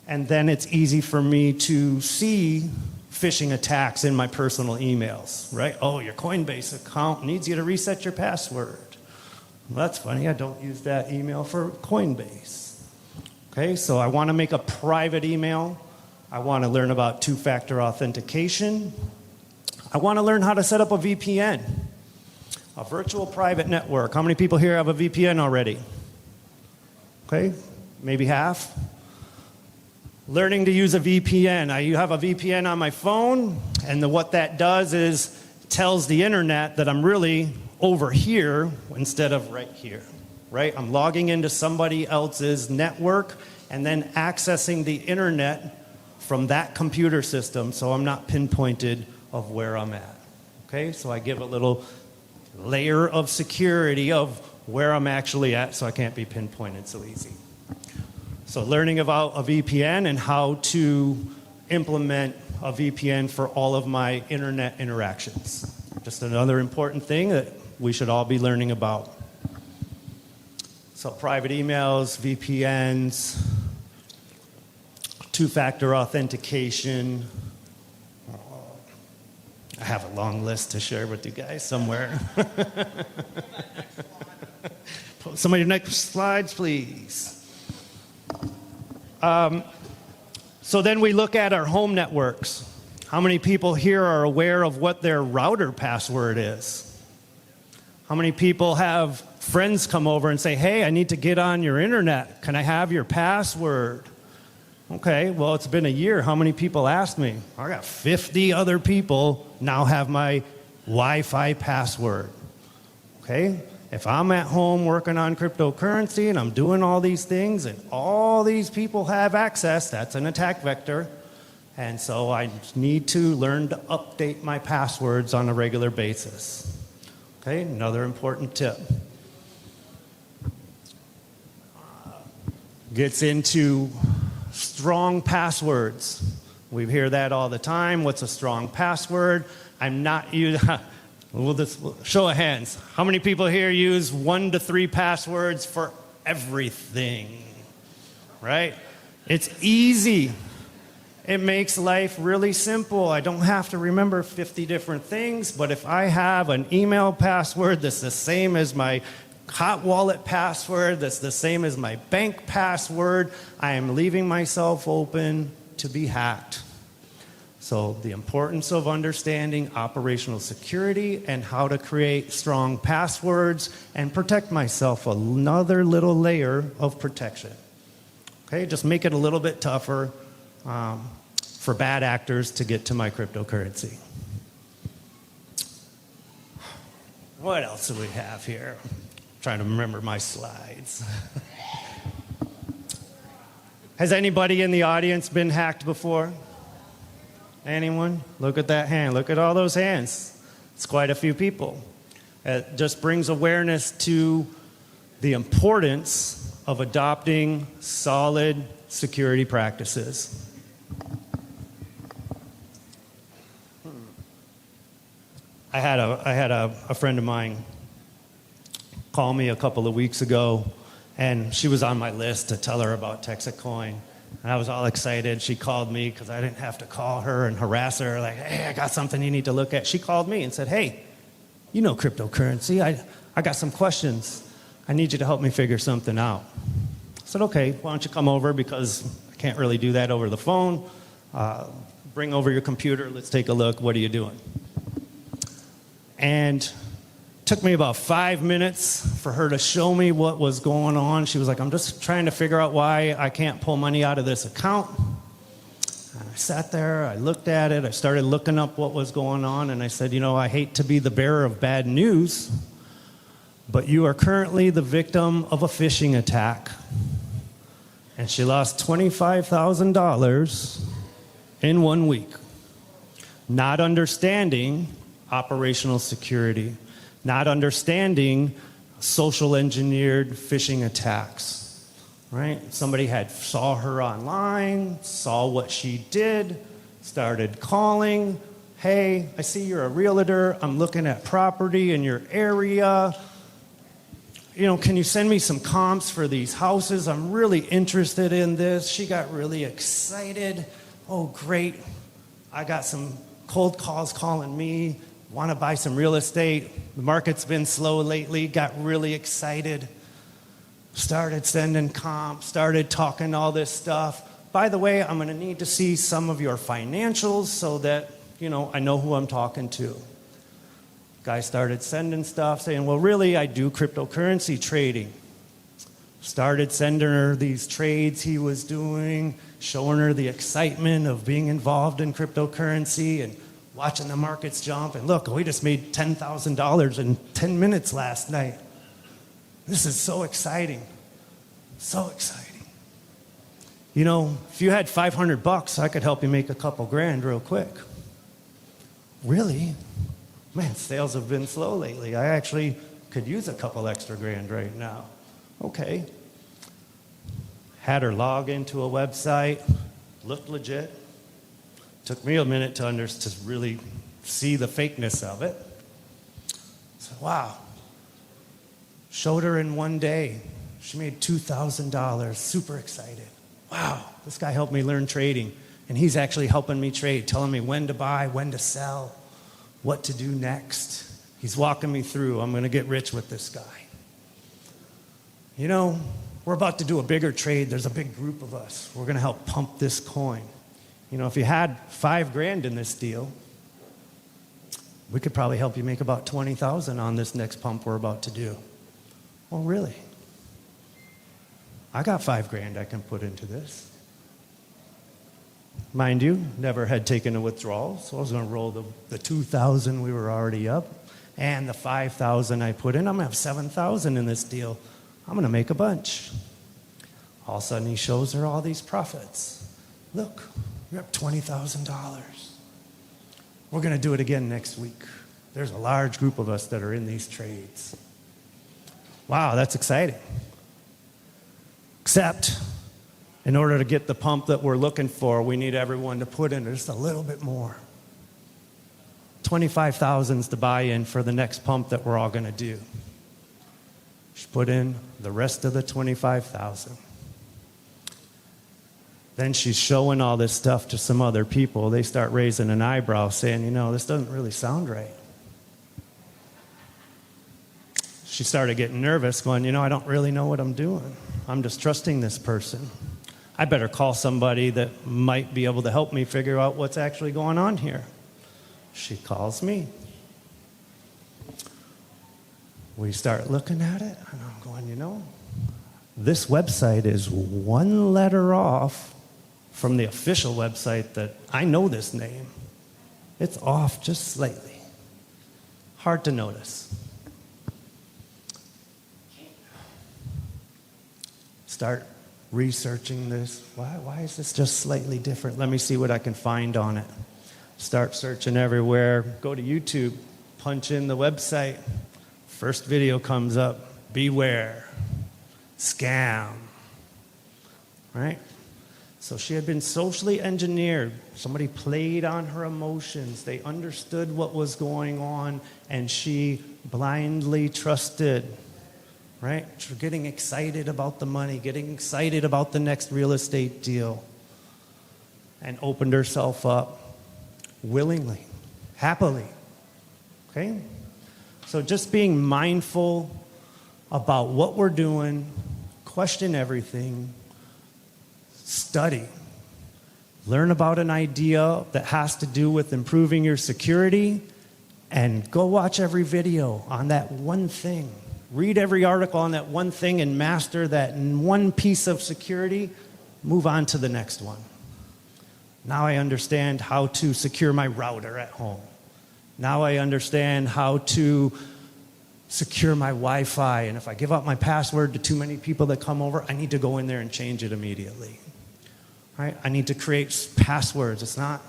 and then it's easy for me to see phishing attacks in my personal emails, right? Oh, your Coinbase account needs you to reset your password. Well, that's funny, I don't use that email for Coinbase. Okay, so I want to make a private email. I want to learn about 2-factor authentication. I want to learn how to set up a VPN, a virtual private network. How many people here have a VPN already? Okay, maybe half. Learning to use a VPN. I have a VPN on my phone, and what that does is tells the internet that I'm really over here instead of right here, right? I'm logging into somebody else's network and then accessing the internet from that computer system, so I'm not pinpointed of where I'm at. Okay, so I give a little layer of security of where I'm actually at, so I can't be pinpointed so easy. So learning about a VPN and how to implement a VPN for all of my internet interactions. Just another important thing that we should all be learning about. So private emails, VPNs, 2-factor authentication. I have a long list to share with you guys somewhere. Some of your next slides, please. So then we look at our home networks. How many people here are aware of what their router password is? How many people have friends come over and say, hey, I need to get on your internet. Can I have your password? Okay, well, it's been a year. How many people asked me? I got 50 other people now have my Wi-Fi password. Okay? If I'm at home working on cryptocurrency and I'm doing all these things and all these people have access, that's an attack vector. And so I need to learn to update my passwords on a regular basis. Okay, another important tip. Gets into strong passwords. We hear that all the time. What's a strong password? I'm not using... Well, this show of hands. How many people here use 1 to 3 passwords for everything? Right? It's easy. It makes life really simple. I don't have to remember 50 different things, but if I have an email password that's the same as my hot wallet password, that's the same as my bank password, I am leaving myself open to be hacked. So the importance of understanding operational security and how to create strong passwords and protect myself, another little layer of protection. Okay, just make it a little bit tougher for bad actors to get to my cryptocurrency. What else do we have here? I'm trying to remember my slides. Has anybody in the audience been hacked before? Anyone? Look at that hand. Look at all those hands. It's quite a few people. It just brings awareness to the importance of adopting solid security practices. I had a friend of mine call me a couple of weeks ago, and she was on my list to tell her about TEXIT Coin. And I was all excited. She called me because I didn't have to call her and harass her like, hey, I got something you need to look at. She called me and said, hey, you know cryptocurrency. I got some questions. I need you to help me figure something out. I said, okay, why don't you come over, because I can't really do that over the phone. Bring over your computer. Let's take a look. What are you doing? And it took me about 5 minutes for her to show me what was going on. She was like, I'm just trying to figure out why I can't pull money out of this account. And I sat there, I looked at it, I started looking up what was going on, and I said, you know, I hate to be the bearer of bad news, but you are currently the victim of a phishing attack. And she lost $25,000 in 1 week, not understanding operational security, not understanding social engineered phishing attacks, right? Somebody saw her online, saw what she did, started calling. Hey, I see you're a realtor. I'm looking at property in your area. You know, can you send me some comps for these houses? I'm really interested in this. She got really excited. Oh, great. I got some cold calls calling me. Want to buy some real estate. The market's been slow lately. Got really excited. Started sending comps, started talking all this stuff. By the way, I'm going to need to see some of your financials so that, you know, I know who I'm talking to. Guy started sending stuff saying, well, really, I do cryptocurrency trading. Started sending her these trades he was doing, showing her the excitement of being involved in cryptocurrency and watching the markets jump. And look, we just made $10,000 in 10 minutes last night. This is so exciting. So exciting. You know, if you had $500, I could help you make a couple grand real quick. Really? Man, sales have been slow lately. I actually could use a couple extra grand right now. Okay. Had her log into a website, looked legit. Took me a minute to really see the fakeness of it. So, wow. Showed her in 1 day. She made $2,000. Super excited. Wow, this guy helped me learn trading. And he's actually helping me trade, telling me when to buy, when to sell, what to do next. He's walking me through. I'm going to get rich with this guy. You know, we're about to do a bigger trade. There's a big group of us. We're going to help pump this coin. You know, if you had $5,000 in this deal, we could probably help you make about $20,000 on this next pump we're about to do. Well, really? I got $5,000 I can put into this. Mind you, never had taken a withdrawal, so I was going to roll the 2,000 we were already up and the 5,000 I put in. I'm going to have 7,000 in this deal. I'm going to make a bunch. All of a sudden, he shows her all these profits. Look, you're up $20,000. We're going to do it again next week. There's a large group of us that are in these trades. Wow, that's exciting. Except, in order to get the pump that we're looking for, we need everyone to put in just a little bit more. 25,000's the buy-in for the next pump that we're all going to do. She put in the rest of the 25,000. Then she's showing all this stuff to some other people. They start raising an eyebrow saying, you know, this doesn't really sound right. She started getting nervous, going, you know, I don't really know what I'm doing. I'm just trusting this person. I better call somebody that might be able to help me figure out what's actually going on here. She calls me. We start looking at it, and I'm going, you know, this website is one letter off from the official website that I know this name. It's off just slightly. Hard to notice. Start researching this. Why is this just slightly different? Let me see what I can find on it. Start searching everywhere. Go to YouTube, punch in the website. First video comes up. Beware. Scam. Right? So she had been socially engineered. Somebody played on her emotions. They understood what was going on, and she blindly trusted. Right? She's getting excited about the money, getting excited about the next real estate deal, and opened herself up willingly, happily. Okay? So just being mindful about what we're doing, question everything, study, learn about an idea that has to do with improving your security, and go watch every video on that one thing. Read every article on that one thing and master that one piece of security. Move on to the next one. Now I understand how to secure my router at home. Now I understand how to secure my Wi-Fi. And if I give out my password to too many people that come over, I need to go in there and change it immediately. Right? I need to create passwords. It's not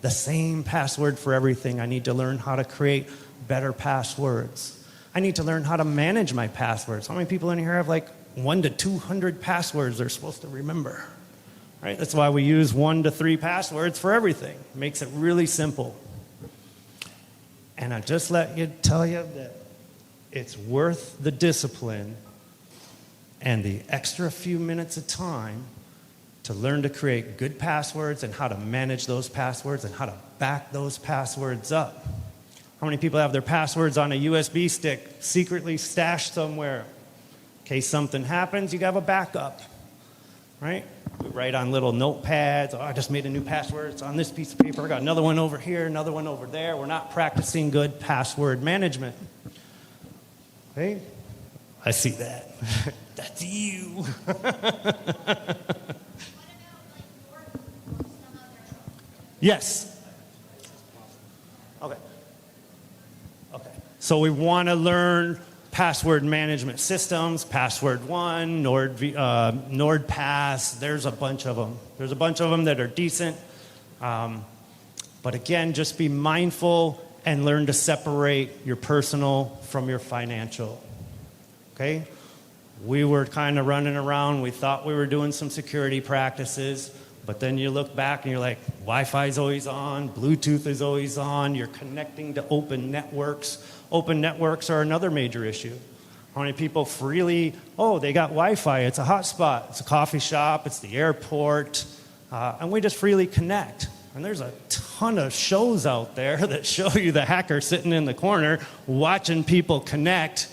the same password for everything. I need to learn how to create better passwords. I need to learn how to manage my passwords. How many people in here have like 1 to 200 passwords they're supposed to remember? Right? That's why we use 1 to 3 passwords for everything. It makes it really simple. And I just tell you that it's worth the discipline and the extra few minutes of time to learn to create good passwords and how to manage those passwords and how to back those passwords up. How many people have their passwords on a USB stick secretly stashed somewhere? In case something happens, you have a backup, right? We write on little notepads. Oh, I just made a new password. It's on this piece of paper. I got another one over here, another one over there. We're not practicing good password management. Okay? I see that. That's you. Yes. Okay. So we want to learn password management systems, Password One, NordPass. There's a bunch of them. There's a bunch of them that are decent. But again, just be mindful and learn to separate your personal from your financial. Okay? We were kind of running around. We thought we were doing some security practices. But then you look back and you're like, Wi-Fi is always on, Bluetooth is always on, you're connecting to open networks. Open networks are another major issue. How many people freely, they got Wi-Fi, it's a hotspot, it's a coffee shop, it's the airport, and we just freely connect. And there's a ton of shows out there that show you the hacker sitting in the corner watching people connect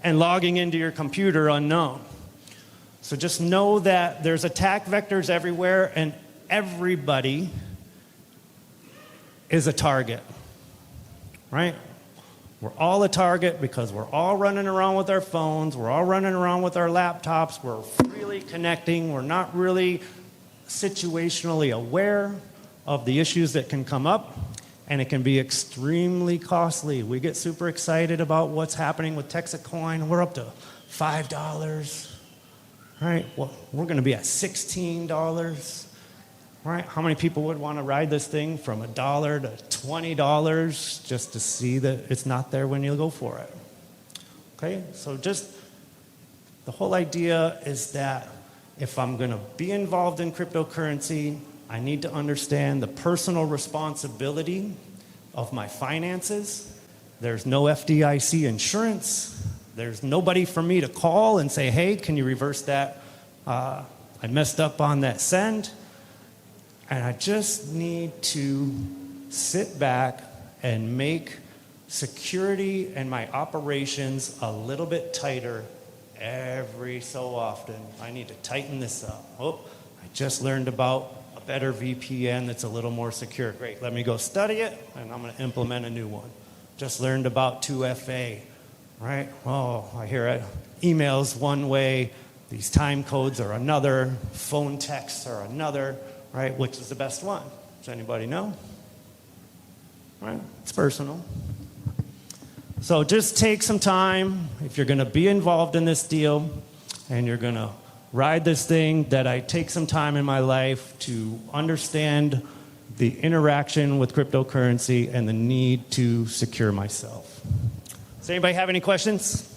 and logging into your computer unknown. So just know that there's attack vectors everywhere, and everybody is a target, right? We're all a target because we're all running around with our phones, we're all running around with our laptops, we're freely connecting, we're not really situationally aware, of the issues that can come up, and it can be extremely costly. We get super excited about what's happening with TEXIT Coin. We're up to $5, right? Well, we're going to be at $16, right? How many people would want to ride this thing from $1 to $20 just to see that it's not there when you go for it? Okay, so just the whole idea is that if I'm going to be involved in cryptocurrency, I need to understand the personal responsibility of my finances. There's no FDIC insurance. There's nobody for me to call and say, hey, can you reverse that? I messed up on that send. And I just need to sit back and make security and my operations a little bit tighter every so often. I need to tighten this up. Oh, I just learned about a better VPN that's a little more secure. Great, let me go study it, and I'm going to implement a new one. Just learned about 2FA, right? Oh, I hear it. Emails one way, these time codes are another, phone texts are another, right? Which is the best one? Does anybody know? Right? It's personal. So just take some time, if you're going to be involved in this deal, and you're going to ride this thing, that I take some time in my life to understand the interaction with cryptocurrency and the need to secure myself. Does anybody have any questions?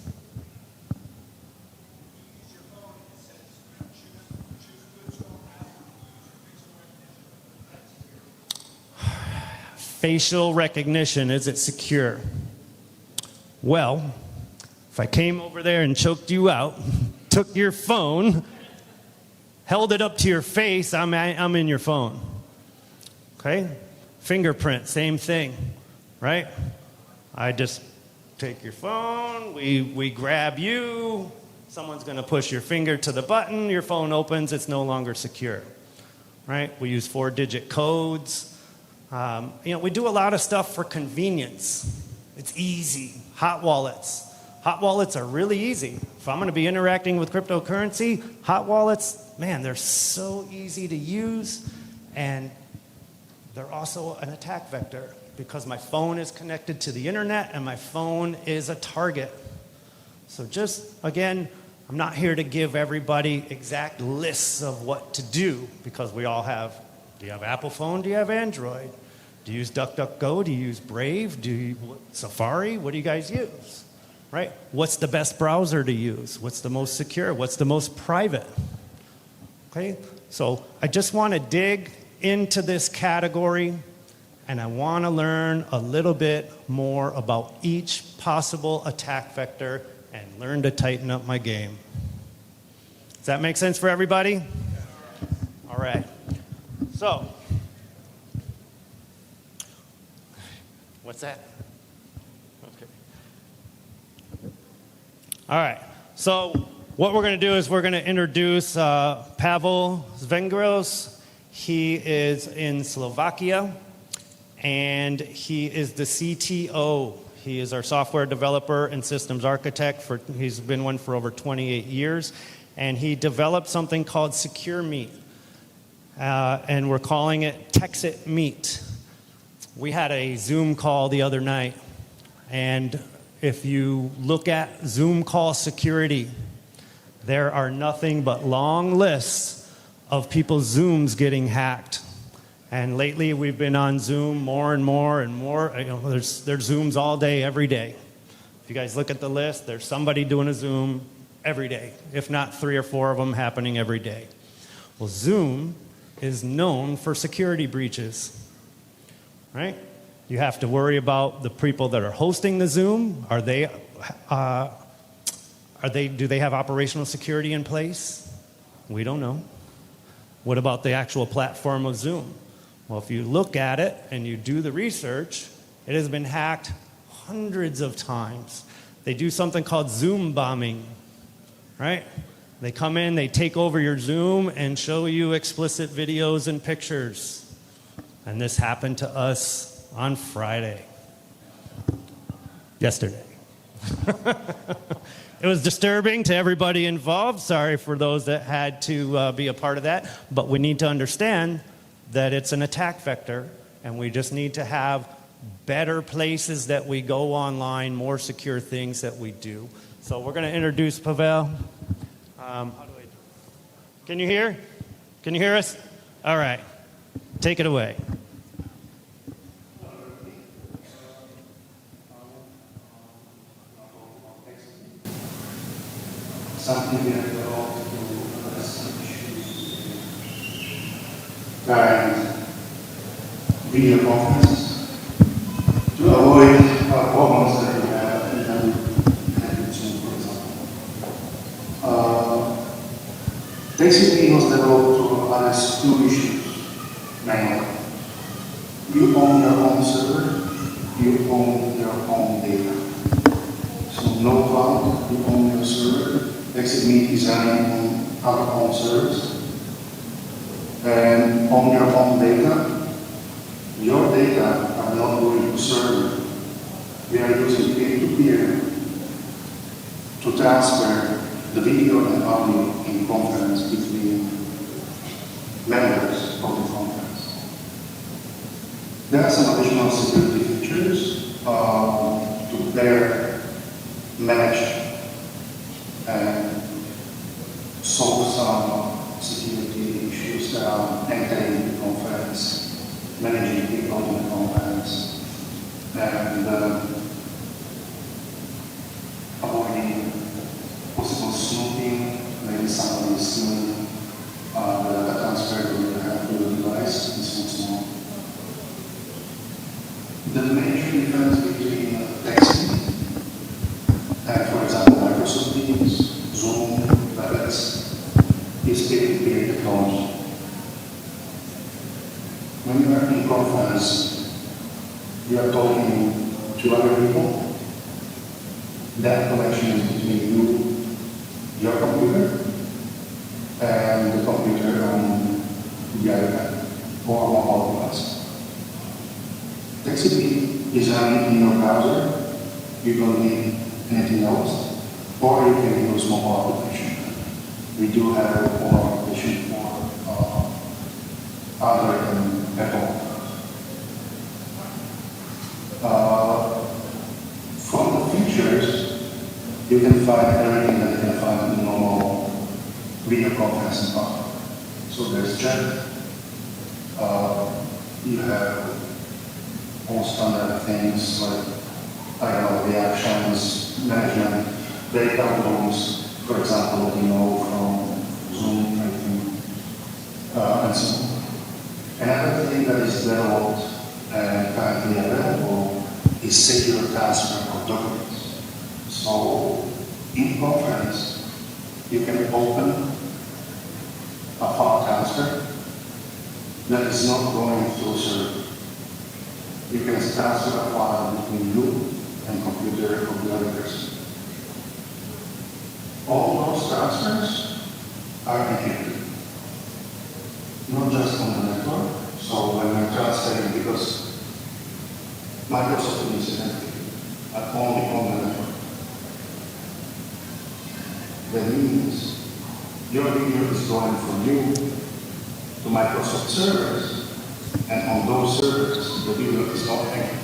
Facial recognition, is it secure? Well, if I came over there and choked you out, took your phone, held it up to your face, I'm in your phone. Okay? Fingerprint, same thing, right? I just take your phone, we grab you, someone's going to push your finger to the button, your phone opens, it's no longer secure, right? We use 4-digit codes. We do a lot of stuff for convenience. It's easy. Hot wallets. Hot wallets are really easy. If I'm going to be interacting with cryptocurrency, hot wallets, man, they're so easy to use, and they're also an attack vector because my phone is connected to the internet and my phone is a target. So just, again, I'm not here to give everybody exact lists of what to do because we all have, do you have Apple phone? Do you have Android? Do you use DuckDuckGo? Do you use Brave? Do you Safari? What do you guys use? Right? What's the best browser to use? What's the most secure? What's the most private? Okay? So I just want to dig into this category, and I want to learn a little bit more about each possible attack vector and learn to tighten up my game. Does that make sense for everybody? All right. So, what's that? Okay. All right. So what we're going to do is we're going to introduce Pavel Zvengros. He is in Slovakia, and he is the CTO. He is our software developer and systems architect. He's been one for over 28 years, and he developed something called Secure Meet, and we're calling it TEXIT Meet. We had a Zoom call the other night, and if you look at Zoom call security, there are nothing but long lists of people's Zooms getting hacked. And lately we've been on Zoom more and more and more. There's Zooms all day, every day. If you guys look at the list, there's somebody doing a Zoom every day, if not 3 or 4 of them happening every day. Well, Zoom is known for security breaches, right? You have to worry about the people that are hosting the Zoom. Do they have operational security in place? We don't know. What about the actual platform of Zoom? Well, if you look at it and you do the research, it has been hacked hundreds of times. They do something called Zoom bombing, right? They come in, they take over your Zoom and show you explicit videos and pictures. And this happened to us on Friday. Yesterday. It was disturbing to everybody involved. Sorry for those that had to be a part of that. But we need to understand that it's an attack vector, and we just need to have better places that we go online, more secure things that we do. So we're going to introduce Pavel. Can you hear? Can you hear us? All right. Take it away. Something we have developed to address some issues and video conferences to avoid problems that we have in Zoom, for example. TEXIT was developed to address two issues mainly. You own your own server, you own your own data. So no cloud, you own your server. TEXIT is running on our own servers. And on your own data, your data are not going to server. We are using peer-to-peer to transfer the video and audio in conference between members of the conference. There are some additional security features to better manage and solve some security issues around entering the conference, managing people in the conference, and avoiding possible snooping. Maybe somebody is stealing the data transfer to the device, and so on. The major difference between TEXIT and, for example, Microsoft Teams, Zoom, WebEx, is peer-to-peer technology. When you are in conference, you are talking to other people. That connection is between you, your computer, and the computer on the iPad or mobile device. TEXIT is running in your browser. You don't need anything else, or you can use mobile application. We do have a mobile application for Android and Apple. From the features, you can find everything that you can find in normal video conferencing platform. So there's chat, you have all standard things like, I don't know, reactions, management, data flows, for example, that you know from Zoom, I think, and so on. Another thing that is developed and currently available is secure transfer of documents. So in conference, you can open a file transfer that is not going through server. You can transfer a file between you and computer of the other person. All those transfers are encrypted. Not just on the network. So when you're transferring, because Microsoft is encrypted, but only on the network. That means your video is going from you to Microsoft servers, and on those servers, the video is not encrypted.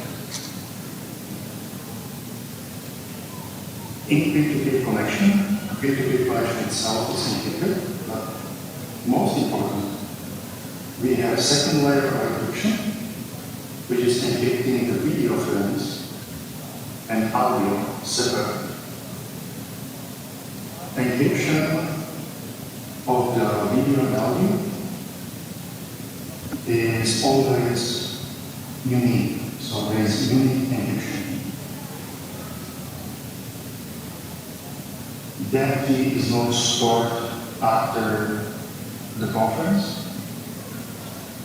In peer-to-peer connection, peer-to-peer connection itself is encrypted, but most important, we have a second layer of encryption, which is encrypting the video frames and audio separately. Encryption of the video and audio is always unique, so there is unique encryption. That key is not stored after the conference.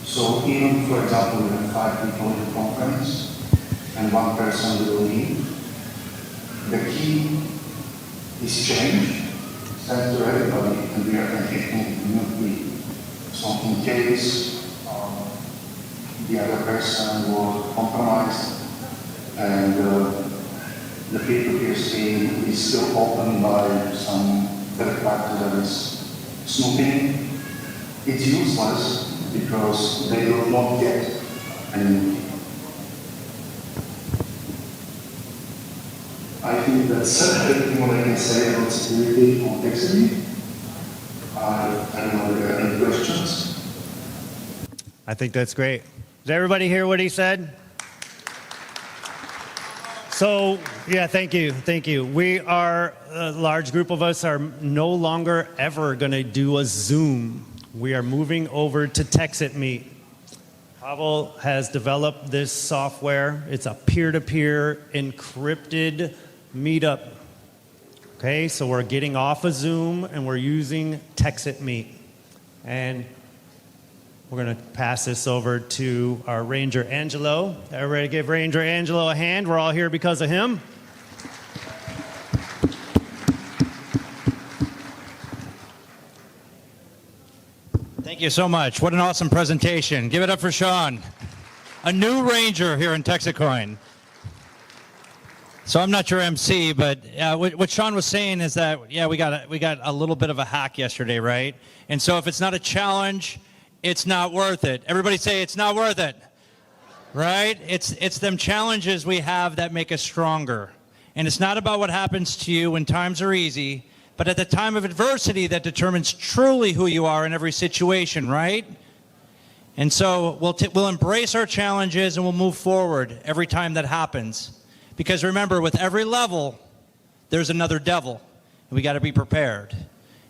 So even, for example, we have 5 people in the conference and 1 person will leave, the key is changed, sent to everybody, and we are encrypting the new key. So in case the other person was compromised and the peer-to-peer stream is still opened by some third party that is snooping, it's useless because they will not get an immunity. I think that's everything what I can say about security on TEXIT. I don't know if there are any questions. I think that's great. Did everybody hear what he said? So, yeah, thank you. Thank you. We are, a large group of us are no longer ever going to do a Zoom. We are moving over to TEXIT Meet. Pavel has developed this software. It's a peer-to-peer encrypted meetup. Okay, so we're getting off of Zoom and we're using TEXIT Meet. And we're going to pass this over to our Ranger Angelo. Everybody give Ranger Angelo a hand. We're all here because of him. Thank you so much. What an awesome presentation. Give it up for Shawn, a new Ranger here in TEXITcoin. So I'm not your MC, but what Shawn was saying is that, yeah, we got a little bit of a hack yesterday, right? And so if it's not a challenge, it's not worth it. Everybody say it's not worth it, right? It's them challenges we have that make us stronger. And it's not about what happens to you when times are easy, but at the time of adversity that determines truly who you are in every situation, right? And so we'll embrace our challenges and we'll move forward every time that happens. Because remember, with every level, there's another devil. And we got to be prepared.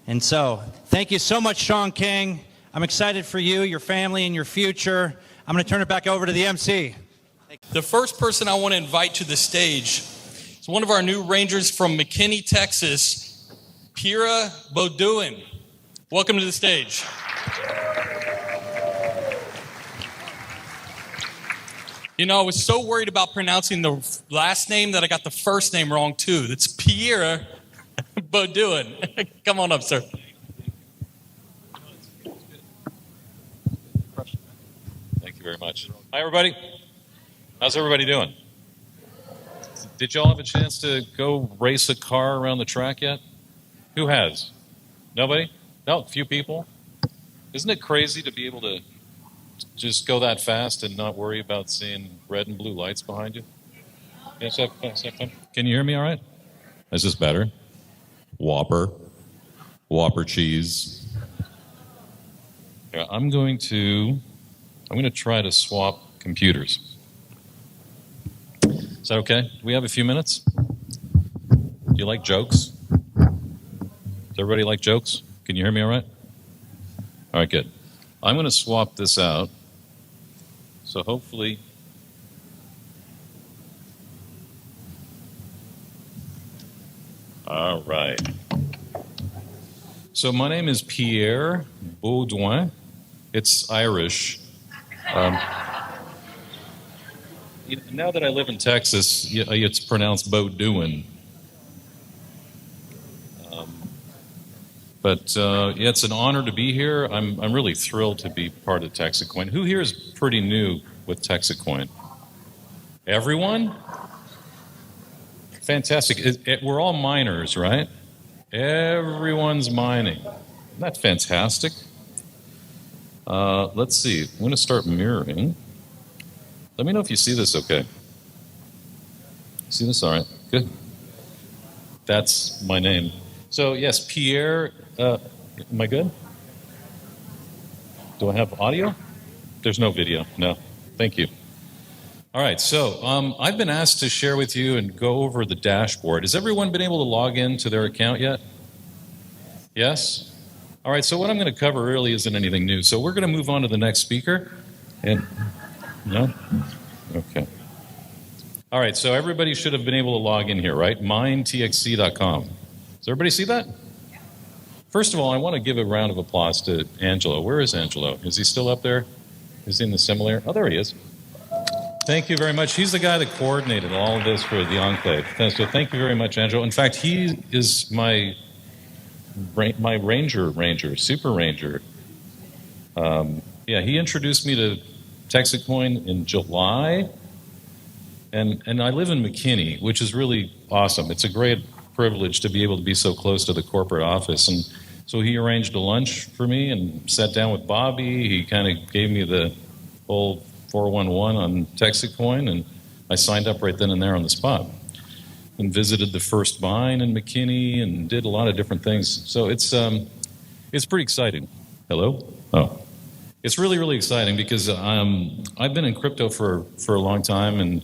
And so, thank you so much, Shawn King. I'm excited for you, your family, and your future. I'm going to turn it back over to the MC. The first person I want to invite to the stage is one of our new Rangers from McKinney, Texas, Pierre Beaudoin. Welcome to the stage. You know, I was so worried about pronouncing the last name that I got the first name wrong, too. It's Pierre Beaudoin. Come on up, sir. Thank you very much. Hi, everybody. How's everybody doing? Did y'all have a chance to go race a car around the track yet? Who has? Nobody? No, a few people? Isn't it crazy to be able to just go that fast and not worry about seeing red and blue lights behind you? Yes, have fun. Can you hear me all right? Is this better? Whopper cheese. Yeah, I'm going to try to swap computers. Is that okay? Do we have a few minutes? Do you like jokes? Does everybody like jokes? Can you hear me all right? All right, good. I'm going to swap this out. So hopefully... All right. So my name is Pierre Beaudoin. It's Irish. Now that I live in Texas, it's pronounced Beaudoin. But it's an honor to be here. I'm really thrilled to be part of TEXITcoin. Who here is pretty new with TEXITcoin? Everyone? Fantastic. We're all miners, right? Everyone's mining. Isn't that fantastic? Let's see. I'm going to start mirroring. Let me know if you see this okay. See this? All right. Good. That's my name. So, yes, Pierre. Am I good? Do I have audio? There's no video. No. Thank you. All right. So, I've been asked to share with you and go over the dashboard. Has everyone been able to log in to their account yet? Yes? All right. So, what I'm going to cover really isn't anything new. So, we're going to move on to the next speaker. And no? Okay. All right. So, everybody should have been able to log in here, right? mindtxc.com. Does everybody see that? First of all, I want to give a round of applause to Angelo. Where is Angelo? Is he still up there? Is he in the similar? Oh, there he is. Thank you very much. He's the guy that coordinated all of this for the Enclave. So thank you very much, Angelo. In fact, he is my ranger, super ranger. He introduced me to TEXITcoin in July. And I live in McKinney, which is really awesome. It's a great privilege to be able to be so close to the corporate office. And So he arranged a lunch for me and sat down with Bobby. He kind of gave me the whole 411 on TEXITcoin, and I signed up right then and there on the spot. And visited the first mine in McKinney and did a lot of different things. So it's pretty exciting. Hello? Oh. It's really, really exciting because I've been in crypto for a long time and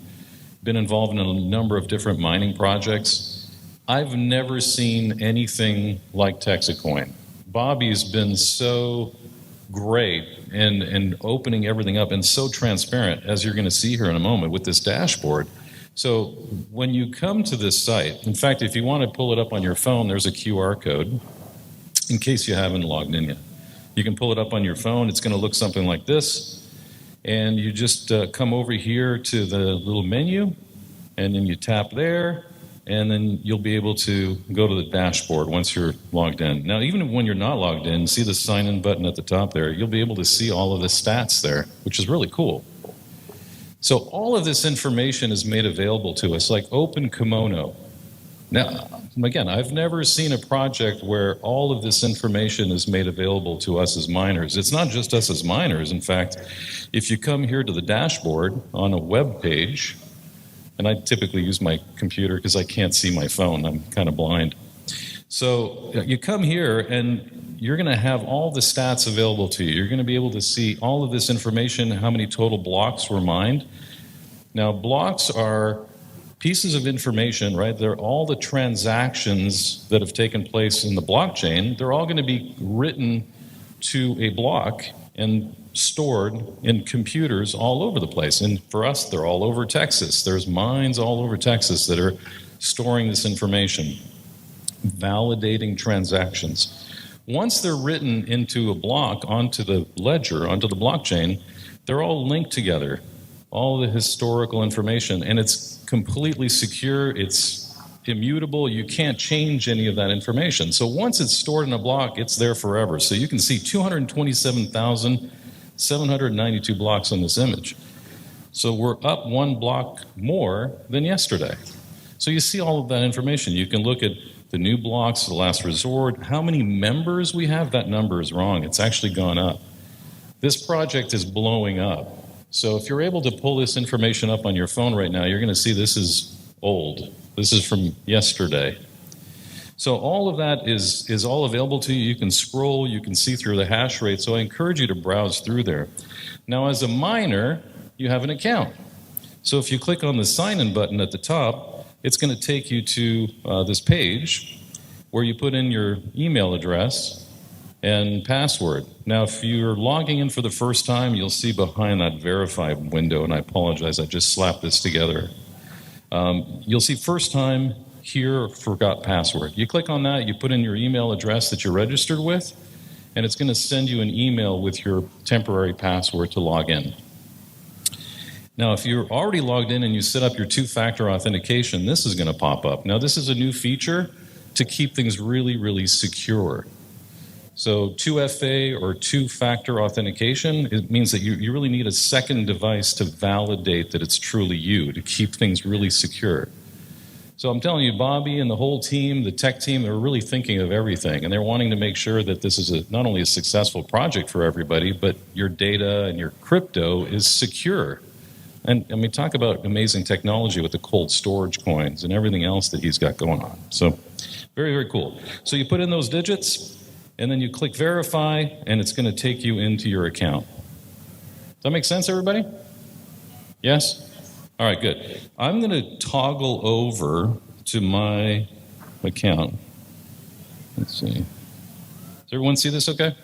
been involved in a number of different mining projects. I've never seen anything like TEXITcoin. Bobby's been so great and opening everything up and so transparent, as you're going to see here in a moment with this dashboard. So when you come to this site, in fact, if you want to pull it up on your phone, there's a QR code in case you haven't logged in yet. You can pull it up on your phone. It's going to look something like this. And you just come over here to the little menu, and then you tap there, and then you'll be able to go to the dashboard once you're logged in. Now, even when you're not logged in, see the sign-in button at the top there, you'll be able to see all of the stats there, which is really cool. So all of this information is made available to us, like Open Kimono. Now, again, I've never seen a project where all of this information is made available to us as miners. It's not just us as miners. In fact, if you come here to the dashboard on a web page, and I typically use my computer because I can't see my phone. I'm kind of blind. So you come here and you're going to have all the stats available to you. You're going to be able to see all of this information, how many total blocks were mined. Now, blocks are pieces of information, right? They're all the transactions that have taken place in the blockchain. They're all going to be written to a block and stored in computers all over the place. And for us, they're all over Texas. There's mines all over Texas that are storing this information, validating transactions. Once they're written into a block onto the ledger, onto the blockchain, they're all linked together, all the historical information, and it's completely secure, it's immutable, you can't change any of that information. So once it's stored in a block, it's there forever. So you can see 227,792 blocks on this image. So we're up one block more than yesterday. So you see all of that information. You can look at the new blocks, the last resort, how many members we have. That number is wrong. It's actually gone up. This project is blowing up. So if you're able to pull this information up on your phone right now, you're going to see this is old. This is from yesterday. So all of that is all available to you. You can scroll, you can see through the hash rate. So I encourage you to browse through there. Now, as a miner, you have an account. So if you click on the sign-in button at the top, it's going to take you to this page where you put in your email address and password. Now, if you're logging in for the first time, you'll see behind that verify window, and I apologize, I just slapped this together. You'll see first time here, forgot password. You click on that, you put in your email address that you're registered with, and it's going to send you an email with your temporary password to log in. Now, if you're already logged in and you set up your two-factor authentication, this is going to pop up. Now, this is a new feature to keep things really, really secure. So 2FA or two-factor authentication, it means that you really need a second device to validate that it's truly you, to keep things really secure. So I'm telling you, Bobby and the whole team, the tech team, they're really thinking of everything, and they're wanting to make sure that this is not only a successful project for everybody, but your data and your crypto is secure. And I mean, talk about amazing technology with the cold storage coins and everything else that he's got going on. So very, very cool. So you put in those digits, and then you click verify, and it's going to take you into your account. Does that make sense, everybody? Yes? All right, good. I'm going to toggle over to my account. Let's see. Does everyone see this okay?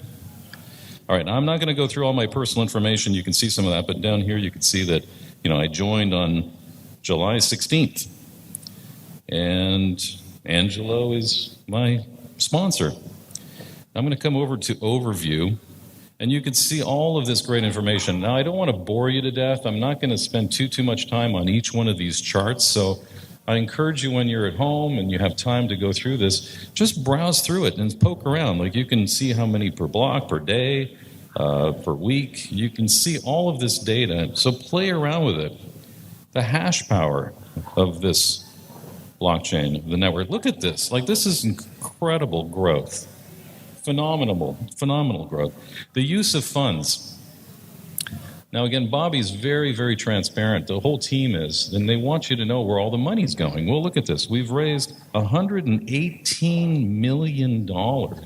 All right, now I'm not going to go through all my personal information. You can see some of that, but down here you can see that, I joined on July 16th. And Angelo is my sponsor. I'm going to come over to Overview, and you can see all of this great information. Now, I don't want to bore you to death. I'm not going to spend too much time on each one of these charts, so I encourage you when you're at home and you have time to go through this, just browse through it and poke around. Like, you can see how many per block, per day, per week. You can see all of this data, so play around with it. The hash power of this blockchain, the network. Look at this. Like, this is incredible growth. phenomenal growth. The use of funds. Now, again, Bobby's very, very transparent. The whole team is, and they want you to know where all the money's going. Well, look at this. We've raised $118 million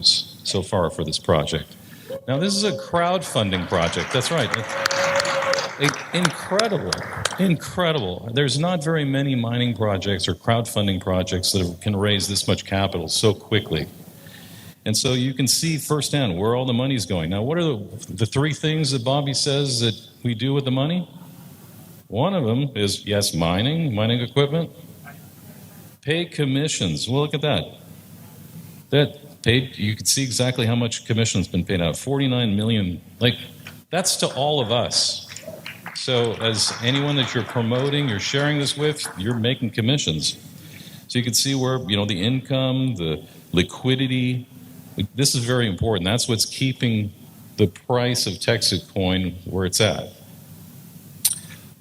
so far for this project. Now, this is a crowdfunding project. That's right. Incredible. There's not very many mining projects or crowdfunding projects that can raise this much capital so quickly. And so you can see firsthand where all the money's going. Now, what are the three things that Bobby says that we do with the money? One of them is, yes, mining equipment. Pay commissions. Well, look at that. That paid, you can see exactly how much commission's been paid out. 49 million. Like, that's to all of us. So as anyone that you're promoting, you're sharing this with, you're making commissions. So you can see where, the income, the liquidity. This is very important. That's what's keeping the price of TEXIT Coin where it's at.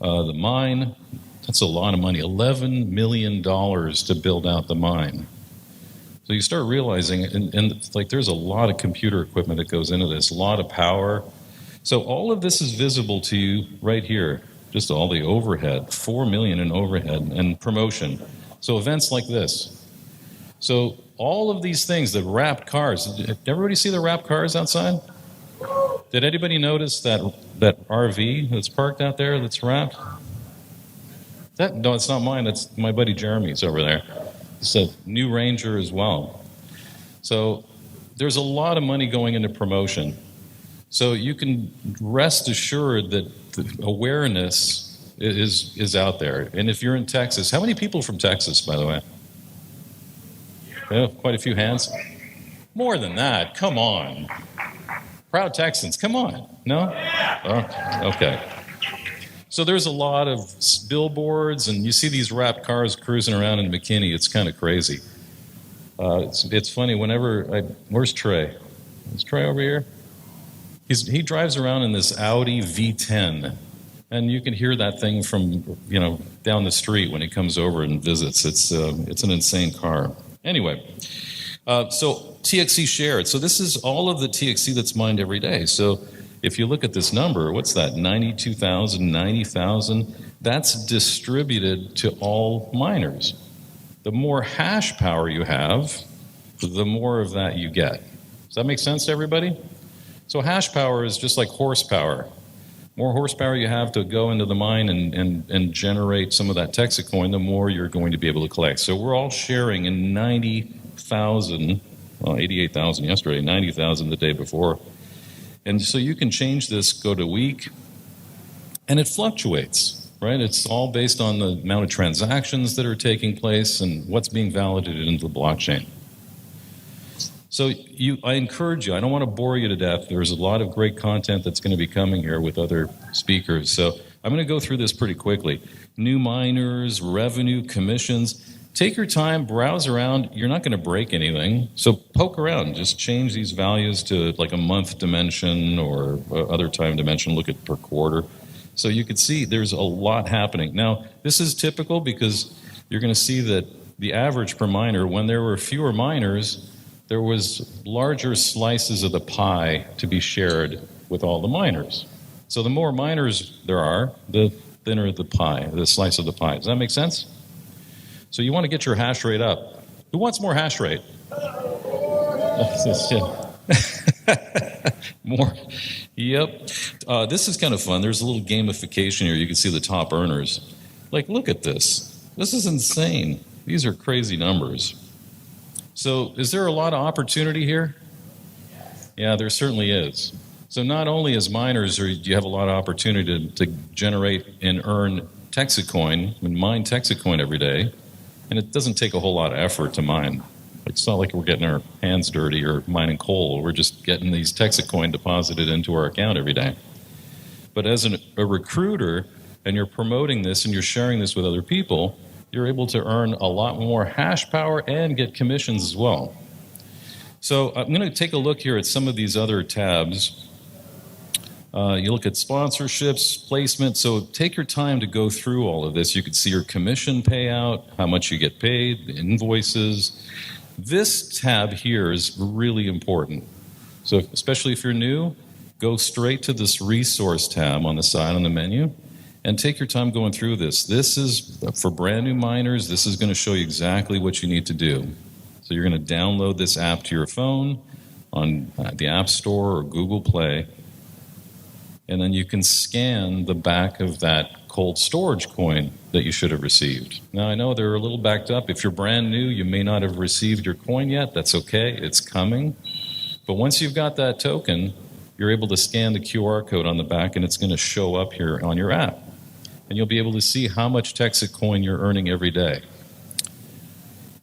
The mine, that's a lot of money. $11 million to build out the mine. So you start realizing, and there's a lot of computer equipment that goes into this, a lot of power. So all of this is visible to you right here. Just all the overhead, $4 million in overhead and promotion. So events like this. So all of these things, the wrapped cars. Did everybody see the wrapped cars outside? Did anybody notice that RV that's parked out there that's wrapped? No, it's not mine. That's my buddy Jeremy's over there. It's a new Ranger as well. So there's a lot of money going into promotion. So you can rest assured that the awareness is out there. And if you're in Texas, how many people from Texas, by the way? Yeah, quite a few hands. More than that. Come on. Proud Texans. Come on. No? Oh, okay. So there's a lot of billboards, and you see these wrapped cars cruising around in McKinney. It's kind of crazy. It's funny. Where's Trey? Is Trey over here? He drives around in this Audi V10, and you can hear that thing from down the street when he comes over and visits. It's an insane car. Anyway, so TXC shared. So this is all of the TXC that's mined every day. So if you look at this number, what's that? 92,000, 90,000. That's distributed to all miners. The more hash power you have, the more of that you get. Does that make sense to everybody? So hash power is just like horsepower. More horsepower you have to go into the mine and generate some of that TEXIT coin, the more you're going to be able to collect. So we're all sharing in 90,000, 88,000 yesterday, 90,000 the day before. And so you can change this, go to week, and it fluctuates, right? It's all based on the amount of transactions that are taking place and what's being validated into the blockchain. So I encourage you, I don't want to bore you to death. There's a lot of great content that's going to be coming here with other speakers. So I'm going to go through this pretty quickly. New miners, revenue, commissions. Take your time, browse around. You're not going to break anything. So poke around. Just change these values to like a month dimension or other time dimension. Look at per quarter. So you can see there's a lot happening. Now, this is typical because you're going to see that the average per miner, when there were fewer miners, there was larger slices of the pie to be shared with all the miners. So the more miners there are, the thinner the pie, the slice of the pie. Does that make sense? So you want to get your hash rate up. Who wants more hash rate? More. Yep. This is kind of fun. There's a little gamification here. You can see the top earners. Like, look at this. This is insane. These are crazy numbers. So is there a lot of opportunity here? Yeah, there certainly is. So not only as miners do you have a lot of opportunity to generate and earn TEXIT coin and mine TEXIT coin every day, and it doesn't take a whole lot of effort to mine. It's not like we're getting our hands dirty or mining coal. We're just getting these TEXIT coin deposited into our account every day. But as a recruiter, and you're promoting this and you're sharing this with other people, you're able to earn a lot more hash power and get commissions as well. So I'm going to take a look here at some of these other tabs. You look at sponsorships, placement. So take your time to go through all of this. You can see your commission payout, how much you get paid, the invoices. This tab here is really important. So especially if you're new, go straight to this resource tab on the side on the menu and take your time going through this. This is for brand new miners. This is going to show you exactly what you need to do. So you're going to download this app to your phone on the App Store or Google Play, and then you can scan the back of that cold storage coin that you should have received. Now, I know they're a little backed up. If you're brand new, you may not have received your coin yet. That's okay. It's coming. But once you've got that token, you're able to scan the QR code on the back, and it's going to show up here on your app. And you'll be able to see how much TEXIT coin you're earning every day.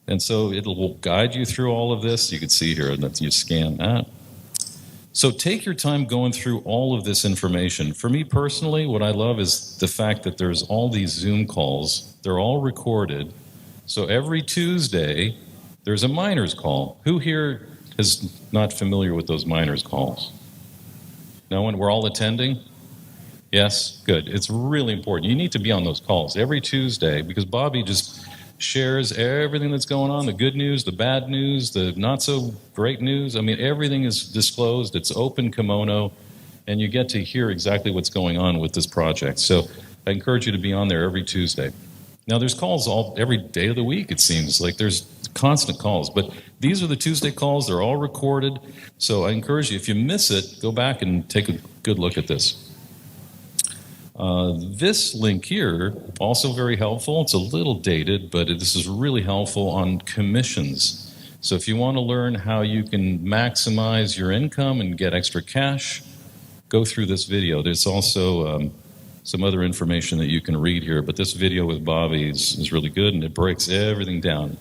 And so it will guide you through all of this. You can see here that you scan that. So take your time going through all of this information. For me personally, what I love is the fact that there's all these Zoom calls. They're all recorded. So every Tuesday, there's a miners call. Who here is not familiar with those miners calls? No one? We're all attending? Yes? Good. It's really important. You need to be on those calls every Tuesday because Bobby just shares everything that's going on, the good news, the bad news, the not so great news. I mean, everything is disclosed. It's open kimono, and you get to hear exactly what's going on with this project. So I encourage you to be on there every Tuesday. Now, there's calls every day of the week, it seems. Like there's constant calls. But these are the Tuesday calls. They're all recorded. So I encourage you, if you miss it, go back and take a good look at this. This link here, also very helpful. It's a little dated, but this is really helpful on commissions. So if you want to learn how you can maximize your income and get extra cash, go through this video. There's also some other information that you can read here, but this video with Bobby is really good, and it breaks everything down.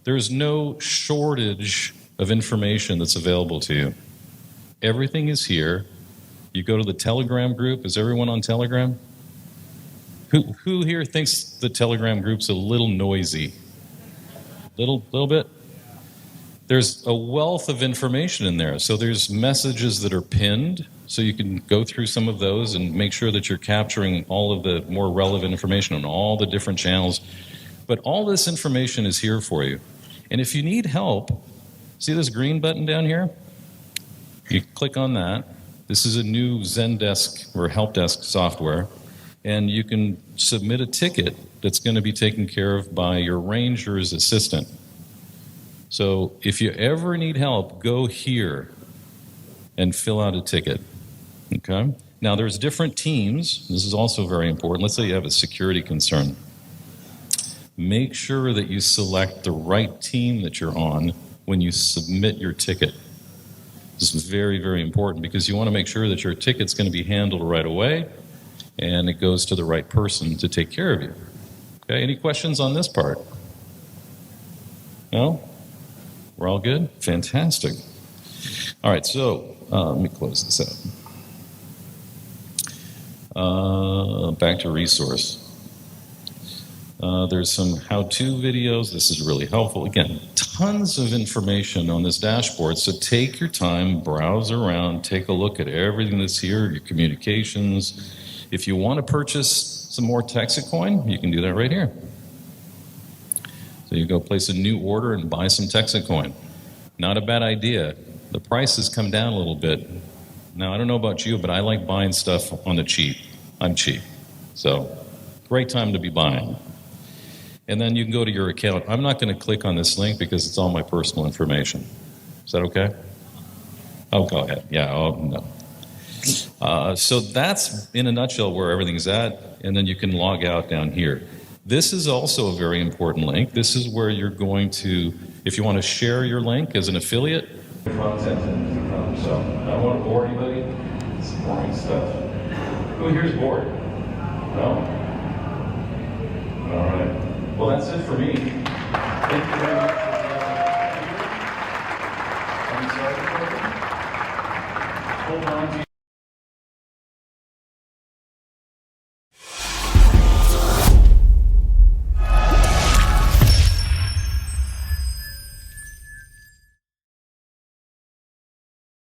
There's no shortage of information that's available to you. Everything is here. You go to the Telegram group. Is everyone on Telegram? Who here thinks the Telegram group's a little noisy? Little bit? There's a wealth of information in there. So there's messages that are pinned, so you can go through some of those and make sure that you're capturing all of the more relevant information on all the different channels. But all this information is here for you. And if you need help, see this green button down here? You click on that. This is a new Zendesk or help desk software, and you can submit a ticket that's going to be taken care of by your ranger's assistant. So if you ever need help, go here and fill out a ticket. Okay? Now there's different teams. This is also very important. Let's say you have a security concern. Make sure that you select the right team that you're on when you submit your ticket. This is very, very important because you want to make sure that your ticket's going to be handled right away and it goes to the right person to take care of you. Okay, any questions on this part? No? We're all good? Fantastic. All right, so let me close this out. Back to resource. There's some how-to videos. This is really helpful. Again, tons of information on this dashboard. So take your time, browse around, take a look at everything that's here, your communications. If you want to purchase some more TEXIT coin, you can do that right here. So you go place a new order and buy some TEXIT coin. Not a bad idea. The price has come down a little bit. Now, I don't know about you, but I like buying stuff on the cheap. I'm cheap. So great time to be buying. And then you can go to your account. I'm not going to click on this link because it's all my personal information. Is that okay? Oh, go ahead. Yeah, oh, no. So that's, in a nutshell, where everything's at. And then you can log out down here. This is also a very important link. This is where you're going to, if you want to share your link as an affiliate. Content. So I don't want to bore anybody. It's boring stuff. Who here's bored? No? All right. Well, that's it for me. Thank you very much. I'm sorry. Hold on to